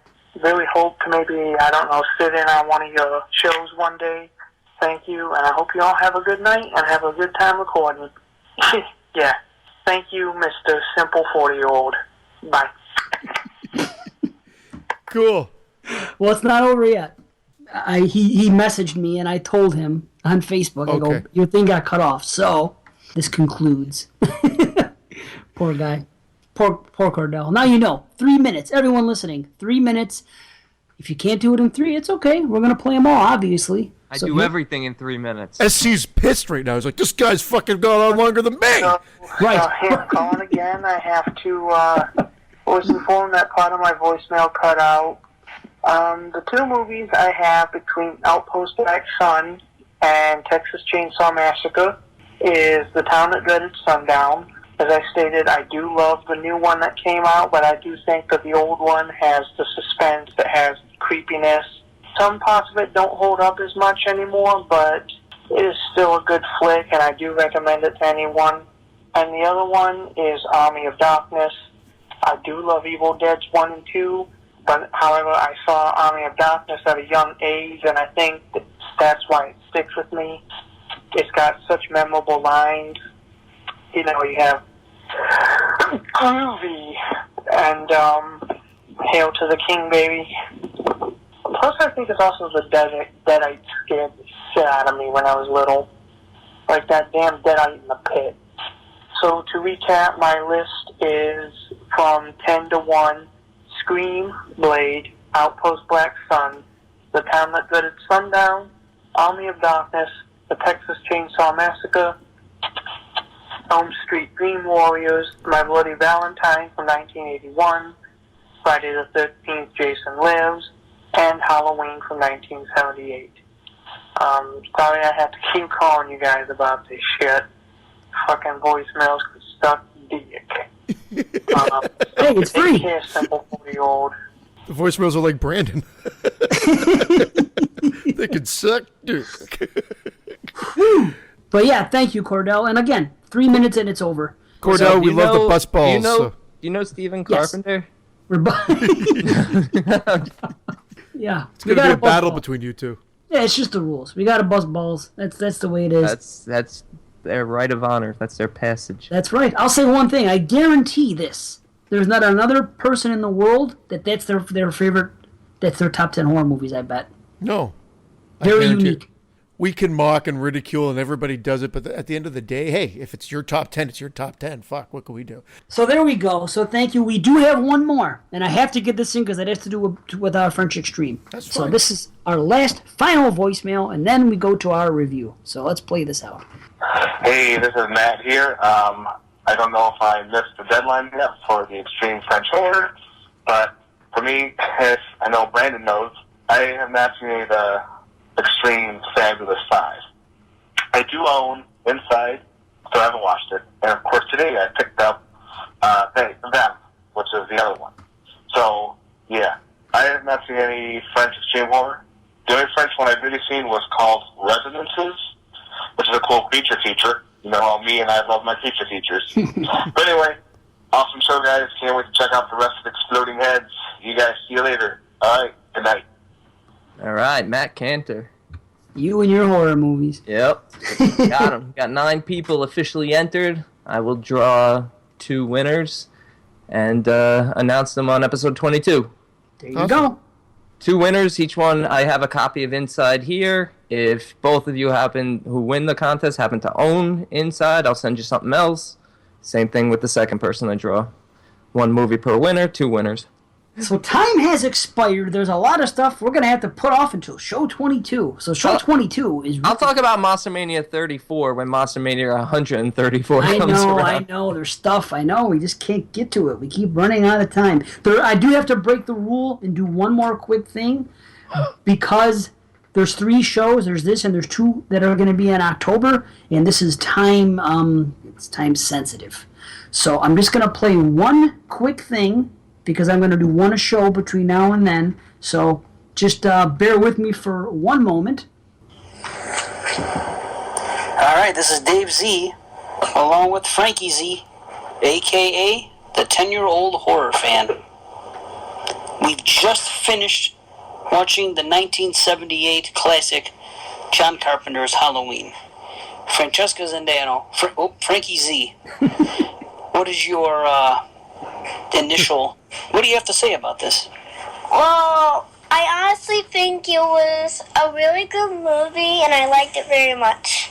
Really hope to maybe, I don't know, sit in on one of your shows one day. Thank you, and I hope you all have a good night and have a good time recording. Yeah. Thank you, Mr. Simple 40-year-old. Bye. Cool. Well, it's not over yet. He messaged me, and I told him on Facebook, I go, your thing got cut off, so this concludes. Poor guy. Poor Cordell. Now you know. 3 minutes. Everyone listening. 3 minutes. If you can't do it in 3, it's okay. We're going to play them all, obviously. I So do here- everything in 3 minutes. SC's pissed right now. He's like, this guy's fucking gone on longer than me. Right. Here, calling again. I have to was informed that part of my voicemail cut out. The 2 movies I have between Outpost Black Sun and Texas Chainsaw Massacre is The Town That Dreaded Sundown. As I stated, I do love the new one that came out, but I do think that the old one has the suspense, it has creepiness. Some parts of it don't hold up as much anymore, but it is still a good flick, and I do recommend it to anyone. And the other one is Army of Darkness. I do love Evil Dead 1 and 2, but however, I saw Army of Darkness at a young age, and I think that's why it sticks with me. It's got such memorable lines. You know, you have Groovy and Hail to the King, baby. Plus, I think it's also the Deadite scared the shit out of me when I was little. Like that damn Deadite in the pit. So, to recap, my list is from 10 to 1, Scream, Blade, Outpost Black Sun, The Town That Dreaded Sundown, Army of Darkness, The Texas Chainsaw Massacre, Elm Street Dream Warriors, My Bloody Valentine from 1981, Friday the 13th, Jason Lives, and Halloween from 1978. Sorry I have to keep calling you guys about this shit. Fucking voicemails could suck dick. Hey, it's free. Take care, simple 40-year-old. The voicemails are like Brandon. They could suck dick. But yeah, thank you, Cordell. And again, 3 minutes and it's over. Cordell, So, we love the bus balls. Do you know Stephen Yes. Carpenter? We're yeah. It's going to be a battle between you two. Yeah, it's just the rules. We got to bust balls. That's the way it is. That's their right of honor. That's their passage. That's right. I'll say one thing. I guarantee this. There's not another person in the world that's their favorite, that's their top 10 horror movies, I bet. No. Very guarantee unique. it. We can mock and ridicule and everybody does it, but at the end of the day, hey, if it's your top 10, it's your top 10. Fuck, what can we do? So there we go. So thank you. We do have one more, and I have to get this in because it has to do with our French Extreme. That's so fine. this is our last final voicemail, and then we go to our review. So let's play this out. Hey, this is Matt here. I don't know if I missed the deadline yet for the Extreme French Horror, but for me, as I know Brandon knows, I am actually the Extreme Fabulous 5. I do own Inside, so I haven't watched it. And of course today I picked up Them, which is the other one. So, yeah, I have not seen any French Extreme Horror. The only French one I've really seen was called Residences, which is a cool creature feature. You know how me and I love my creature features. But anyway, awesome show, guys. Can't wait to check out the rest of Exploding Heads. You guys, see you later. All right, good night. All right, Matt Cantor. You and your horror movies. Yep. Got him. Got 9 people officially entered. I will draw 2 winners and announce them on episode 22. There you go. 2 winners. Each one, I have a copy of Inside here. If both of you who win the contest happen to own Inside, I'll send you something else. Same thing with the second person I draw. 1 movie per winner, 2 winners. So time has expired. There's a lot of stuff we're going to have to put off until show 22. So show 22 is... I'll talk about Monster Mania 34 when Monster Mania 134 I comes know, around. I know. There's stuff. I know. We just can't get to it. We keep running out of time. I do have to break the rule and do one more quick thing because there's 3 shows. There's this and there's 2 that are going to be in October, and this is time. It's time sensitive. So I'm just going to play one quick thing because I'm going to do one a show between now and then. So just bear with me for one moment. All right, this is Dave Z, along with Frankie Z, a.k.a. the 10-year-old horror fan. We've just finished watching the 1978 classic John Carpenter's Halloween. Francesca Zendano, Frankie Z, what is your initial... What do you have to say about this? Well, I honestly think it was a really good movie, and I liked it very much.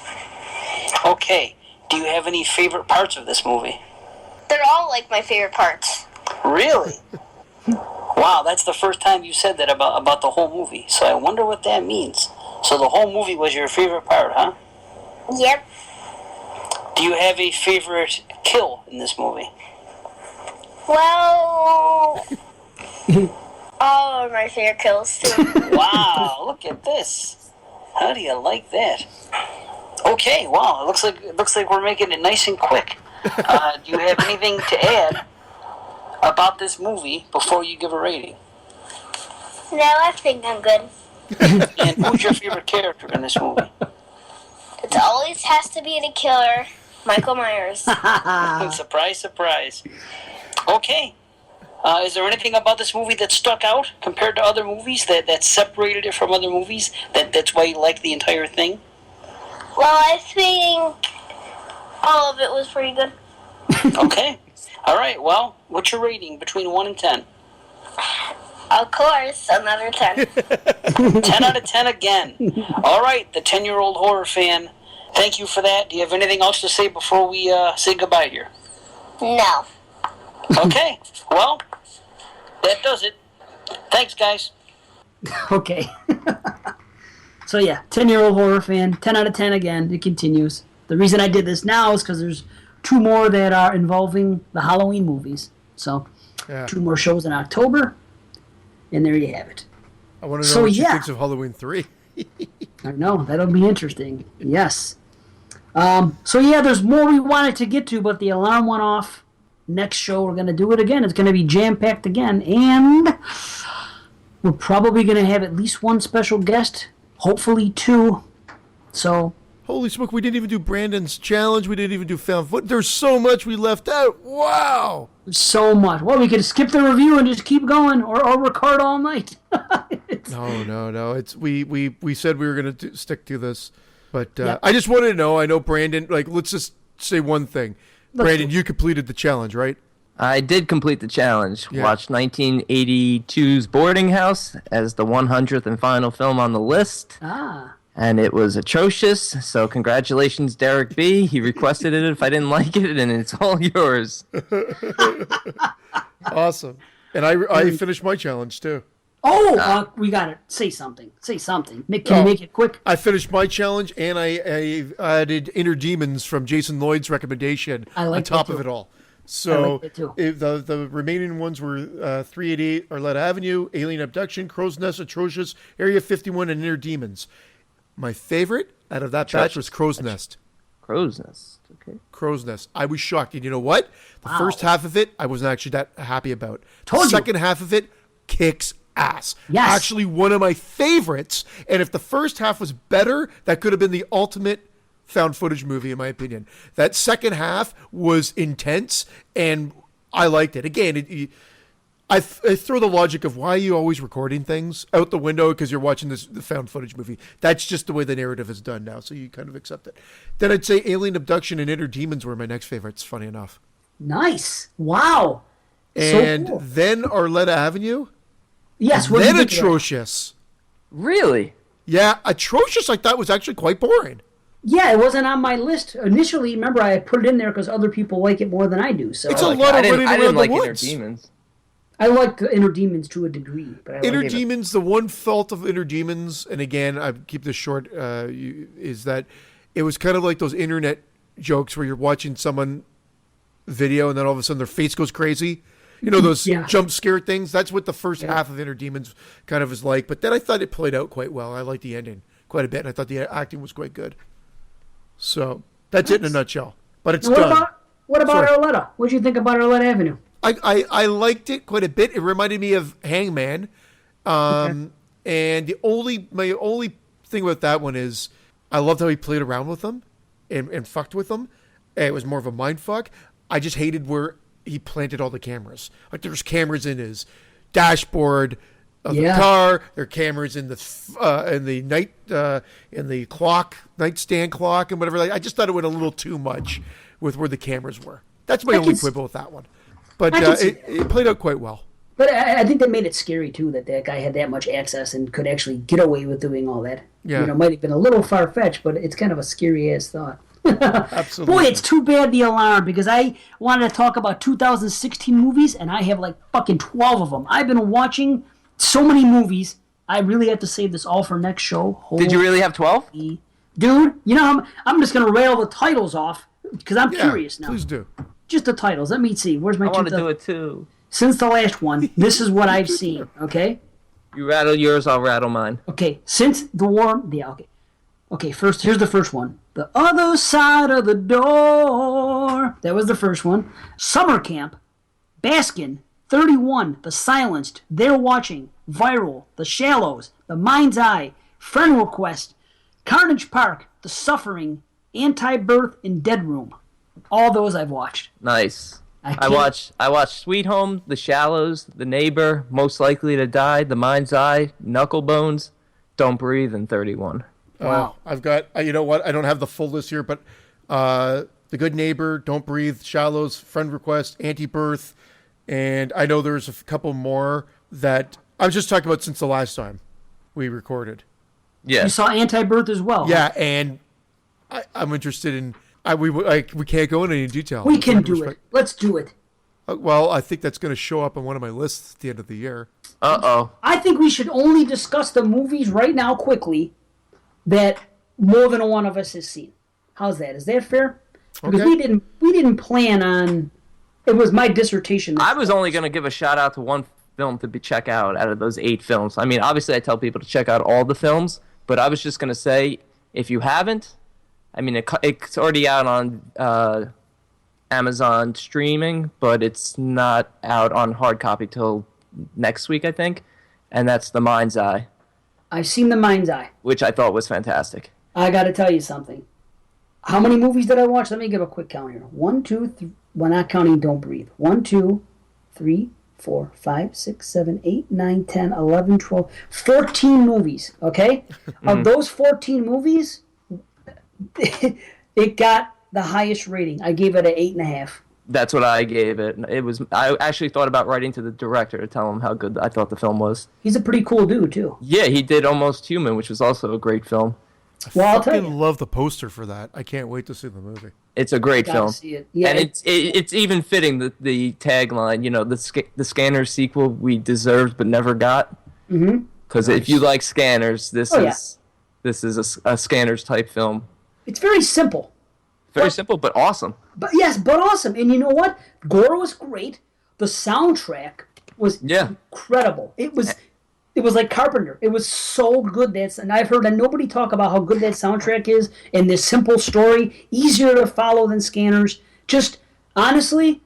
Okay, do you have any favorite parts of this movie? They're all like my favorite parts. Really? Wow, that's the first time you said that about the whole movie. So I wonder what that means. So the whole movie was your favorite part, huh? Yep. Do you have a favorite kill in this movie? Well, all of my favorite kills too. Wow, look at this. How do you like that? Okay, wow, it looks like we're making it nice and quick. Do you have anything to add about this movie before you give a rating? No, I think I'm good. And who's your favorite character in this movie? It always has to be the killer, Michael Myers. Surprise, surprise. Okay. Is there anything about this movie that stuck out compared to other movies that separated it from other movies? That's why you liked the entire thing? Well, I think all of it was pretty good. Okay. All right. Well, what's your rating between 1 and 10? Of course, another 10. 10 out of 10 again. All right, the 10-year-old horror fan. Thank you for that. Do you have anything else to say before we say goodbye here? No. Okay. Well, that does it. Thanks, guys. Okay. So yeah, 10-year-old horror fan. 10 out of 10 again. It continues. The reason I did this now is because there's 2 more that are involving the Halloween movies. So, 2 more shows in October. And there you have it. I want to know what she thinks of Halloween 3. I know. That'll be interesting. Yes. So, yeah, there's more we wanted to get to, but the alarm went off. Next show, we're going to do it again. It's going to be jam-packed again. And we're probably going to have at least 1 special guest. Hopefully 2. So... Holy smoke, we didn't even do Brandon's challenge. We didn't even do found foot. There's so much we left out. Wow. So much. Well, we could skip the review and just keep going or record all night. No. It's we said we were going to stick to this. But I just wanted to know, I know Brandon, let's just say one thing. Brandon, you completed the challenge, right? I did complete the challenge. Yeah. Watched 1982's Boarding House as the 100th and final film on the list. And it was atrocious, so congratulations, Derek B. He requested it if I didn't like it, and it's all yours. Awesome. And I finished my challenge, too. Oh, we got it. Say something. Can you make it quick? I finished my challenge, and I added Inner Demons from Jason Lloyd's recommendation on top of it all. So the remaining ones were 388 Arletta Avenue, Alien Abduction, Crow's Nest, Atrocious, Area 51, and Inner Demons. My favorite out of that batch was Crow's Nest. Crow's Nest, okay. Crow's Nest. I was shocked. And you know what? The first half of it, I wasn't actually that happy about. The second half of it kicks ass. Yes. Actually, one of my favorites. And if the first half was better, that could have been the ultimate found footage movie, in my opinion. That second half was intense, and I liked it. Again, I throw the logic of why are you always recording things out the window because you're watching the found footage movie. That's just the way the narrative is done now, so you kind of accept it. Then I'd say Alien Abduction and Inner Demons were my next favorites, funny enough. Nice. Wow. And so cool. Then Arletta Avenue. Yes. Then Atrocious. Really? Yeah, Atrocious I thought was actually quite boring. Yeah, it wasn't on my list initially. Remember, I put it in there because other people like it more than I do. So it's a lot of running around the woods. I didn't like Inner Demons. I like Inner Demons to a degree. But Inner Demons, the one fault of Inner Demons, and again, I keep this short, is that it was kind of like those internet jokes where you're watching someone video and then all of a sudden their face goes crazy. You know, those jump scare things? That's what the first half of Inner Demons kind of is like. But then I thought it played out quite well. I liked the ending quite a bit, and I thought the acting was quite good. So that's it in a nutshell. But it's done. What about Arletta? What did you think about Arletta Avenue? I liked it quite a bit. It reminded me of Hangman. And my only thing about that one is I loved how he played around with them and fucked with them. It was more of a mind fuck. I just hated where he planted all the cameras. Like there's cameras in his dashboard of the car. There are cameras in the nightstand clock and whatever. I just thought it went a little too much with where the cameras were. That's my only quibble with that one. But it played out quite well. But I think that made it scary, too, that guy had that much access and could actually get away with doing all that. Yeah. You know, it might have been a little far-fetched, but it's kind of a scary-ass thought. Absolutely. Boy, it's too bad the alarm, because I wanted to talk about 2016 movies, and I have like fucking 12 of them. I've been watching so many movies. I really have to save this all for next show. Did you really have 12? Dude, you know, I'm just going to rail the titles off, because I'm curious now. Please do. Just the titles. Let me see. Where's my I want to do it too. Since the last one, this is what I've seen, okay? You rattle yours, I'll rattle mine. Okay, since the war... Yeah, okay. Okay, first, here's the first one. The Other Side of the Door. That was the first one. Summer Camp. Baskin. 31. The Silenced. They're Watching. Viral. The Shallows. The Mind's Eye. Friend Request. Carnage Park. The Suffering. Anti-Birth, and Dead Room. All those I've watched. Nice. I watched Sweet Home, The Shallows, The Neighbor, Most Likely to Die, The Mind's Eye, Knucklebones, Don't Breathe, and 31. Wow. I've got, you know what? I don't have the full list here, but The Good Neighbor, Don't Breathe, Shallows, Friend Request, Anti-Birth, and I know there's a couple more that I was just talking about since the last time we recorded. Yeah. You saw Anti-Birth as well. Yeah, and I'm interested in... we can't go into any detail. We can do it. Let's do it. Well, I think that's going to show up on one of my lists at the end of the year. Uh-oh. I think we should only discuss the movies right now quickly that more than one of us has seen. How's that? Is that fair? Because we didn't plan on... It was my dissertation. I was only going to give a shout out to one film to check out of those 8 films. I mean, obviously I tell people to check out all the films, but I was just going to say, if you haven't, I mean, it's already out on Amazon streaming, but it's not out on hard copy till next week, I think. And that's The Mind's Eye. I've seen The Mind's Eye. Which I thought was fantastic. I got to tell you something. How many movies did I watch? Let me give a quick count here. 1, 2, 3. Well, not counting Don't Breathe. 1, 2, 3, 4, 5, 6, 7, 8, 9, 10, 11, 12, 14 movies, okay? Of those 14 movies, it got the highest rating. I gave it an 8.5. That's what I gave it. I actually thought about writing to the director to tell him how good I thought the film was. He's a pretty cool dude, too. Yeah, he did Almost Human, which was also a great film. Well, I'll tell fucking you. love the poster for that. I can't wait to see the movie. It's a great Gotta film. see it. Yeah, and it's even fitting, the tagline, you know, the Scanners sequel we deserved but never got. Because if you like Scanners, this is a Scanners type film. It's very simple. Very simple, but awesome. But yes, but awesome. And you know what? Gore was great. The soundtrack was incredible. It was like Carpenter. It was so good. And I've heard nobody talk about how good that soundtrack is, and this simple story, easier to follow than Scanners. Just honestly,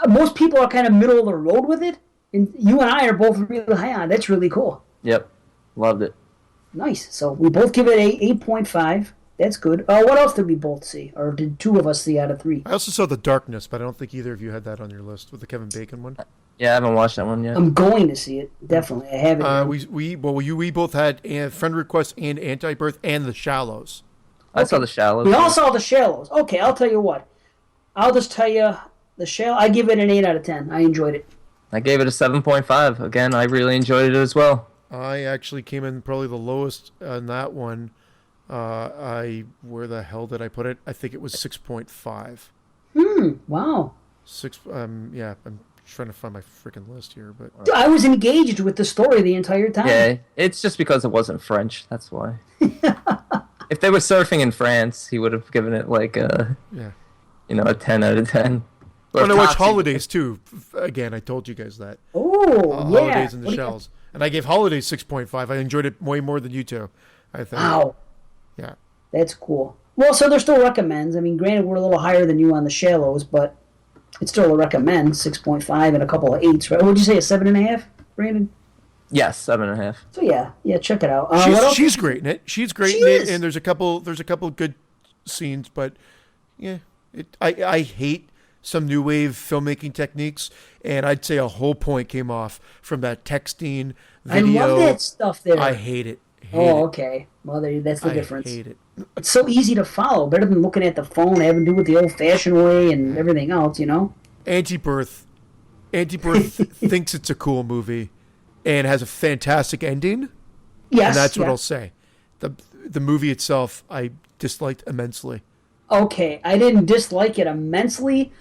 most people are kind of middle of the road with it, and you and I are both really high on it. That's really cool. Yep, loved it. Nice. So we both give it a 8.5. That's good. What else did we both see? Or did 2 of us see out of 3? I also saw The Darkness, but I don't think either of you had that on your list with the Kevin Bacon one. Yeah, I haven't watched that one yet. I'm going to see it. Definitely. I haven't. We both had Friend Request and Anti-Birth and The Shallows. I saw The Shallows. We all saw The Shallows. Okay, I'll tell you what. I'll just tell you, The Shallows, I give it an 8 out of 10. I enjoyed it. I gave it a 7.5. Again, I really enjoyed it as well. I actually came in probably the lowest on that one. Where the hell did I put it? I think it was 6.5. Wow. 6. Yeah, I'm trying to find my freaking list here, but Dude, I was engaged with the story the entire time. Yeah, it's just because it wasn't French. That's why. If they were surfing in France, he would have given it like a 10 out of 10. I watch Holidays too. Again, I told you guys that. Oh, yeah. Holidays in the Shells. And I gave Holidays 6.5. I enjoyed it way more than you two, I think. Wow. Yeah. That's cool. Well, so they're still recommends. I mean, granted, we're a little higher than you on The Shallows, but it's still a recommend. 6.5 and a couple of 8s, right? Would you say a 7.5, Brandon? Yes, 7.5. So yeah, check it out. She's great in it. She's great in it, and there's a couple good scenes, but yeah, I hate some new wave filmmaking techniques, and I'd say a whole point came off from that texting video. I love that stuff there. I hate it. Okay. Well, that's the difference. I hate it. It's so easy to follow. Better than looking at the phone, having to do it the old-fashioned way and everything else, you know? Anti-Birth thinks it's a cool movie and has a fantastic ending. Yes. And that's what I'll say. The movie itself, I disliked immensely. okay, I didn't dislike it immensely,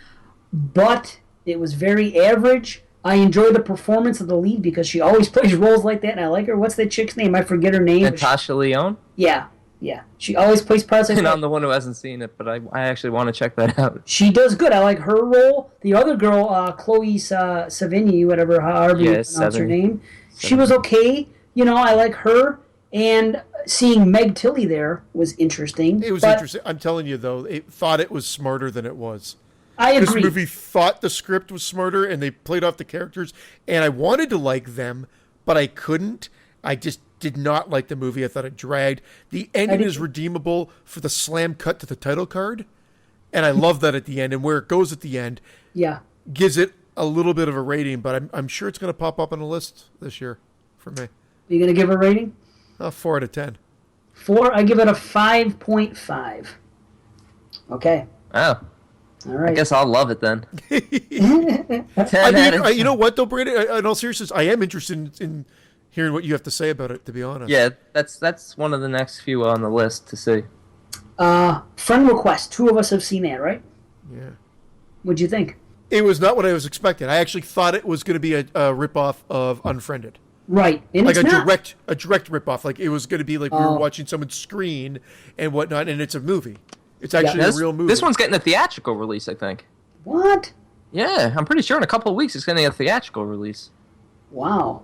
but it was very average. I enjoy the performance of the lead because she always plays roles like that, and I like her. What's that chick's name? I forget her name. Natasha Lyonne? Yeah, yeah. She always plays parts like And that. I'm the one who hasn't seen it, but I actually want to check that out. She does good. I like her role. The other girl, Chloe Savigny, whatever, however you pronounce her Sevigny. name, she was okay. You know, I like her. And seeing Meg Tilly there was interesting. It was interesting. I'm telling you, though, it thought it was smarter than it was. I agree. This movie thought the script was smarter, and they played off the characters. And I wanted to like them, but I couldn't. I just did not like the movie. I thought it dragged. The ending is redeemable for the slam cut to the title card, and I love that at the end. And where it goes at the end, gives it a little bit of a rating. But I'm sure it's going to pop up on the list this year for me. You going to give a rating? 4 out of 10. 4. I give it a 5.5. Okay. Oh. All right. I guess I'll love it then. 10 you know what, though, Brandon? In all seriousness, I am interested in hearing what you have to say about it, to be honest. Yeah, that's one of the next few on the list to see. Friend request. 2 of us have seen that, right? Yeah. What'd you think? It was not what I was expecting. I actually thought it was going to be a ripoff of Unfriended. Right. And like it's a direct ripoff. Like it was going to be like we were watching someone screen and whatnot, and it's a movie. It's actually a real movie. This one's getting a theatrical release, I think. What? Yeah, I'm pretty sure in a couple of weeks it's getting a theatrical release. Wow.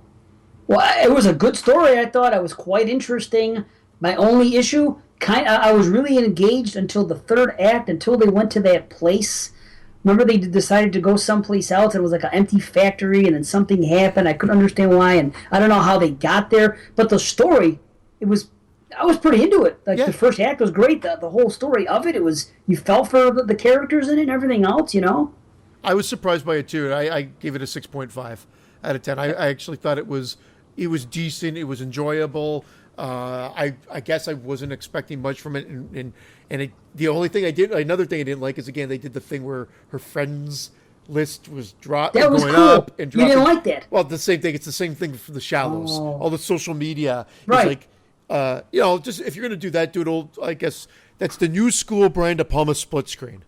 Well, it was a good story, I thought. It was quite interesting. My only issue, I was really engaged until the third act, until they went to that place. Remember they decided to go someplace else, and it was like an empty factory, and then something happened. I couldn't understand why, and I don't know how they got there. But the story, I was pretty into it. Like the first act was great. The whole story of it, you felt for the characters in it and everything else, you know? I was surprised by it, too. I gave it a 6.5 out of 10. I actually thought it was decent. It was enjoyable. I guess I wasn't expecting much from it, and the only thing another thing I didn't like is, again, they did the thing where her friends list was dropped. That was going cool. up and dropping. You didn't like that? Well, the same thing. It's the same thing for the Shallows. All the social media. Right. It's like, just if you're going to do that, do it old. I guess that's the new school Brian De Palma split screen.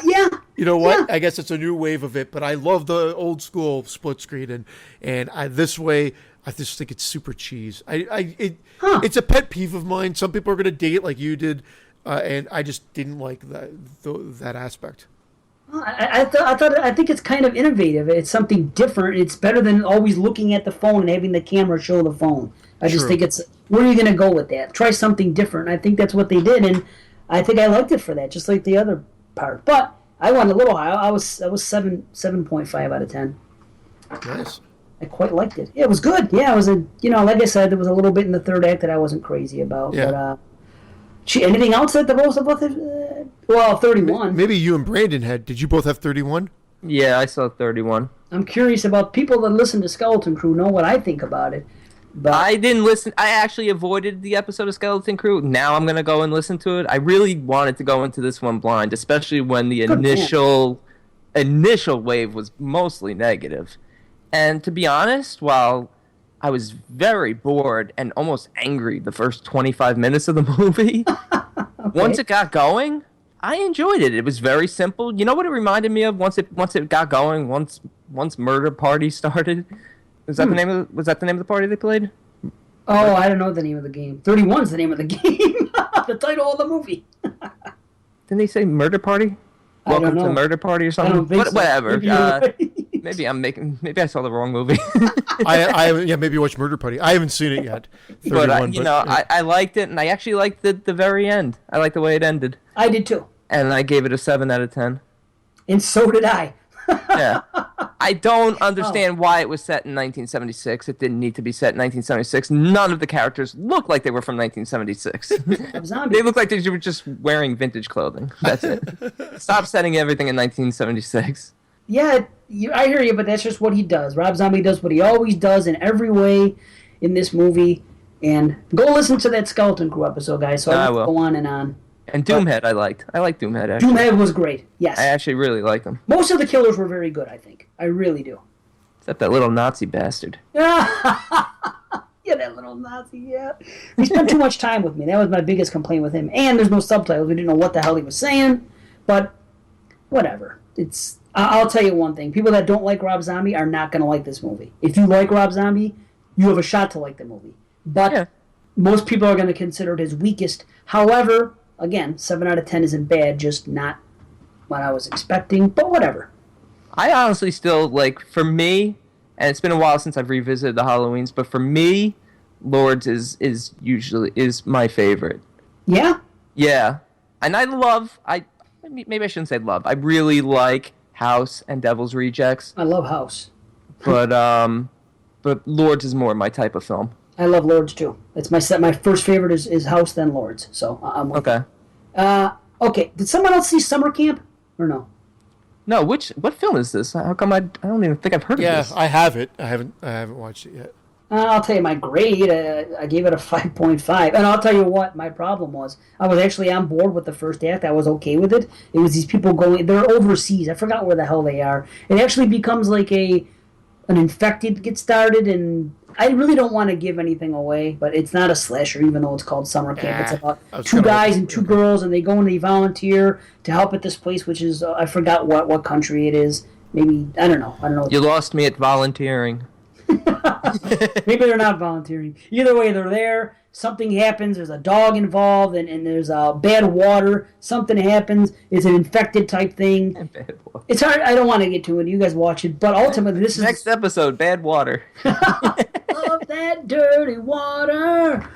Yeah. You know what? Yeah. I guess it's a new wave of it, but I love the old school split screen, and this way, I just think it's super cheese. It's a pet peeve of mine. Some people are going to dig it like you did, and I just didn't like that aspect. I think it's kind of innovative. It's something different. It's better than always looking at the phone and having the camera show the phone. I just think where are you going to go with that? Try something different. I think that's what they did, and I think I liked it for that, just like the other part. But I went a little high. I was 7.5 out of 10. Nice. I quite liked it. Yeah, it was good. Yeah, it was like I said, there was a little bit in the third act that I wasn't crazy about. Yeah. But anything else that the most of us? 31. Maybe you and Brandon had. Did you both have 31? Yeah, I saw 31. I'm curious about people that listen to Skeleton Crew know what I think about it. But I didn't listen. I actually avoided the episode of Skeleton Crew. Now I'm going to go and listen to it. I really wanted to go into this one blind, especially when the initial wave was mostly negative. And to be honest, while I was very bored and almost angry the first 25 minutes of the movie, once it got going, I enjoyed it. It was very simple. You know what it reminded me of once it got going, once Murder Party started? Was that the name of the party they played? Oh, I don't know the name of the game. 31's the name of the game. The title of the movie. Didn't they say Murder Party? Welcome to Murder Party or something? I don't think so. Whatever. Maybe Maybe I saw the wrong movie. Maybe watch Murder Party. I haven't seen it yet. 31, but I liked it, and I actually liked the very end. I liked the way it ended. I did too. And I gave it a 7 out of 10. And so did I. Yeah. I don't understand why it was set in 1976. It didn't need to be set in 1976. None of the characters look like they were from 1976. They look like they were just wearing vintage clothing. That's it. Stop setting everything in 1976. Yeah, I hear you, but that's just what he does. Rob Zombie does what he always does in every way in this movie. And go listen to that Skeleton Crew episode, guys, so I won't go on and on. And Doomhead, I liked. I liked Doomhead, actually. Doomhead was great, yes. I actually really liked him. Most of the killers were very good, I think. I really do. Except that little Nazi bastard. Yeah, that little Nazi, yeah. He spent too much time with me. That was my biggest complaint with him. And there's no subtitles. We didn't know what the hell he was saying. But whatever. I'll tell you one thing. People that don't like Rob Zombie are not going to like this movie. If you like Rob Zombie, you have a shot to like the movie. But most people are going to consider it his weakest. However, again, 7 out of 10 isn't bad, just not what I was expecting. But whatever. I honestly still, like, for me, and it's been a while since I've revisited the Halloweens, but for me, Lords is usually my favorite. Yeah? Yeah. And maybe I shouldn't say love. I really like House and Devil's Rejects. I love House. But Lords is more my type of film. I love Lords too. It's my first favorite is House, then Lords. So I'm with Okay. you. Okay. Did someone else see Summer Camp or no? No, what film is this? How come I don't even think I've heard of this? Yeah, I have it. I haven't watched it yet. I'll tell you my grade. I gave it a 5.5. And I'll tell you what my problem was. I was actually on board with the first act. I was okay with it. It was these people they're overseas. I forgot where the hell they are. It actually becomes like an infected gets started, and I really don't want to give anything away, but it's not a slasher, even though it's called Summer Camp. It's about two guys and two girls, and they go and they volunteer to help at this place, which is, I forgot what country it is. Maybe, I don't know. You lost me at volunteering. Maybe they're not volunteering. Either way, they're there. Something happens. There's a dog involved, and there's bad water. Something happens. It's an infected type thing. Bad water. It's hard. I don't want to get to it. You guys watch it. But ultimately, this is... Next episode, bad water. Of that dirty water.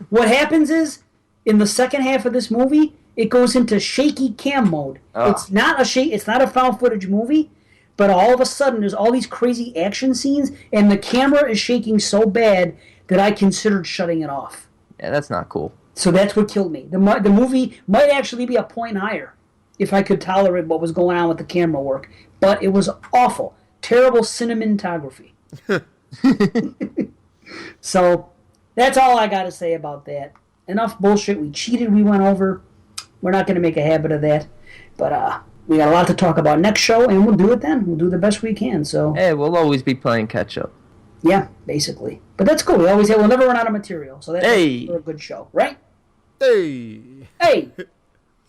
What happens is, in the second half of this movie, it goes into shaky cam mode. Oh. It's not a found footage movie. But all of a sudden, there's all these crazy action scenes, and the camera is shaking so bad that I considered shutting it off. Yeah, that's not cool. So that's what killed me. The movie might actually be a point higher if I could tolerate what was going on with the camera work. But it was awful. Terrible cinematography. So that's all I got to say about that. Enough bullshit. We cheated. We went over. We're not going to make a habit of that. But we got a lot to talk about next show, and we'll do it then. We'll do the best we can. So hey, we'll always be playing catch up. yeah, basically. But that's cool. We'll never run out of material. So that's a good show, right? Hey.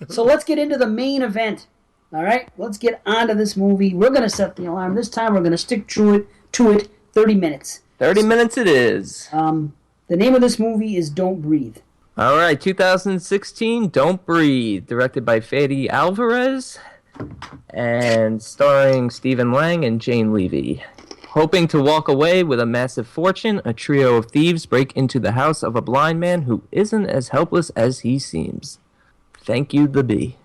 So let's get into the main event. All right, let's get on to this movie. We're gonna set the alarm this time. We're gonna stick to it. 30 minutes. 30 minutes it is. The name of this movie is Don't Breathe. All right, 2016, Don't Breathe, directed by Fede Alvarez, and starring Stephen Lang and Jane Levy. Hoping to walk away with a massive fortune, a trio of thieves break into the house of a blind man who isn't as helpless as he seems. Thank you, the bee.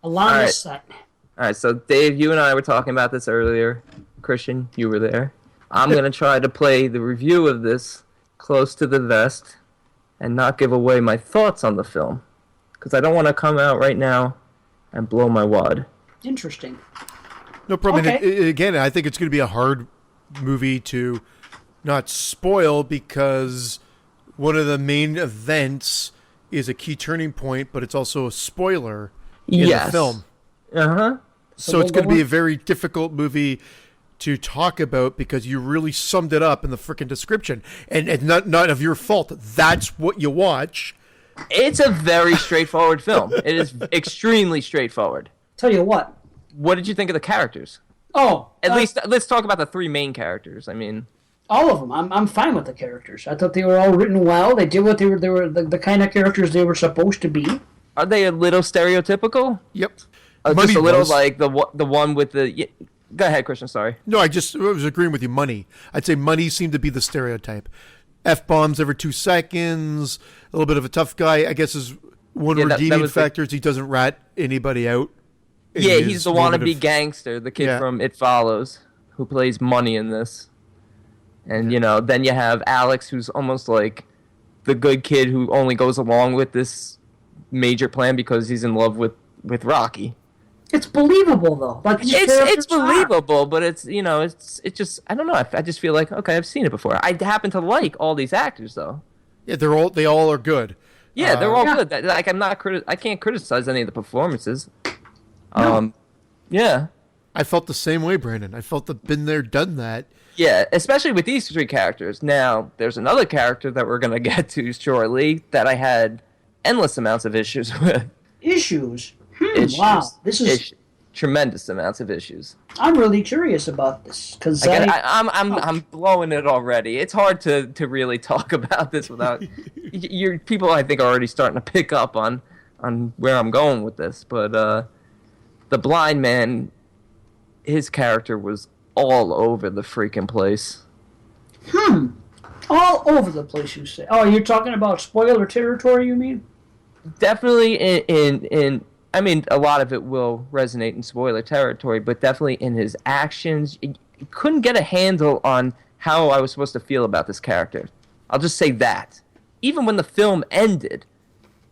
Along the set. All right, so Dave, you and I were talking about this earlier. Christian, you were there. I'm going to try to play the review of this close to the vest and not give away my thoughts on the film, because I don't want to come out right now and blow my wad. Interesting. No problem. Okay. Again, I think it's going to be a hard movie to not spoil, because one of the main events is a key turning point, but it's also a spoiler in the film. Uh-huh. So it's going to be a very difficult movie to talk about, because you really summed it up in the freaking description, and not of your fault. That's what you watch. It's a very straightforward film. It is extremely straightforward. Tell you what. What did you think of the characters? Oh, At least let's talk about the three main characters. I mean, all of them. I'm fine with the characters. I thought they were all written well. They did what they were the kind of characters they were supposed to be. Are they a little stereotypical? Yep. Just a little like the one with the. Go ahead, Christian. Sorry. No, I was agreeing with you. Money. I'd say Money seemed to be the stereotype. F-bombs every 2 seconds. A little bit of a tough guy. I guess is one redeeming factor is he doesn't rat anybody out. Yeah, he's the wannabe gangster, the kid from It Follows, who plays Money in this. And, then you have Alex, who's almost like the good kid who only goes along with this major plan because he's in love with Rocky. It's believable, though. Like it's believable, but it's just, I don't know. I just feel like, okay, I've seen it before. I happen to like all these actors, though. Yeah, they all are good. Yeah, they're all good. Like I can't criticize any of the performances. No. Yeah. I felt the same way, Brandon. I felt the been there, done that. Yeah, especially with these three characters. Now, there's another character that we're going to get to shortly that I had endless amounts of issues with. Issues? Issues. Wow. This is... Tremendous amounts of issues. I'm really curious about this, because I'm blowing it already. It's hard to really talk about this without... Your people, I think, are already starting to pick up on where I'm going with this. But the blind man, his character was all over the freaking place. All over the place, you say. Oh, you're talking about spoiler territory, you mean? Definitely in I mean, a lot of it will resonate in spoiler territory, but definitely in his actions. You couldn't get a handle on how I was supposed to feel about this character. I'll just say that. Even when the film ended,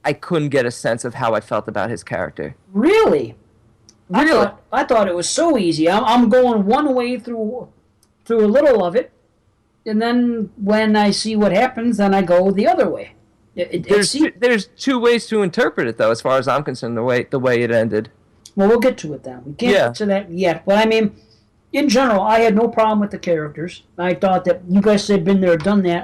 I couldn't get a sense of how I felt about his character. Really? Really? I thought it was so easy. I'm going one way through a little of it, and then when I see what happens, then I go the other way. There's two ways to interpret it, though, as far as I'm concerned, the way it ended. Well, we'll get to it then. We can't get to that yet. But I mean, in general, I had no problem with the characters. I thought that you guys said been there, done that.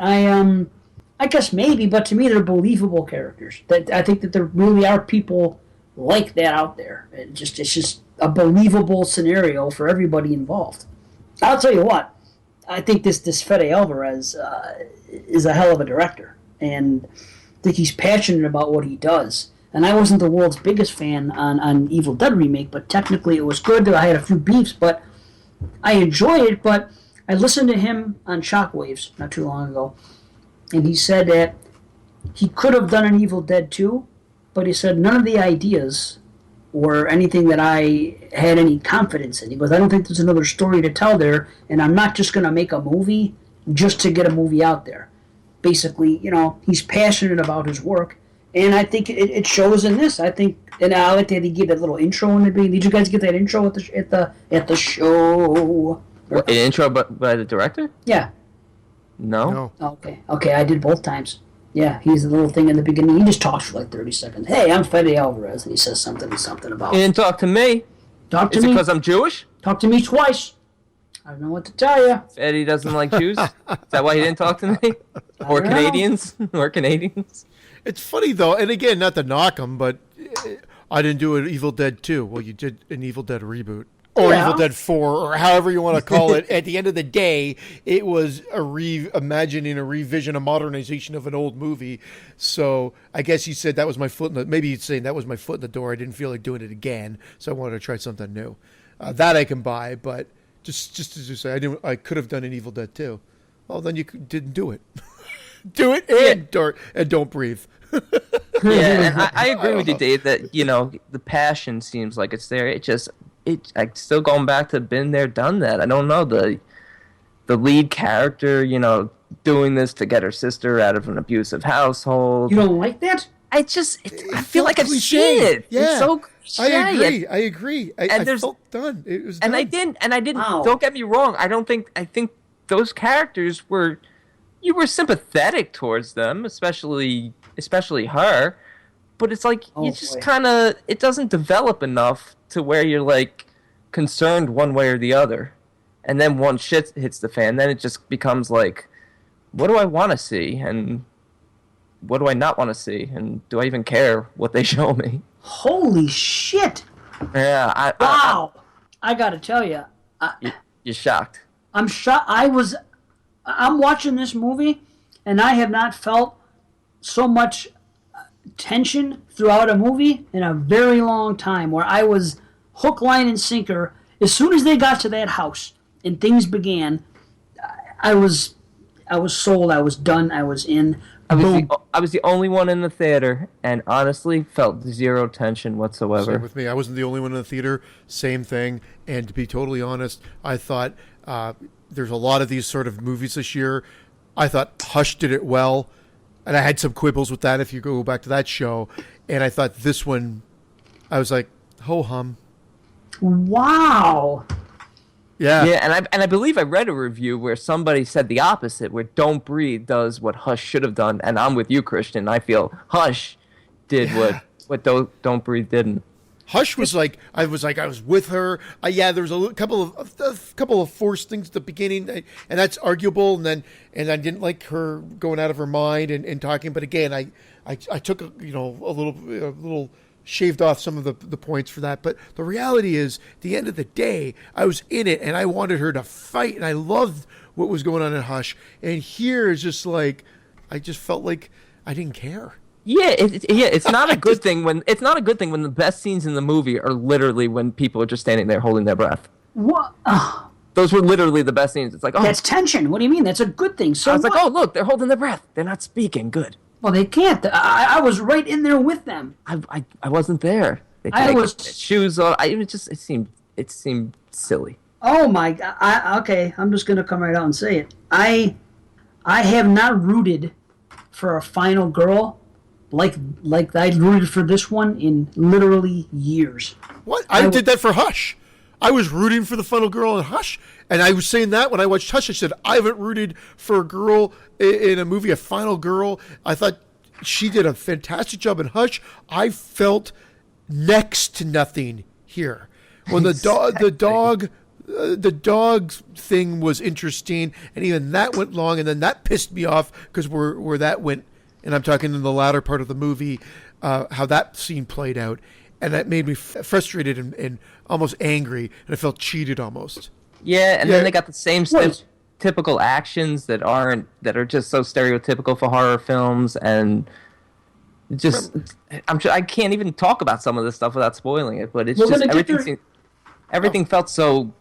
I guess maybe, but to me, they're believable characters. That I think that there really are people like that out there. It's just a believable scenario for everybody involved. I'll tell you what. I think this Fede Alvarez is a hell of a director, and I think he's passionate about what he does. And I wasn't the world's biggest fan on Evil Dead remake, but technically it was good. I had a few beefs, but I enjoyed it. But I listened to him on Shockwaves not too long ago, and he said that he could have done an Evil Dead 2, but he said none of the ideas were anything that I had any confidence in. He goes, I don't think there's another story to tell there, and I'm not just going to make a movie just to get a movie out there. Basically, he's passionate about his work, and I think it shows in this. I think, and I like that he gave that little intro in the beginning. Did you guys get that intro at the show? What, an intro by the director? Yeah. No. Okay, I did both times. Yeah, he's the little thing in the beginning. He just talks for like 30 seconds. Hey, I'm Fede Alvarez, and he says something about. He didn't talk to me. Talk to me. Is it me because I'm Jewish? Talk to me twice. I don't know what to tell you. Eddie doesn't like Jews? Is that why he didn't talk to me? Or Canadians? Or Canadians? It's funny, though, and again, not to knock him, but I didn't do an Evil Dead 2. Well, you did an Evil Dead reboot. Or Evil Dead 4, or however you want to call it. At the end of the day, it was imagining a revision, a modernization of an old movie. So I guess you said that was my foot in the... Maybe you'd say that was my foot in the door. I didn't feel like doing it again, so I wanted to try something new. That I can buy, but... Just as you say, I could have done an Evil Dead 2. Well, then you didn't do it. Do it and don't breathe. Yeah, and I agree with you, Dave, that the passion seems like it's there. I'm still going back to been there, done that. I don't know the lead character, doing this to get her sister out of an abusive household. You don't like that? I feel like I've seen it. Yeah. It's so cliche. I agree. I felt done. It was done. I didn't. Wow. Don't get me wrong. I think those characters you were sympathetic towards them, especially her. But it's like you just kind of, it doesn't develop enough to where you're like concerned one way or the other. And then once shit hits the fan, then it just becomes like, what do I want to see? And what do I not want to see? And do I even care what they show me? Holy shit! Yeah. I gotta tell you. You're shocked. I'm shocked. I'm watching this movie, and I have not felt so much tension throughout a movie in a very long time, where I was hook, line, and sinker. As soon as they got to that house and things began, I was sold. I was done. I was in. I was the only one in the theater, and honestly felt zero tension whatsoever. Same with me. I wasn't the only one in the theater. Same thing. And to be totally honest, I thought there's a lot of these sort of movies this year. I thought Hush did it well, and I had some quibbles with that if you go back to that show. And I thought this one, I was like, ho-hum. Wow. Yeah. Yeah, and I believe I read a review where somebody said the opposite, where Don't Breathe does what Hush should have done, and I'm with you, Christian. I feel Hush did what Don't Breathe didn't. Hush was like I was with her. Yeah, there was a couple of forced things at the beginning, and that's arguable. And I didn't like her going out of her mind and talking. But again, I took a little shaved off some of the points for that. But the reality is, at the end of the day, I was in it, and I wanted her to fight, and I loved what was going on in Hush. And here is just like I just felt like I didn't care. Yeah, it's not a good thing when the best scenes in the movie are literally when people are just standing there holding their breath. What? Those were literally the best scenes. It's like, oh, That's tension. What do you mean? That's a good thing. So I was like, what? oh, look, they're holding their breath. They're not speaking. Good. Well, they can't. I was right in there with them. I wasn't there. They I was- put shoes on. It seemed silly. Oh my God. Okay, I'm just gonna come right out and say it. I have not rooted for a final girl like I rooted for this one in literally years. What? I did that for Hush. I was rooting for the final girl in Hush, and I was saying that when I watched Hush. I said I haven't rooted for a girl in a movie, a final girl. I thought she did a fantastic job in Hush. I felt next to nothing here. When the dog thing was interesting, and even that went long, and then that pissed me off because where that went, and I'm talking in the latter part of the movie, how that scene played out, and that made me frustrated and almost angry, and I felt cheated almost. Yeah, and then they got the same What? typical actions that are just so stereotypical for horror films, and just I can't even talk about some of this stuff without spoiling it. But it's We're just gonna get everything felt so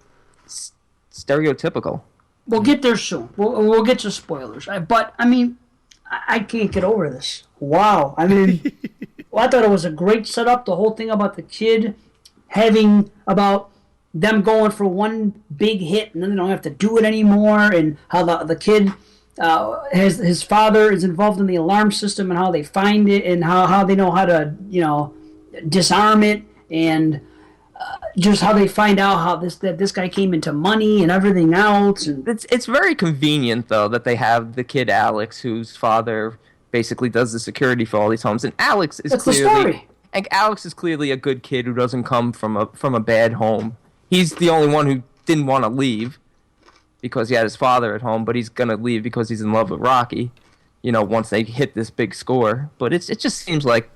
stereotypical. We'll get there soon. We'll get to spoilers. But I mean, I can't get over this. Wow. I mean, I thought it was a great setup. The whole thing about the kid having about them going for one big hit and then they don't have to do it anymore, and how the kid his father is involved in the alarm system and how they find it and how they know how to disarm it, and just how they find out how this guy came into money and everything else. And It's very convenient though that they have the kid Alex, whose father basically does the security for all these homes, and Alex is that's the story. Alex is clearly a good kid who doesn't come from a bad home. He's the only one who didn't want to leave because he had his father at home, but he's gonna leave because he's in love with Rocky. Once they hit this big score, but it just seems like,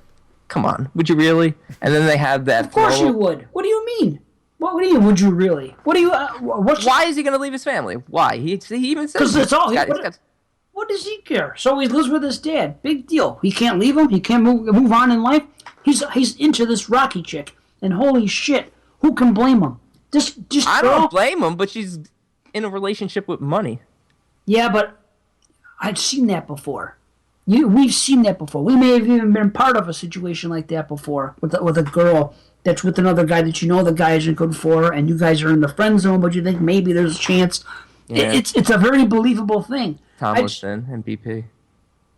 come on, would you really? And then they have that. Of course you would. What do you mean? What do you? Would you really? What do you? Why is he gonna leave his family? Why? He even says Because it's all. he's got- What does he care? So he lives with his dad. Big deal. He can't leave him. He can't move on in life. He's into this Rocky chick, and holy shit, who can blame him? Just I girl- don't blame him, but she's in a relationship with money. Yeah, but I've seen that before. We've seen that before. We may have even been part of a situation like that before with a girl that's with another guy that the guy isn't good for, and you guys are in the friend zone, but you think maybe there's a chance. Yeah. It's a very believable thing. Tomlinson and BP.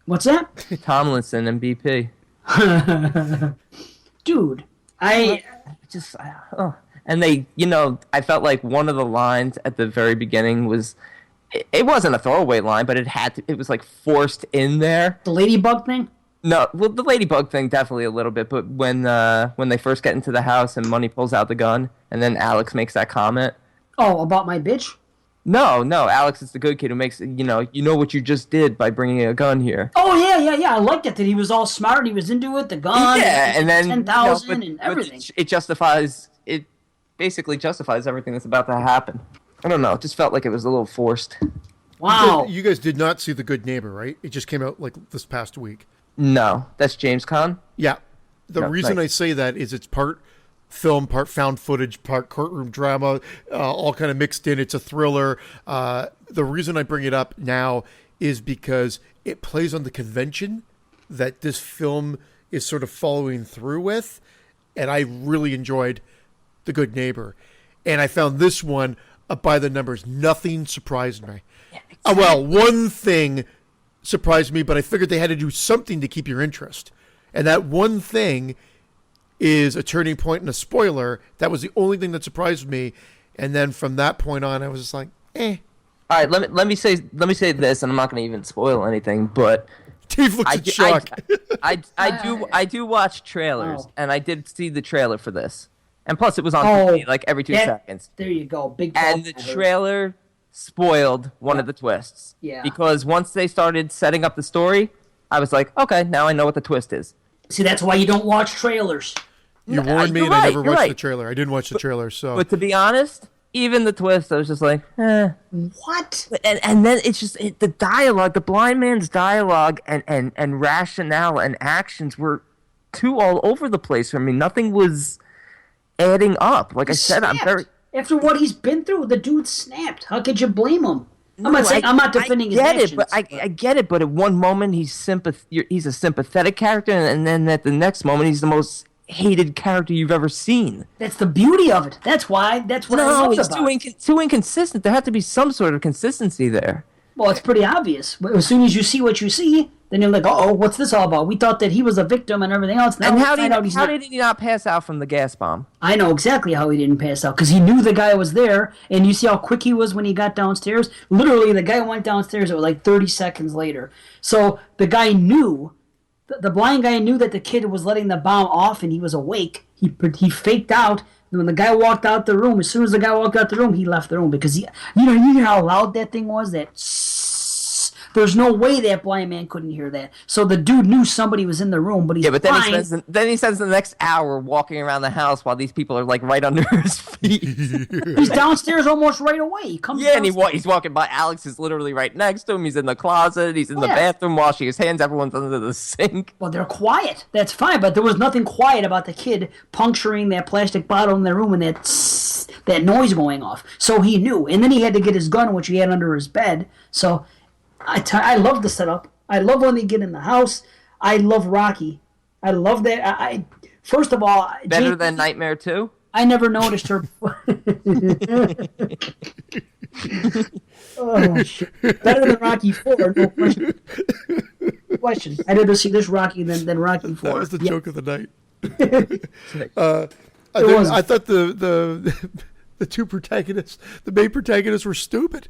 What's that? Tomlinson and BP. Dude, And they, I felt like one of the lines at the very beginning was, it wasn't a throwaway line, but it was like forced in there. The ladybug thing? No, well, the ladybug thing definitely a little bit, but when they first get into the house and Money pulls out the gun, and then Alex makes that comment. Oh, about my bitch? No, Alex is the good kid who makes, you know what you just did by bringing a gun here. Oh, yeah. I liked it that he was all smart and he was into it, the gun, Yeah, and then 10,000 and everything. It basically justifies everything that's about to happen. I don't know, it just felt like it was a little forced. Wow. You guys did not see The Good Neighbor, right? It just came out like this past week. No, that's James Caan? Yeah. The No, reason nice. I say that is it's part film, part found footage, part courtroom drama, all kind of mixed in. It's a thriller. The reason I bring it up now is because it plays on the convention that this film is sort of following through with, and I really enjoyed The Good Neighbor. And I found this one by the numbers. Nothing surprised me. Yeah, exactly. Well, one thing surprised me, but I figured they had to do something to keep your interest. And that one thing is a turning point and a spoiler. That was the only thing that surprised me. And then from that point on, I was just like, eh. All right, let me say this, and I'm not going to even spoil anything, but Dave looks in shock. I do watch trailers, Oh. and I did see the trailer for this. And plus, it was on Oh, TV like every 2 seconds. There you go. Big And the I heard. trailer spoiled one of the twists. Yeah. Because once they started setting up the story, I was like, okay, now I know what the twist is. See, that's why you don't watch trailers. You warned me, you're and I right, never you're watched right. the trailer. I didn't watch the trailer, so. But to be honest, even the twist, I was just like, eh. What? And then it's just the dialogue, the blind man's dialogue and rationale and actions were too all over the place for me. Nothing was adding up. Like I said, I'm very. After what he's been through, the dude snapped. How could you blame him? I'm not defending his I get actions. it, but I get it. But at one moment he's a sympathetic character, and then at the next moment he's the most hated character you've ever seen. That's the beauty of it. That's what I love he's about it. too inconsistent. There had to be some sort of consistency there. Well, it's pretty obvious. As soon as you see what you see, then you're like, oh, what's this all about? We thought that he was a victim and everything else. Now And we how find out he's not. did he not pass out from the gas bomb? I know exactly how he didn't pass out, because he knew the guy was there, and you see how quick he was when he got downstairs? Literally, the guy went downstairs, it was like 30 seconds later. So the guy knew, the blind guy knew that the kid was letting the bomb off, and he was awake. He faked out. And when the guy walked out the room, as soon as the guy walked out the room, he left the room, because you hear how loud that thing was? There's no way that blind man couldn't hear that. So the dude knew somebody was in the room, but he's Yeah, but blind. then he spends the next hour walking around the house while these people are like right under his feet. He's downstairs almost right away. He comes Yeah, and downstairs. he's walking by. Alex is literally right next to him. He's in the closet. He's in the Yeah. bathroom washing his hands. Everyone's under the sink. Well, they're quiet. That's fine, but there was nothing quiet about the kid puncturing that plastic bottle in their room and that noise going off. So he knew. And then he had to get his gun, which he had under his bed. So I love the setup. I love when they get in the house. I love Rocky. I love that. First of all, Better than Nightmare 2? I never noticed her. Oh, shit. Better than Rocky 4, no question. I'd rather see this Rocky than Rocky 4. That was the joke of the night. was. I thought the two protagonists, the main protagonists, were stupid.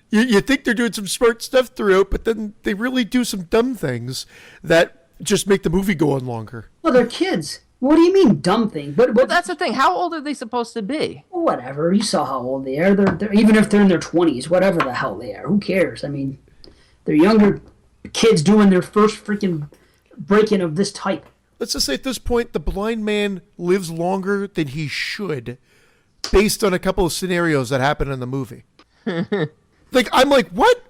You think they're doing some smart stuff throughout, but then they really do some dumb things that just make the movie go on longer. Well, they're kids. What do you mean, dumb thing? But Well, that's the thing. How old are they supposed to be? whatever. You saw how old they are. They're even if they're in their 20s, whatever the hell they are. Who cares? I mean, they're younger kids doing their first freaking break-in of this type. Let's just say at this point, the blind man lives longer than he should, based on a couple of scenarios that happen in the movie. Like, I'm like, what?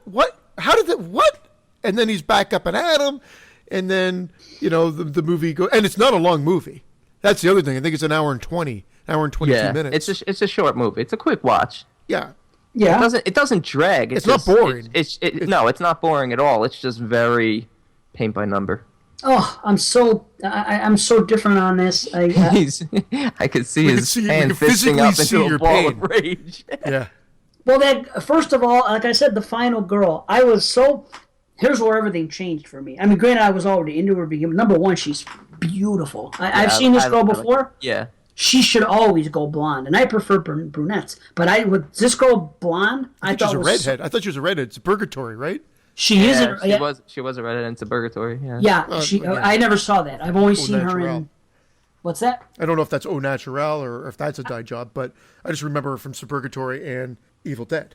How did that? What? And then he's back up and at him, and then the movie goes, and it's not a long movie. That's the other thing. I think it's an hour and 22 minutes. It's a short movie. It's a quick watch. Yeah. Yeah. It doesn't drag. It's not boring. No, it's not boring at all. It's just very paint by number. Oh, I'm so different on this. I could see We can his see- we hand can physically fisting up see into a your ball pain. of rage. Yeah. Well, first of all, like I said, the final girl. Here's where everything changed for me. I mean, granted, I was already into her. Number one, she's beautiful. I've seen this girl before. Yeah. She should always go blonde, and I prefer brunettes. But with this girl blonde, I thought she was a redhead. I thought she was a redhead. It's Purgatory, right? She isn't. She was a redhead in Suburgatory. Yeah. Yeah, I never saw that. I've only seen her Natural. in. What's that? I don't know if that's Au Naturel or if that's a dye job, but I just remember her from Suburgatory and Evil Dead.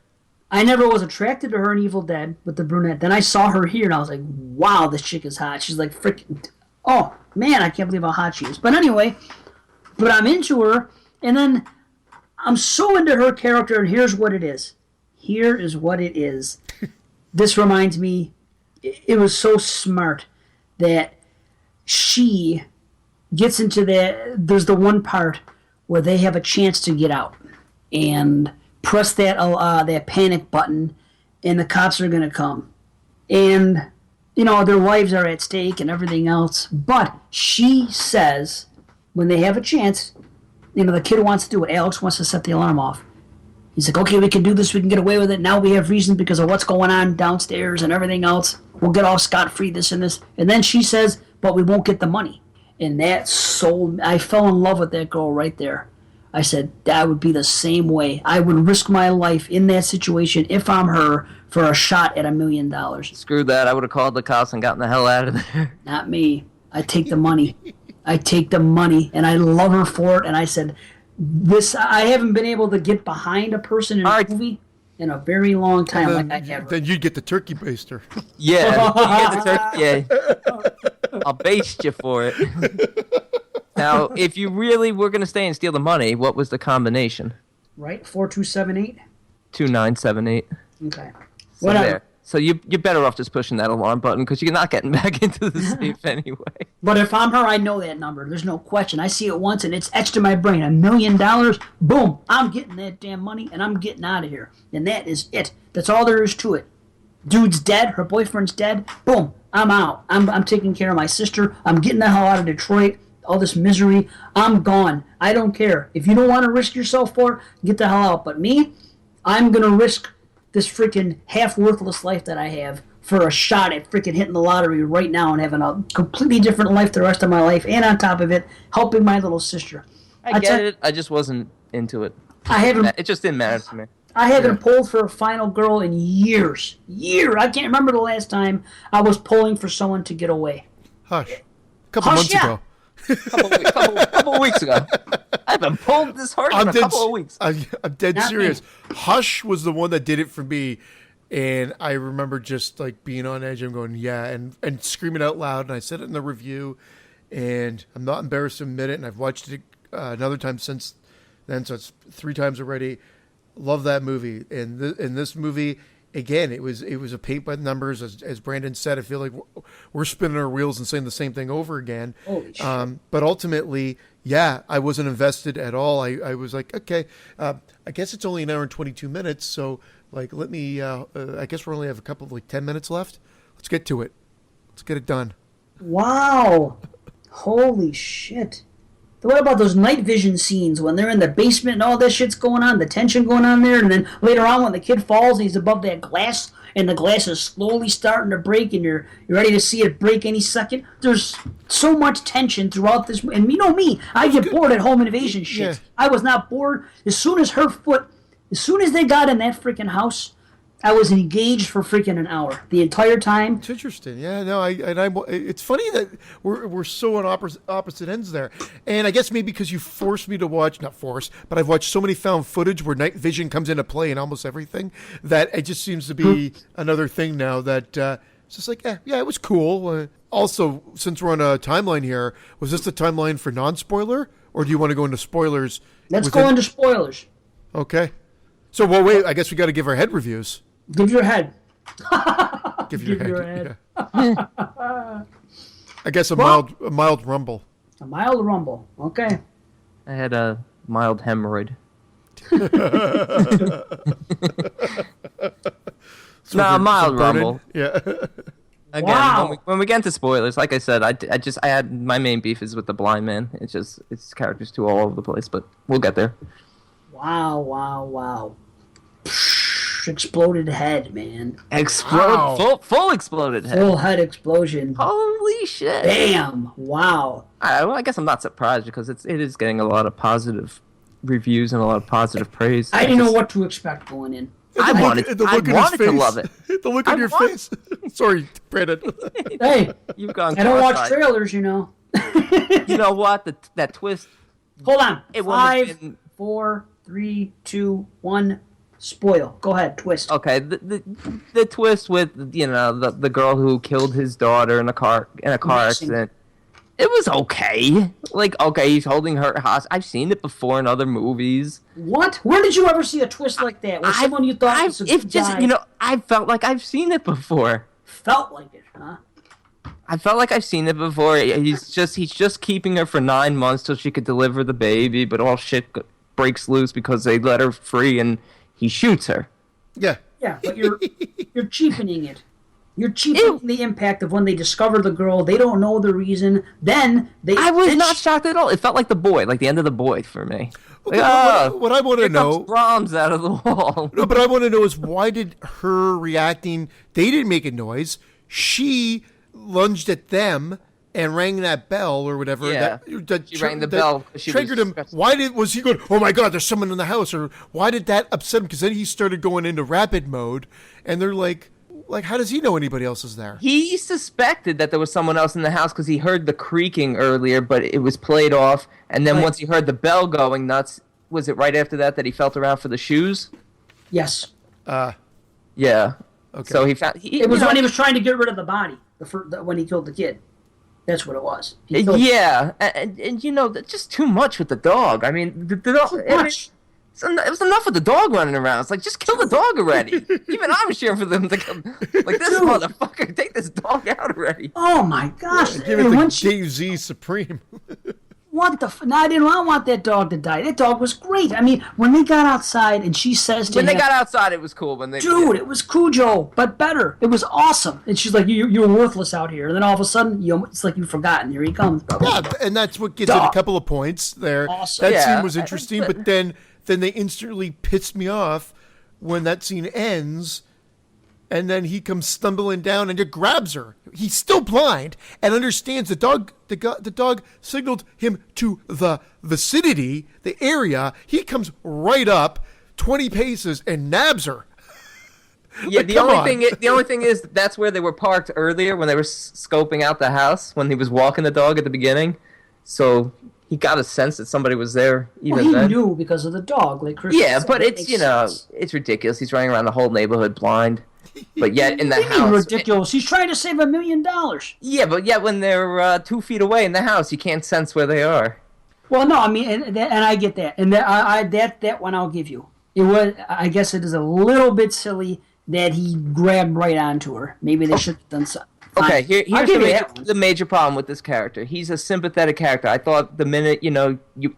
I never was attracted to her in Evil Dead with the brunette. Then I saw her here, and I was like, wow, this chick is hot. She's like freaking. Oh, man, I can't believe how hot she is. But anyway, I'm into her, and then I'm so into her character, and here's what it is. Here is what it is. This reminds me, it was so smart that she gets into there's the one part where they have a chance to get out and press that panic button, and the cops are going to come. And, their lives are at stake and everything else. But she says, when they have a chance, the kid wants to do it. Alex wants to set the alarm off. He's like, okay, we can do this. We can get away with it. Now we have reason because of what's going on downstairs and everything else. We'll get off scot-free, this and this. And then she says, but we won't get the money. And I fell in love with that girl right there. I said, that would be the same way. I would risk my life in that situation if I'm her for a shot at $1 million. Screw that. I would have called the cops and gotten the hell out of there. Not me. I take the money. I take the money, and I love her for it. And I said, I haven't been able to get behind a person in a movie in a very long time. Then, like I have. then you'd get the turkey baster. Yeah. I'll baste you for it. Now, if you really were going to stay and steal the money, what was the combination? Right? 4278? 2978. Okay. So Whatever. there. So you're better off just pushing that alarm button because you're not getting back into the safe anyway. But if I'm her, I know that number. There's no question. I see it once and it's etched in my brain. $1 million, boom, I'm getting that damn money and I'm getting out of here. And that is it. That's all there is to it. Dude's dead. Her boyfriend's dead. Boom, I'm out. I'm taking care of my sister. I'm getting the hell out of Detroit. All this misery. I'm gone. I don't care. If you don't want to risk yourself for it, get the hell out. But me, I'm going to risk this freaking half-worthless life that I have for a shot at freaking hitting the lottery right now and having a completely different life the rest of my life, and on top of it, helping my little sister. I get it. I just wasn't into it. It just didn't matter to me. I haven't pulled for a final girl in years. I can't remember the last time I was pulling for someone to get away. Hush. A couple months ago. couple of weeks ago. I haven't pulled this hard in a couple of weeks. I'm dead Not serious. me. Hush was the one that did it for me, and I remember just like being on edge. I'm going, yeah, and screaming out loud. And I said it in the review, and I'm not embarrassed to admit it. And I've watched it another time since then, so it's 3 times already. Love that movie. And in this movie, again, it was a paint by the numbers. As Brandon said, I feel like we're spinning our wheels and saying the same thing over again. Holy shit. But ultimately, yeah, I wasn't invested at all. I was like, okay, I guess it's only an hour and 22 minutes. So like, let me, I guess we only have a couple of 10 minutes left. Let's get to it. Let's get it done. Wow. Holy shit. What about those night vision scenes when they're in the basement and all this shit's going on, the tension going on there, and then later on when the kid falls and he's above that glass and the glass is slowly starting to break and you're ready to see it break any second? There's so much tension throughout this. And you know me, I get bored at home invasion shit. Yeah. I was not bored. As soon as they got in that freaking house, I was engaged for freaking an hour the entire time. It's interesting. Yeah, no, it's funny that we're so on opposite ends there. And I guess maybe because you forced me to watch, not forced, but I've watched so many found footage where night vision comes into play in almost everything that it just seems to be another thing now that it's just like, yeah, it was cool. Also, since we're on a timeline here, was this the timeline for non-spoiler, or do you want to go into spoilers? Let's go into spoilers. Okay. So, well, wait, I guess we got to give our head reviews. Give your head. Give your head. Yeah. I guess a mild rumble. A mild rumble. Okay. I had a mild hemorrhoid. A mild rumble. Yeah. Again, Wow. when we get into spoilers, like I said, I had my main beef is with the blind man. It's characters too all over the place, but we'll get there. Wow. Exploded head, man. Full exploded head. Full head explosion. Holy shit. Damn. Wow. Well, I guess I'm not surprised because it is getting a lot of positive reviews and a lot of positive praise. I didn't know what to expect going in. I wanted to love it. The look on your face. Sorry, Brandon. Hey, You've gone I don't watch cross-eyed. trailers, you know. You know what? That twist. Hold on. It wouldn't have 5, been- 4, 3, 2, 1. Spoil. Go ahead. Twist. Okay, the twist with the girl who killed his daughter in a car accident. It was okay. Like, okay, he's holding her hostage. I've seen it before in other movies. What? Where did you ever see a twist like that? Where someone you thought was a good guy I felt like I've seen it before. felt like it, huh? I felt like I've seen it before. He's just keeping her for 9 months till she could deliver the baby, but all shit breaks loose because they let her free and he shoots her. Yeah. Yeah, but you're cheapening it. You're cheapening the impact of when they discover the girl. They don't know the reason. Then they. I was not shocked at all. It felt like The Boy, like the end of The Boy for me. Okay, Like, what I want to know. Brahms out of the wall. No, but I want to know is why did her reacting? They didn't make a noise. She lunged at them and rang that bell or whatever. Yeah. That She rang the bell 'cause she triggered was him. Was he going, oh my God, there's someone in the house? Or why did that upset him? Because then he started going into rapid mode, and they're like, how does he know anybody else is there? He suspected that there was someone else in the house because he heard the creaking earlier, but it was played off. And then once he heard the bell going nuts, was it right after that he felt around for the shoes? Yes. Yeah. Okay. So he found... It was when he was trying to get rid of the body, when he killed the kid. That's what it was. Yeah, and you know, just too much with the dog. I mean, the dog... Too much. It was enough with the dog running around. It's like, just kill the dog already. Even I'm cheering for them to come. Like, this motherfucker, take this dog out already. Oh, my gosh. Give it the Dave Z Supreme. What the No, I didn't want that dog to die. That dog was great. I mean, when they got outside and she says to him... When they got outside, it was cool. Dude, it was Cujo, but better. It was awesome. And she's like, you're worthless out here. And then all of a sudden, it's like you've forgotten. Here he comes. Yeah, and that's what gets it a couple of points there. Awesome. That scene was interesting, but then they instantly pissed me off when that scene ends, and then he comes stumbling down and just grabs her. He's still blind and understands the dog signaled him to the vicinity, the area. He comes right up 20 paces and nabs her. Yeah, the only thing is that's where they were parked earlier when they were scoping out the house when he was walking the dog at the beginning. So he got a sense that somebody was there even then. He knew because of the dog, like Chris. Yeah, but it's it's ridiculous. He's running around the whole neighborhood blind. But yet in the house, ridiculous. He's trying to save $1 million. Yeah, but yet when they're 2 feet away in the house, you can't sense where they are. Well, no, I mean, and I get that, and that one I'll give you. It was, I guess, it is a little bit silly that he grabbed right onto her. Maybe they should have done something. Okay, here's the major problem with this character. He's a sympathetic character. I thought the minute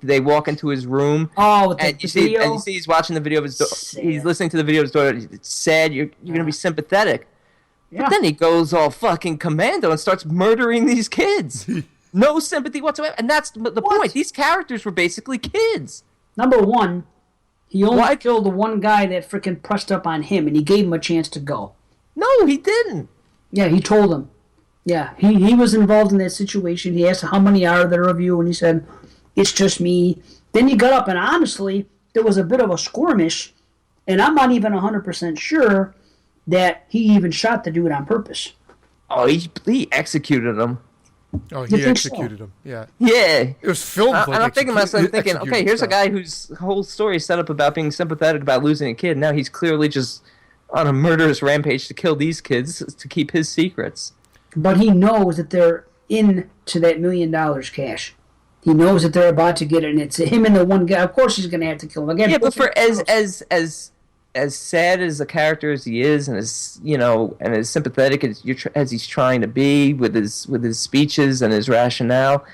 they walk into his room, and you see he's watching the video of his he's listening to the video of his daughter. It's sad. You're gonna be sympathetic, but then he goes all fucking commando and starts murdering these kids. No sympathy whatsoever, and that's the point. These characters were basically kids. Number one, he only killed the one guy that freaking pressed up on him, and he gave him a chance to go. No, he didn't. Yeah, he told him. Yeah, he was involved in that situation. He asked, how many are there of you? And he said, it's just me. Then he got up, and honestly, there was a bit of a skirmish, and I'm not even 100% sure that he even shot the dude on purpose. Oh, he executed him. Oh, he executed him. Yeah. Yeah. It was filmed. And I'm thinking to myself, okay, here's a guy whose whole story is set up about being sympathetic about losing a kid. Now he's clearly just on a murderous rampage to kill these kids to keep his secrets. But he knows that they're into that $1 million cash. He knows that they're about to get it, and it's him and the one guy. Of course, he's going to have to kill him again. Yeah, but for as sad as a character as he is, and as sympathetic as he's trying to be with his speeches and his rationale,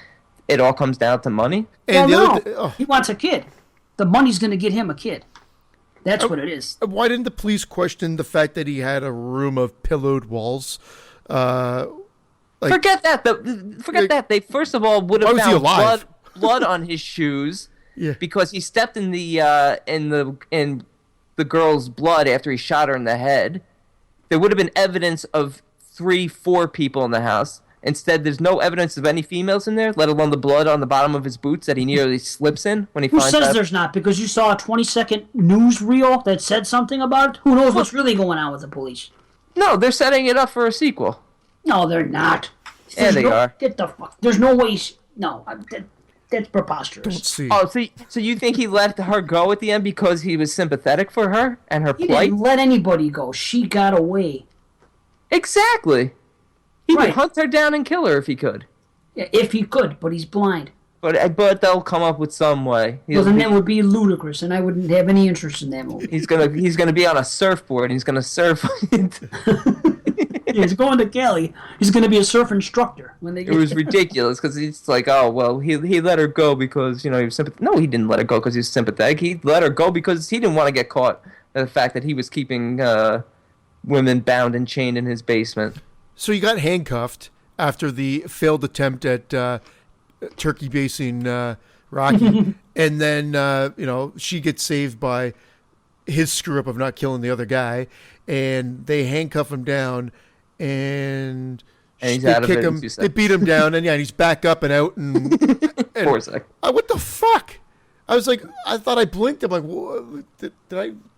it all comes down to money. And he wants a kid. The money's going to get him a kid. That's what it is. Why didn't the police question the fact that he had a room of pillowed walls? Forget that. They first of all would have found blood on his shoes because he stepped in the girl's blood after he shot her in the head. There would have been evidence of 3-4 people in the house. Instead, there's no evidence of any females in there, let alone the blood on the bottom of his boots that he nearly slips in when he finds out. Who says there's not? Because you saw a 20-second newsreel that said something about it? Who knows what's really going on with the police? No, they're setting it up for a sequel. No, they're not. Yeah, they are. Get the fuck. There's no way. No, that's preposterous. Don't see. Oh, so you think he let her go at the end because he was sympathetic for her and her plight? He didn't let anybody go. She got away. Exactly. He would hunt her down and kill her if he could. Yeah, if he could, but he's blind. But they'll come up with some way. Well, then that would be ludicrous, and I wouldn't have any interest in that movie. He's gonna be on a surfboard. And he's gonna surf. He's going to Cali. He's gonna be a surf instructor when they. It was ridiculous because he's like, oh well, he let her go because he was sympathetic. No, he didn't let her go because he was sympathetic. He let her go because he didn't want to get caught. The fact that he was keeping women bound and chained in his basement. So he got handcuffed after the failed attempt at turkey basing Rocky, and then she gets saved by his screw up of not killing the other guy, and they handcuff him down, and And he's they out of kick it in him, 2 they seconds. beat him down, and he's back up and out. And 4 seconds. what the fuck? I was like, I thought I blinked. I'm like, did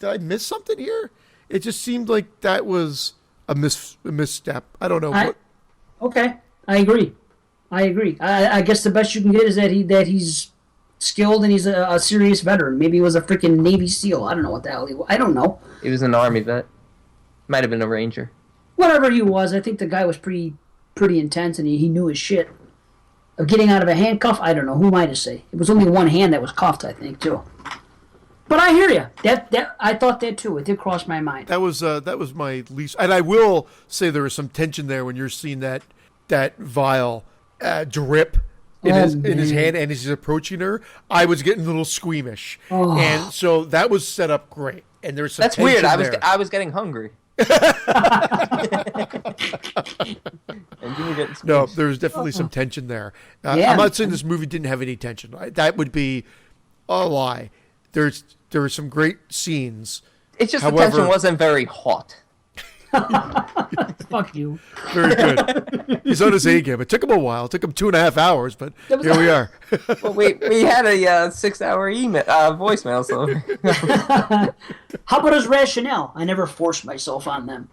I miss something here? It just seemed like that was a misstep. I don't know what. Okay, I agree. I guess the best you can get is that he's skilled and he's a serious veteran. Maybe he was a freaking Navy SEAL. I don't know what the hell he was. I don't know. He was an Army vet. Might have been a Ranger. Whatever he was, I think the guy was pretty intense and he knew his shit. Of getting out of a handcuff, I don't know. Who am I to say? It was only one hand that was cuffed, I think, too. But I hear you. That I thought that too. It did cross my mind. That was my least. And I will say there was some tension there when you're seeing that vial drip in his hand, and as he's approaching her, I was getting a little squeamish, and so that was set up great. And there's some. That's tension weird. there. I was getting hungry. No, there's definitely some tension there. Yeah. I'm not saying this movie didn't have any tension. That would be a lie. There were some great scenes. It's just However, the tension wasn't very hot. Fuck you. Very good. He's on his A game. It took him a while. It took him 2.5 hours, but here we are. Well, we had a 6-hour email voicemail. So How about his rationale? I never forced myself on them.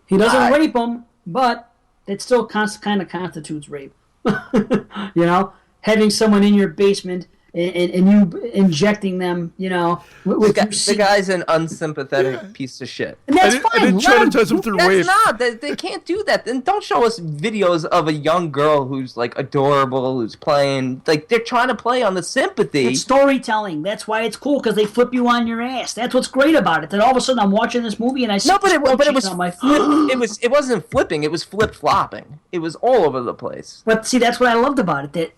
He doesn't rape them, but it still kind of constitutes rape. You know, having someone in your basement and you injecting them, you know, with the guy's an unsympathetic piece of shit. And that's I fine. didn't traumatize him through That's rape. not. They can't do that. And don't show us videos of a young girl who's like adorable, who's playing. Like they're trying to play on the sympathy. It's storytelling. That's why it's cool, because they flip you on your ass. That's what's great about it. That all of a sudden I'm watching this movie and I see No, but it was on my it wasn't flipping. It was flip flopping. It was all over the place. But see, that's what I loved about it. That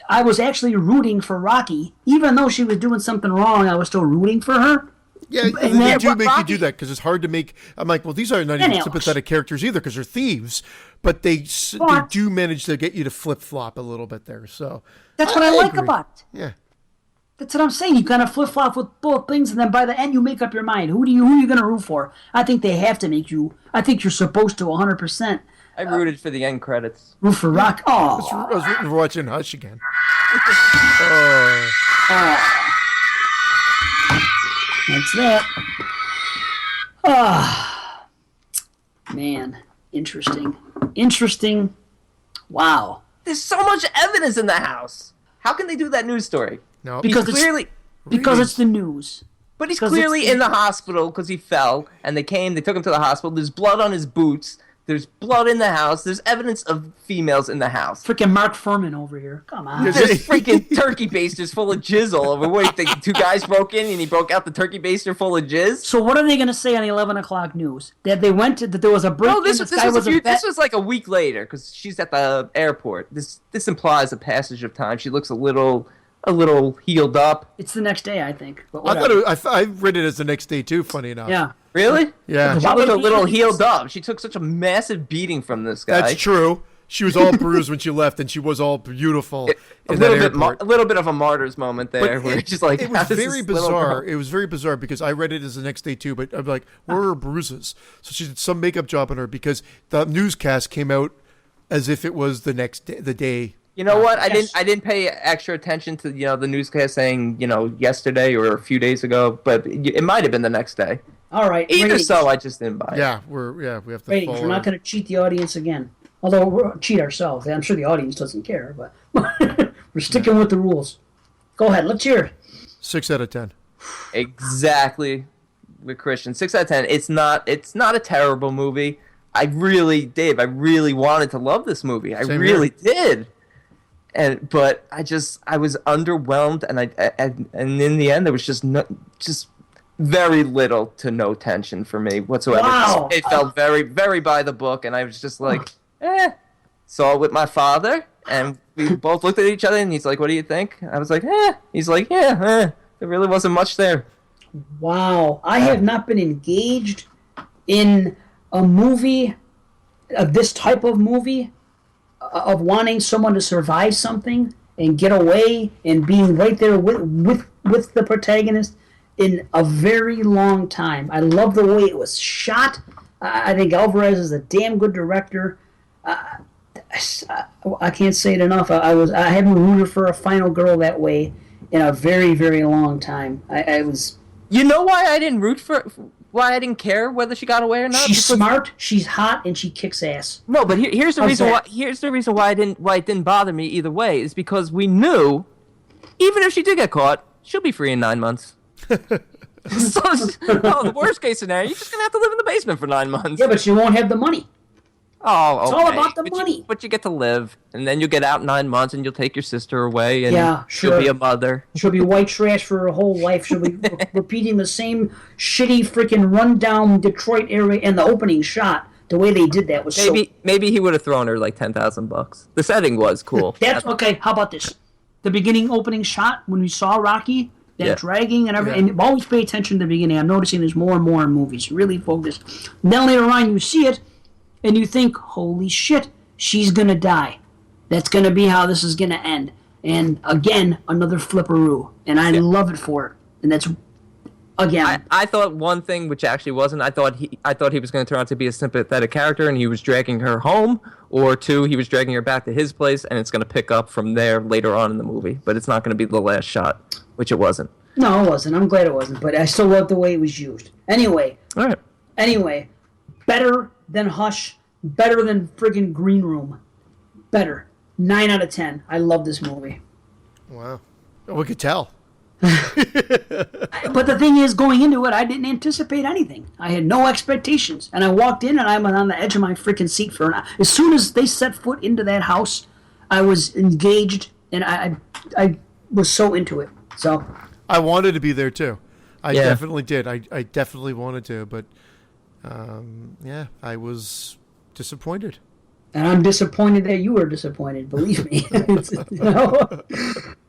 I was actually rooting for Rocky, even though she was doing something wrong. I was still rooting for her. Yeah, And they then do make Rocky- you do that because it's hard to make. I'm like, well, these are not And even Alex. sympathetic characters either because they're thieves, but they But- do manage to get you to flip flop a little bit there. So That's what I like agree. about it. Yeah, That's what I'm saying. You kind of flip flop with both things, and then by the end, you make up your mind. Who are you going to root for? I think they have to make you. I think you're supposed to 100% I rooted for the end credits. root for Rock. I Oh, was rooting for watching Hush again. that's that. Ah, man, interesting. Wow. There's so much evidence in the house. How can they do that news story? No, Because He's clearly, it's the news. but he's 'cause clearly it's- in the hospital because he fell, and they took him to the hospital. There's blood on his boots. There's blood in the house. There's evidence of females in the house. Freaking Mark Furman over here. Come on. There's freaking turkey basters full of jizz all over. Wait, the two guys broke in and he broke out the turkey baster full of jizz? So what are they going to say on the 11 o'clock news? That they went to, that there was a break-in, No, this guy was a vet? this was like a week later because she's at the airport. This implies a passage of time. She looks a little healed up. It's the next day, I think. But I whatever. thought I read it as the next day too. Funny enough. Yeah. Really? Yeah. She looked a little healed up. She took such a massive beating from this guy. That's true. She was all bruised when she left, and she was all beautiful in that airport. a little bit of a martyr's moment there, where it's just like it how was does very this little bizarre. girl- It was very bizarre because I read it as the next day too. But I'm like, where are her bruises? So she did some makeup job on her because the newscast came out as if it was the next day, the day. You know what? I Yes. didn't pay extra attention to the newscast saying yesterday or a few days ago, but it might have been the next day. All right. Either ratings. so, I just didn't buy it. Yeah, we have to Ratings. follow. We're not going to cheat the audience again. Although we'll cheat ourselves. I'm sure the audience doesn't care, but we're sticking with the rules. Go ahead. Let's hear it. 6 out of 10. Exactly, with Christian. 6 out of 10. It's not a terrible movie. Dave, I really wanted to love this movie. I Same really here. did. But I was underwhelmed, and in the end there was just very little to no tension for me whatsoever. Wow. It felt very, very by the book, and I was just like, Saw it with my father, and we both looked at each other, and he's like, "What do you think?" I was like, He's like, There really wasn't much there. Wow. I have not been engaged in a movie, of this type of movie, of wanting someone to survive something and get away and being right there with the protagonist in a very long time. I love the way it was shot. I think Alvarez is a damn good director. I can't say it enough. I haven't rooted for a final girl that way in a very, very long time. I was. You know why I didn't root for? Why I didn't care whether she got away or not? She's smart, she's hot, and she kicks ass. No, but here's the How's reason that? why. Here's the reason why it didn't bother me either way. Is because we knew, even if she did get caught, she'll be free in 9 months. So, the worst case scenario, you're just gonna have to live in the basement for 9 months. Yeah, but she won't have the money. Oh, okay. It's all about the money. But you get to live, and then you get out in 9 months, and you'll take your sister away, and Yeah, sure. she'll be a mother. She'll be white trash for her whole life. She'll be repeating the same shitty freaking rundown Detroit area. And the opening shot, the way they did that was Maybe he would have thrown her like $10,000. The setting was cool. That's okay. How about this? The beginning opening shot when we saw Rocky, that dragging and everything. And always pay attention to the beginning. I'm noticing there's more and more in movies. Really focus. Then later on, you see it, and you think, "Holy shit, she's gonna die. That's gonna be how this is gonna end." And again, another flipperoo, and I love it for it. And that's again. I thought one thing, which actually wasn't. I thought he was going to turn out to be a sympathetic character, and he was dragging her home, or two, he was dragging her back to his place, and it's going to pick up from there later on in the movie. But it's not going to be the last shot, which it wasn't. No, it wasn't. I'm glad it wasn't, but I still love the way it was used. Anyway. All right. Anyway, better than Hush, better than friggin' Green Room. Better. 9 out of 10. I love this movie. Wow. Oh, we could tell. But the thing is, going into it, I didn't anticipate anything. I had no expectations. And I walked in, and I was on the edge of my freaking seat for an hour. As soon as they set foot into that house, I was engaged, and I was so into it. So I wanted to be there, too. I definitely did. I definitely wanted to, but, I was disappointed. And I'm disappointed that you were disappointed. Believe me,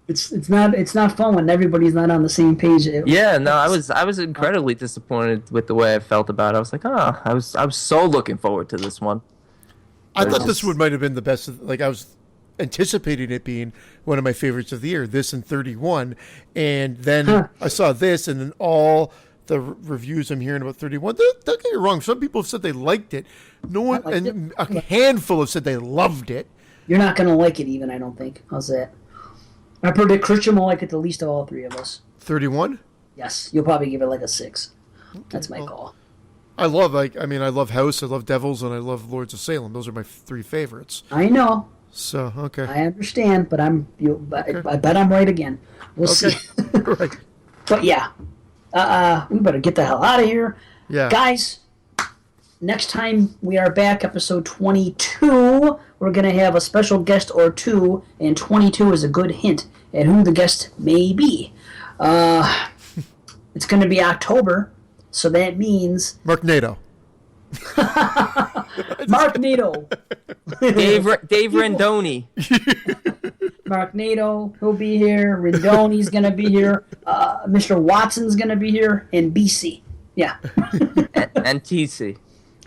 it's not fun when everybody's not on the same page. Yeah, no, I was incredibly disappointed with the way I felt about it. I was like, I was so looking forward to this one. I thought this one might have been the best. Like I was anticipating it being one of my favorites of the year. This and 31, and then I saw this, and then all the reviews I'm hearing about 31. Don't get me wrong. Some people have said they liked it. No one, and a handful have said they loved it. You're not going to like it even, I don't think. How's that? I predict Christian will like it the least of all three of us. 31? Yes. You'll probably give it like a 6. Okay, that's my call. I love House, I love Devils, and I love Lords of Salem. Those are my 3 favorites. I know. So, okay. I understand, but I bet I'm right again. We'll see. Right. But yeah. We better get the hell out of here. Yeah. Guys, next time we are back, episode 22, we're going to have a special guest or two, and 22 is a good hint at who the guest may be. It's going to be October, so that means... Mark Nato. Mark Nato. Dave Rendoni. Mark Nato, he'll be here. Rendoni's going to be here. Mr. Watson's going to be here. And BC. Yeah. and TC.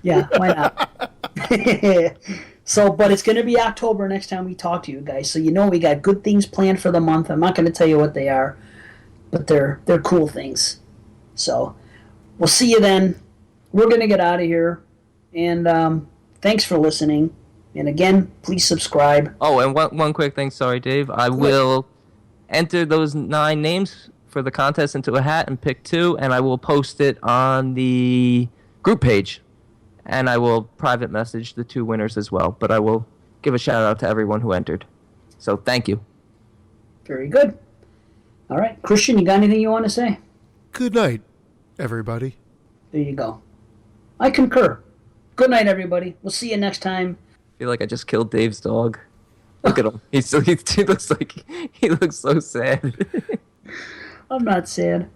Yeah, why not? So, but it's going to be October next time we talk to you guys. So you know we got good things planned for the month. I'm not going to tell you what they are, but they're cool things. So we'll see you then. We're going to get out of here. And thanks for listening. And again, please subscribe. Oh, and one quick thing. Sorry, Dave. I will enter those 9 names for the contest into a hat and pick 2, and I will post it on the group page. And I will private message the 2 winners as well. But I will give a shout out to everyone who entered. So thank you. Very good. All right. Christian, you got anything you want to say? Good night, everybody. There you go. I concur. Good night, everybody. We'll see you next time. I feel like I just killed Dave's dog. Look at him. He looks like he looks so sad. I'm not sad.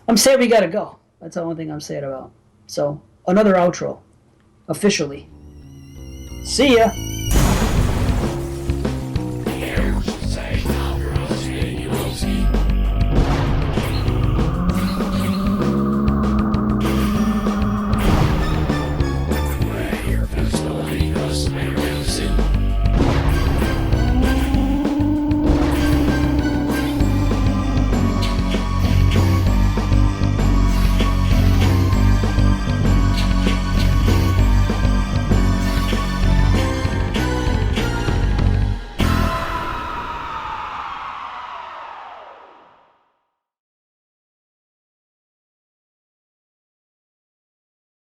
I'm sad we gotta go. That's the only thing I'm sad about. So, another outro. Officially. See ya.